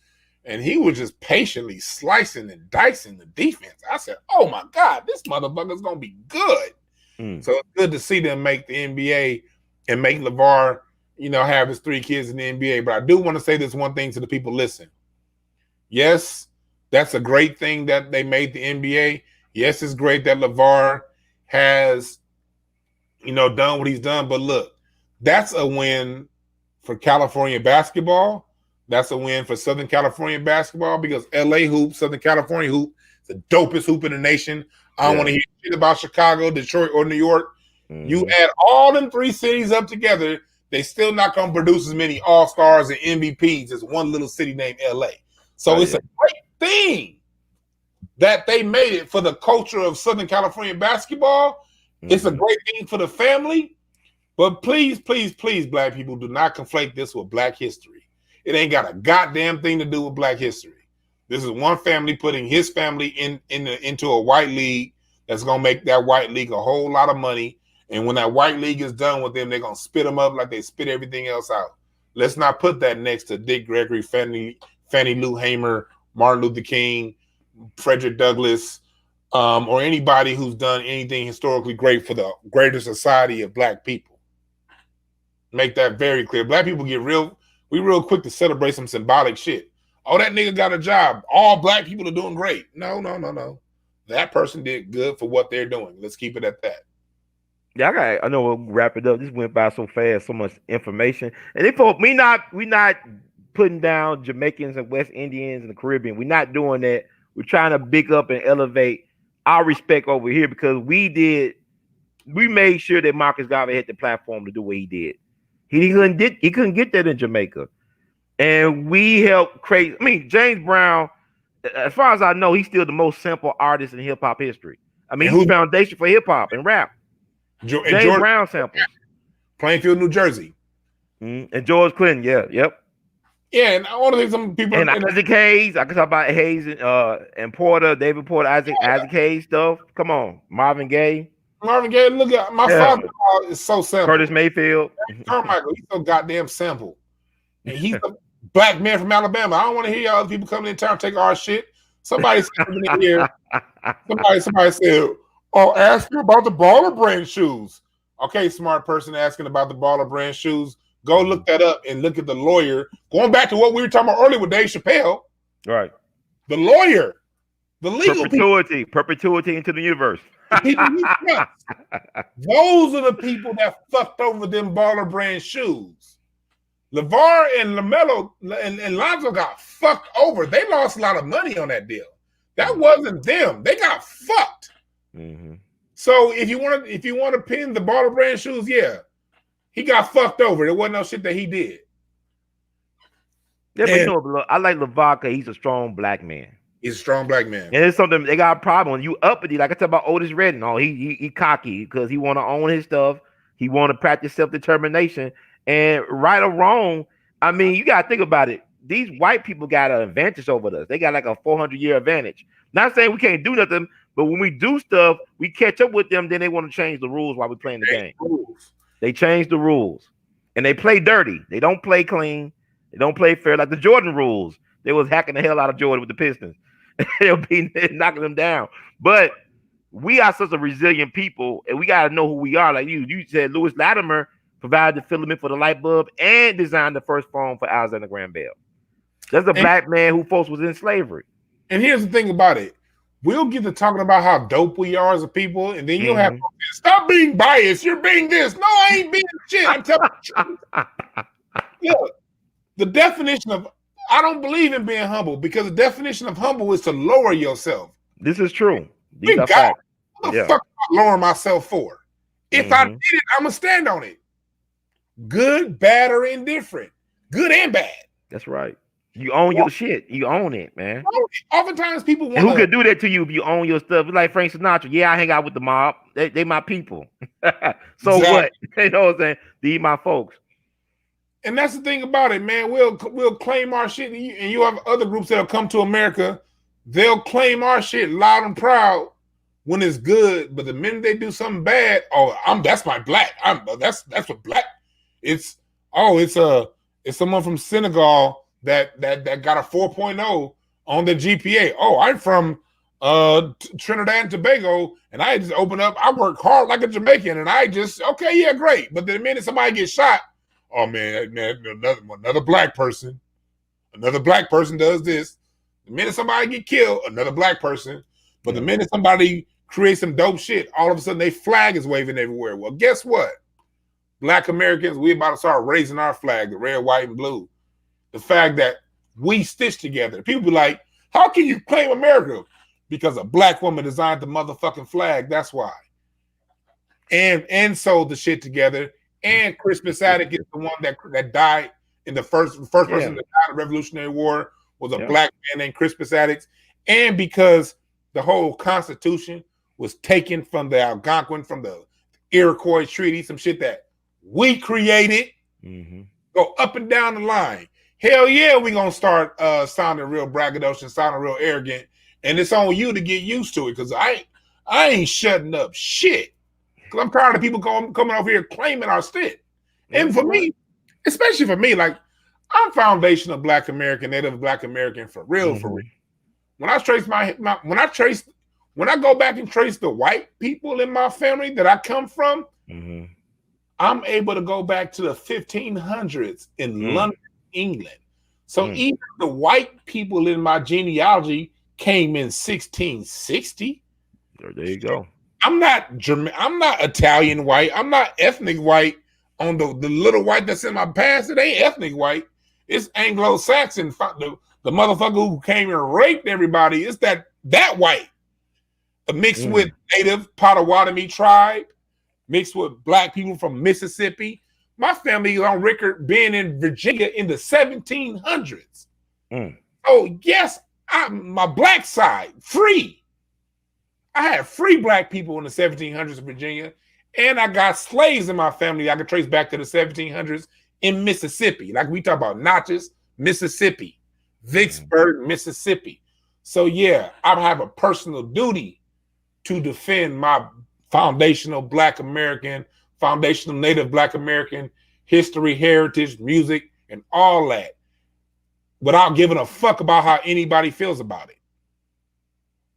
And he was just patiently slicing and dicing the defense. I said, oh my God, this motherfucker's going to be good. So it's good to see them make the NBA and make LeVar, have his 3 kids in the NBA. But I do want to say this one thing to the people listening. Yes, that's a great thing that they made the NBA. Yes, it's great that LeVar has, done what he's done. But look, that's a win for California basketball. That's a win for Southern California basketball because LA hoop, Southern California hoop, is the dopest hoop in the nation. I don't want to hear shit about Chicago, Detroit, or New York. Mm-hmm. You add all them 3 cities up together, they still not going to produce as many All-Stars and MVPs as one little city named LA. So it's a great thing that they made it for the culture of Southern California basketball. Mm-hmm. It's a great thing for the family. But please, please, please, Black people, do not conflate this with Black history. It ain't got a goddamn thing to do with Black history. This is one family putting his family into a white league that's going to make that white league a whole lot of money. And when that white league is done with them, they're going to spit them up like they spit everything else out. Let's not put that next to Dick Gregory, Fannie Lou Hamer, Martin Luther King, Frederick Douglass, or anybody who's done anything historically great for the greater society of Black people. Make that very clear. Black people we real quick to celebrate some symbolic shit. Oh, that nigga got a job. All Black people are doing great. No. That person did good for what they're doing. Let's keep it at that. Yeah, I know we'll wrap it up. This went by so fast, so much information. And we not putting down Jamaicans and West Indians and the Caribbean. We're not doing that. We're trying to big up and elevate our respect over here because we made sure that Marcus Garvey had the platform to do what he did. He couldn't get that in Jamaica. And we helped create, James Brown, as far as I know, he's still the most sampled artist in hip hop history. He's the foundation for hip hop and rap. James Brown samples. Plainfield, New Jersey. And George Clinton, yep. Yeah, and I want to think some people. And Isaac Hayes, I can talk about Hayes and Porter, David Porter, Isaac Hayes stuff. Come on, Marvin Gaye. Look at my father is so simple. Curtis Mayfield. Carmichael, he's so goddamn simple. And he's a Black man from Alabama. I don't want to hear y'all other people coming in town take our shit. Somebody said in here. Somebody said, "Oh, ask you about the Baller Brand shoes." Okay, smart person asking about the Baller Brand shoes. Go look that up and look at the lawyer. Going back to what we were talking about earlier with Dave Chappelle. Right. The lawyer. The legal perpetuity into the universe. Those are the people that fucked over them Baller Brand shoes. LeVar and LaMelo and Lonzo got fucked over. They lost a lot of money on that deal. That wasn't them. They got fucked. Mm-hmm. So if you want to pin the Baller Brand shoes, yeah, he got fucked over. There wasn't no shit that he did. Yeah, but I like LeVar because he's a strong Black man. He's a strong Black man. And it's something they got a problem. You uppity, like I said about Otis Redding. Oh, he cocky because he want to own his stuff. He want to practice self-determination. And right or wrong, you got to think about it. These white people got an advantage over us. They got like a 400-year advantage. Not saying we can't do nothing, but when we do stuff, we catch up with them. Then they want to change the rules while we're playing the game. They change the rules. And they play dirty. They don't play clean. They don't play fair. Like the Jordan rules. They was hacking the hell out of Jordan with the Pistons. They'll be knocking them down. But we are such a resilient people, and we got to know who we are. Like you said, Lewis Latimer provided the filament for the light bulb and designed the first phone for Alexander Graham Bell. That's a Black man who folks was in slavery. And here's the thing about it. We'll get to talking about how dope we are as a people, and then you'll have stop being biased. You're being this. No, I ain't being shit. I'm telling you. Look, the definition of I don't believe in being humble because the definition of humble is to lower yourself. This is true. These are facts. What the fuck am I lowering myself for? If I did it, I'm going to stand on it. Good, bad, or indifferent. Good and bad. That's right. You own your shit. You own it, man. Oftentimes people And want who to. could do that to you if you own your stuff? It's like Frank Sinatra. Yeah, I hang out with the mob. They my people. So what? Exactly. You know what I'm saying? These my folks. And that's the thing about it, man. We'll claim our shit, and you have other groups that'll come to America. They'll claim our shit loud and proud when it's good, but the minute they do something bad, that's my black. That's what black. It's it's someone from Senegal that got a 4.0 on the GPA. Oh, I'm from Trinidad and Tobago, and I just open up. I work hard like a Jamaican, and I just okay, yeah, great. But the minute somebody gets shot, oh man, another black person does this. The minute somebody get killed, another black person. But the minute somebody creates some dope shit, all of a sudden they flag is waving everywhere. Well, guess what? Black Americans, we about to start raising our flag, the red, white, and blue. The fact that we stitch together. People be like, how can you claim America? Because a black woman designed the motherfucking flag. That's why. And sewed the shit together. And Crispus Attucks is the one that died in the first person that died in the Revolutionary War was a black man named Crispus Attucks. And because the whole Constitution was taken from the Algonquin, from the Iroquois Treaty, some shit that we created, go up and down the line. Hell yeah, we gonna start sounding real braggadocious, sounding real arrogant, and it's on you to get used to it. Because I ain't shutting up shit. Because I'm tired of people coming over here claiming our shit. And for me, especially for me, like I'm foundational Black American, Native Black American for real, for real. When I trace when I go back and trace the white people in my family that I come from, I'm able to go back to the 1500s in London, England. So even the white people in my genealogy came in 1660. There you go. I'm not Italian white. I'm not ethnic white on the little white that's in my past. It ain't ethnic white. It's Anglo-Saxon. The motherfucker who came and raped everybody. It's that white. Mixed with native Potawatomi tribe, mixed with black people from Mississippi. My family is on record being in Virginia in the 1700s. Oh, yes, my black side, free. I had free black people in the 1700s in Virginia, and I got slaves in my family I could trace back to the 1700s in Mississippi. Like we talk about Natchez, Mississippi, Vicksburg, Mississippi. So yeah, I have a personal duty to defend my foundational Black American, foundational Native Black American history, heritage, music, and all that without giving a fuck about how anybody feels about it.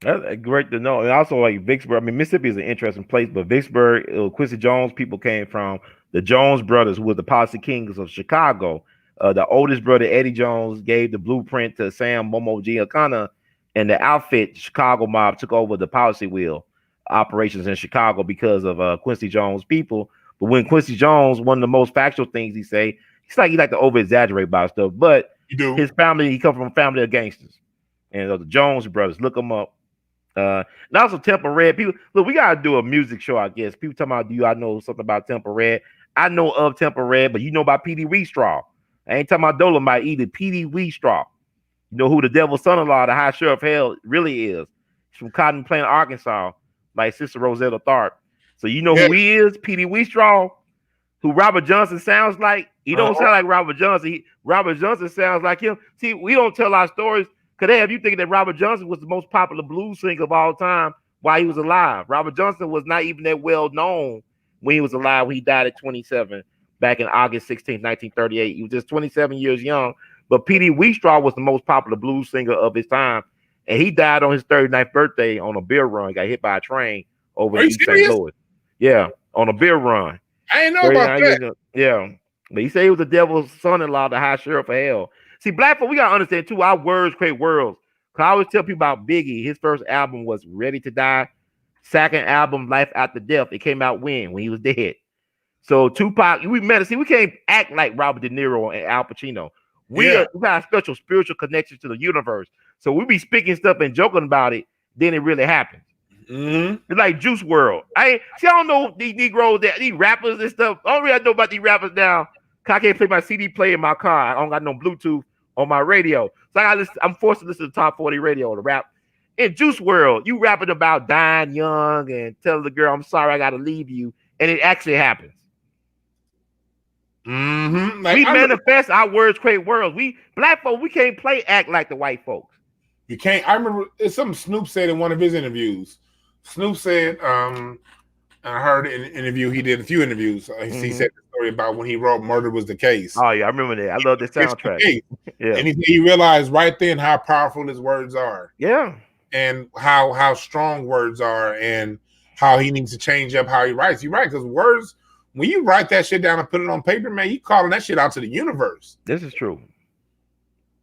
That's great to know. And also like Vicksburg, I mean, Mississippi is an interesting place, but Vicksburg, Quincy Jones people came from the Jones brothers, who were the policy kings of Chicago. The oldest brother, Eddie Jones, gave the blueprint to Sam Momo Giancana, and the outfit Chicago mob took over the policy wheel operations in Chicago because of Quincy Jones people. But when Quincy Jones, one of the most factual things he like to over exaggerate about stuff, but his family, he come from a family of gangsters, and the Jones brothers, look them up. And also Temple Red. People, look, we gotta do a music show, I guess. People talking about, do I know something about Temple Red? I know of Temple Red, but you know about P.D. Wheatstraw. I ain't talking about Dolomite either. P.D. Wheatstraw. You know who the devil's son-in-law, the high sheriff of hell, really is. He's from Cotton Plain, Arkansas, like Sister Rosetta Tharp. So you know who he is, P.D. Wheatstraw, who Robert Johnson sounds like. He don't sound like Robert Johnson. Robert Johnson sounds like him. See, we don't tell our stories because they have you thinking that Robert Johnson was the most popular blues singer of all time while he was alive. Robert Johnson was not even that well known when he was alive. When he died at 27 back in August 16, 1938. He was just 27 years young. But P.D. Wheatstraw was the most popular blues singer of his time. And he died on his 39th birthday on a beer run. Got hit by a train over in East St. Louis. Yeah, on a beer run. I didn't know about that. Yeah. But he said he was the devil's son-in-law, the high sheriff of hell. See, black folk, we got to understand, too, our words create worlds. Because I always tell people about Biggie. His first album was Ready to Die. Second album, Life After Death. It came out when he was dead. So Tupac, we can't act like Robert De Niro and Al Pacino. We got a special spiritual connection to the universe. So we be speaking stuff and joking about it, then it really happens. It's like Juice WRLD. I don't know these Negroes, these rappers and stuff. Only I know about these rappers now, because I can't play my CD player in my car. I don't got no Bluetooth on my radio. So I'm forced to listen to top 40 radio to rap. In Juice World, you rapping about dying young and telling the girl, I'm sorry, I gotta leave you. And it actually happens. Like, we manifest our words, create worlds. We black folks, we can't act like the white folks. You can't. I remember it's something Snoop said in one of his interviews. Snoop said, I heard in an interview, he did a few interviews. He said the story about when he wrote Murder Was the Case. Oh, yeah, I remember that. I love the soundtrack. Yeah. And he realized right then how powerful his words are. Yeah. And how strong words are and how he needs to change up how he writes. You're right, because words, when you write that shit down and put it on paper, man, you calling that shit out to the universe. This is true.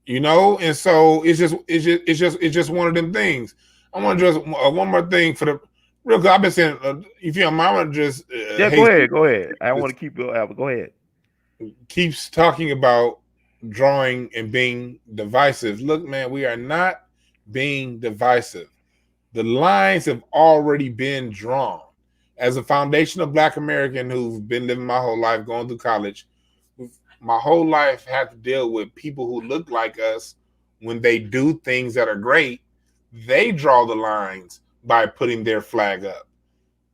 You know, and so it's just one of them things. I want to address one more thing for the real quick. I've been saying, if you don't mind, I want to just go ahead. I don't want to keep you out, but go ahead. Keeps talking about drawing and being divisive. Look, man, we are not being divisive. The lines have already been drawn. As a foundational Black American who's been living my whole life, going through college, my whole life had to deal with people who look like us. When they do things that are great, they draw the lines by putting their flag up.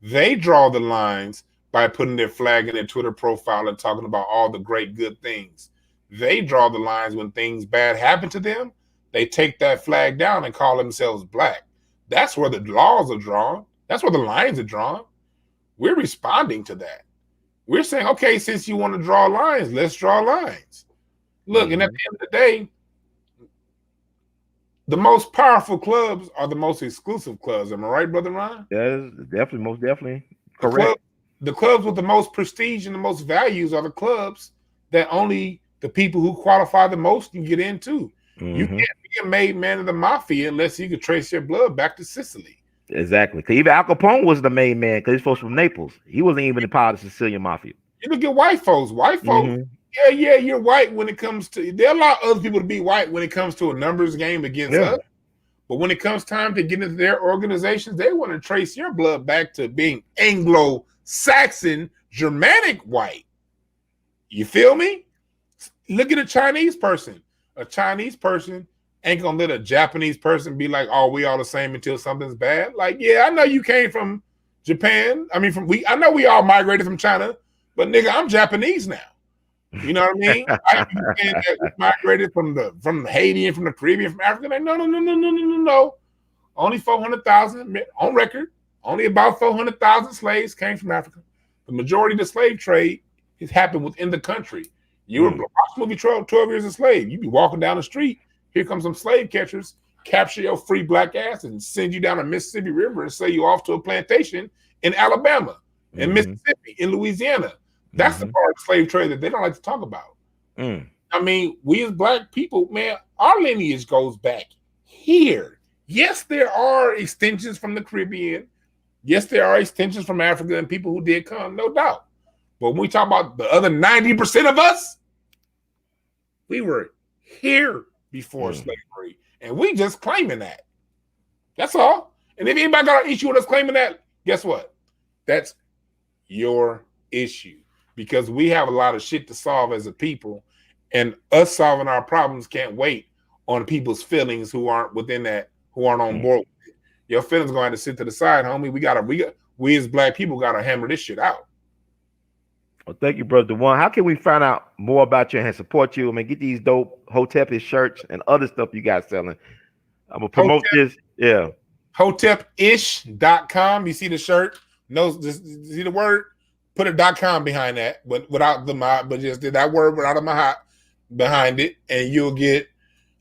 They draw the lines by putting their flag in their Twitter profile and talking about all the great good things. They draw the lines when things bad happen to them. They take that flag down and call themselves Black. That's where the laws are drawn. That's where the lines are drawn. We're responding to that. We're saying, okay, since you want to draw lines, let's draw lines. Look, and at the end of the day, the most powerful clubs are the most exclusive clubs. Am I right, Brother Ron? That is definitely, most definitely correct. The clubs with the most prestige and the most values are the clubs that only the people who qualify the most can get into. You can't be a made man of the mafia unless you can trace your blood back to Sicily. Exactly. Because even Al Capone was the main man because he's folks from Naples. He wasn't even a part of the Sicilian mafia. You look at white folks. White folks, yeah, you're white when it comes to. There are a lot of other people to be white when it comes to a numbers game against us. But when it comes time to get into their organizations, they want to trace your blood back to being Anglo-Saxon, Germanic white. You feel me? Look at a Chinese person. A Chinese person ain't gonna let a Japanese person be like, "Oh, we all the same until something's bad." Like, yeah, I know you came from Japan. I mean, I know we all migrated from China, but nigga, I'm Japanese now. You know what I mean? I understand that we migrated from Haiti and from the Caribbean, from Africa. Like, no. Only 400,000 on record. Only about 400,000 slaves came from Africa. The majority of the slave trade has happened within the country. You were watching movie 12 Years a Slave. You be walking down the street. Here comes some slave catchers, capture your free Black ass and send you down the Mississippi River and sell you off to a plantation in Alabama, in Mississippi, in Louisiana. That's the part of the slave trade that they don't like to talk about. I mean, we as Black people, man, our lineage goes back here. Yes, there are extensions from the Caribbean. Yes, there are extensions from Africa and people who did come, no doubt. But when we talk about the other 90% of us, we were here before slavery. And we just claiming that. That's all. And if anybody got an issue with us claiming that, guess what? That's your issue. Because we have a lot of shit to solve as a people. And us solving our problems can't wait on people's feelings who aren't within that, who aren't on board with it. Your feelings are going to sit to the side, homie. We as Black people gotta hammer this shit out. Well, thank you, Brother Dwann. How can we find out more about you and support you? I mean, get these dope Hotepish shirts and other stuff you got selling. I'm going to promote this. Yeah. Hotepish.com. You see the shirt? No, just see the word? Put a .com behind that, but without the mod, but just did that word without a mod behind it. And you'll get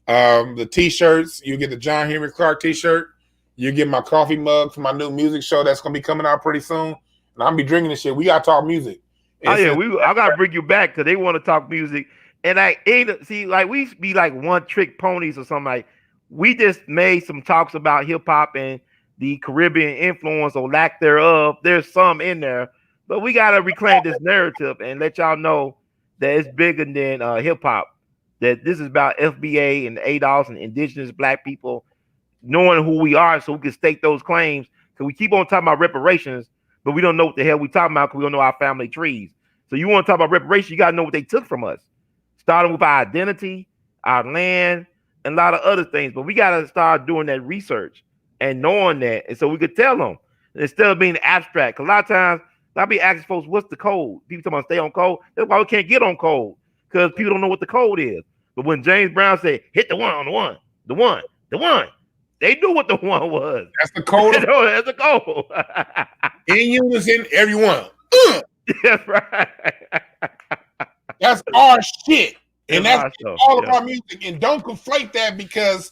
the t-shirts. You'll get the John Henry Clark t-shirt. You'll get my coffee mug for my new music show that's going to be coming out pretty soon. And I'm going to be drinking this shit. We got to talk music. Oh yeah, I gotta bring you back because they want to talk music, and we be like one trick ponies or something. Like we just made some talks about hip hop and the Caribbean influence or lack thereof. There's some in there, but we gotta reclaim this narrative and let y'all know that it's bigger than hip hop. That this is about FBA and ADOS and indigenous Black people knowing who we are, so we can stake those claims. Because we keep on talking about reparations. But we don't know what the hell we talking about because we don't know our family trees. So you want to talk about reparations, you got to know what they took from us. Starting with our identity, our land, and a lot of other things. But we gotta start doing that research and knowing that, and so we could tell them instead of being abstract. 'Cause a lot of times I be asking folks, "What's the code?" People talking about stay on code. That's why we can't get on code because people don't know what the code is. But when James Brown said, "Hit the one on the one, the one, the one," they knew what the one was. That's the code. That's the code. In unison, everyone. That's right. That's our shit. And that's all of yeah. our music. And don't conflate that because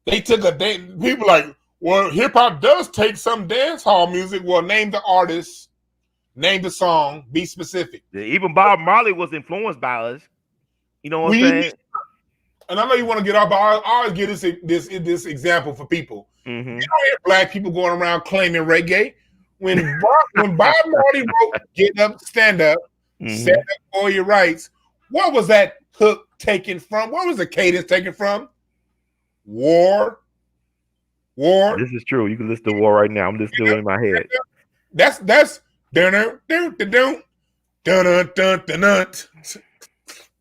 they took a day. People like, well, hip hop does take some dance hall music. Well, name the artist, name the song, be specific. Yeah, even Bob Marley was influenced by us. You know what I'm saying? And I know you want to get off, but I always give this example for people. Mm-hmm. You don't hear black people going around claiming reggae. When Bob Marley wrote "Get Up, Stand Up," stand up for your rights, what was that hook taken from? What was the cadence taken from? War. This is true. You can listen to War right now. I'm just doing it in my head. That's dun dun dun dun dun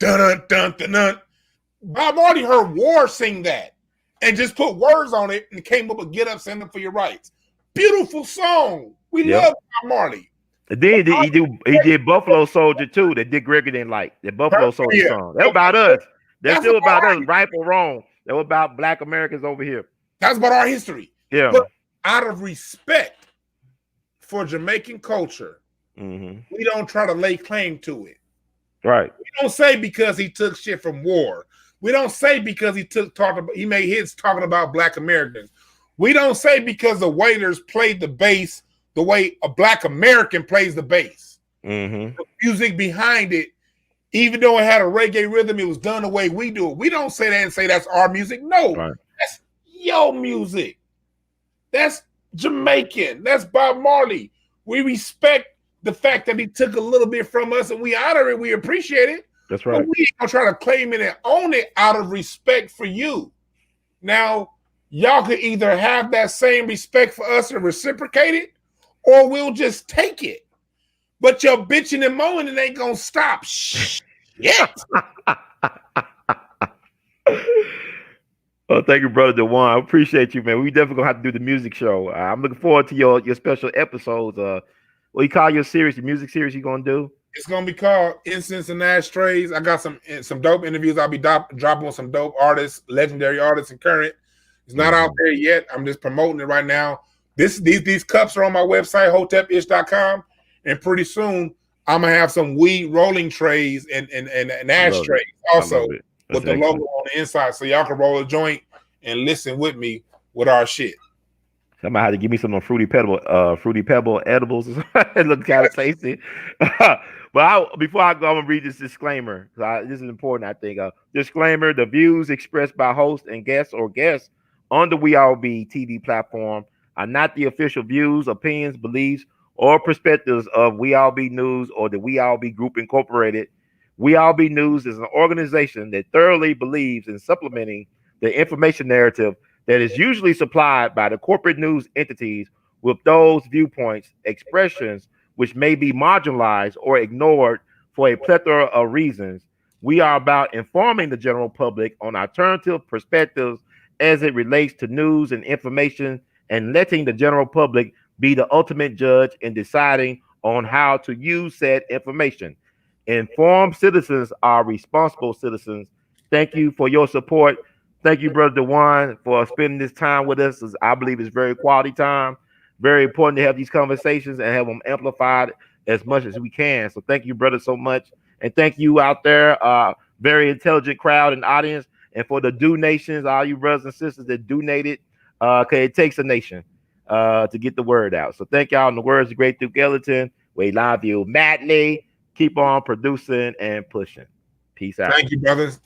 dun dun dun. Bob Marley heard War sing that and just put words on it and came up with "Get Up, Stand Up for Your Rights." Beautiful song. We love Bob Marley. And then he did Buffalo Soldier too, that Dick Gregory didn't like. The Buffalo Soldier song. That's about us. That's still about us, right or wrong. That was about black Americans over here. That's about our history. Yeah. But out of respect for Jamaican culture, we don't try to lay claim to it. Right. We don't say because he took shit from War. We don't say because he made hits talking about black Americans. We don't say because the Wailers played the bass the way a black American plays the bass. The music behind it, even though it had a reggae rhythm, it was done the way we do it. We don't say that and say that's our music. No, that's your music. That's Jamaican. That's Bob Marley. We respect the fact that he took a little bit from us and we honor it. We appreciate it. That's right. But we don't try to claim it and own it out of respect for you. Now, y'all could either have that same respect for us and reciprocate it, or we'll just take it. But your bitching and moaning ain't gonna stop. Yeah. Oh, thank you, brother Dwann. I appreciate you, man. We definitely gonna have to do the music show. I'm looking forward to your special episodes. What you call your series, the music series you gonna do? It's gonna be called Incense and Ashtrays. I got some dope interviews. I'll be dropping with some dope artists, legendary artists, and current. It's not out there yet. I'm just promoting it right now. These cups are on my website, hotepish.com, and pretty soon I'm gonna have some weed rolling trays and ashtrays also with the logo on the inside, so y'all can roll a joint and listen with me with our shit. Somebody had to give me some fruity pebble edibles. It looked kind of tasty. But before I go, I'm gonna read this disclaimer. This is important, I think. Disclaimer: the views expressed by hosts and guests on the We All Be TV platform are not the official views, opinions, beliefs, or perspectives of We All Be News or the We All Be Group Incorporated. We All Be News is an organization that thoroughly believes in supplementing the information narrative that is usually supplied by the corporate news entities with those viewpoints, expressions, which may be marginalized or ignored for a plethora of reasons. We are about informing the general public on alternative perspectives as it relates to news and information, and letting the general public be the ultimate judge in deciding on how to use said information. Informed citizens are responsible citizens. Thank you for your support. Thank you, Brother Dwann, for spending this time with us. I believe it's very quality time. Very important to have these conversations and have them amplified as much as we can. So thank you, brother, so much. And thank you out there, very intelligent crowd and audience. And for the do nations, all you brothers and sisters that donated, okay, it takes a nation to get the word out. So thank y'all. In the words of Great Duke Ellington, we love you madly. Keep on producing and pushing. Peace out. Thank you, brothers.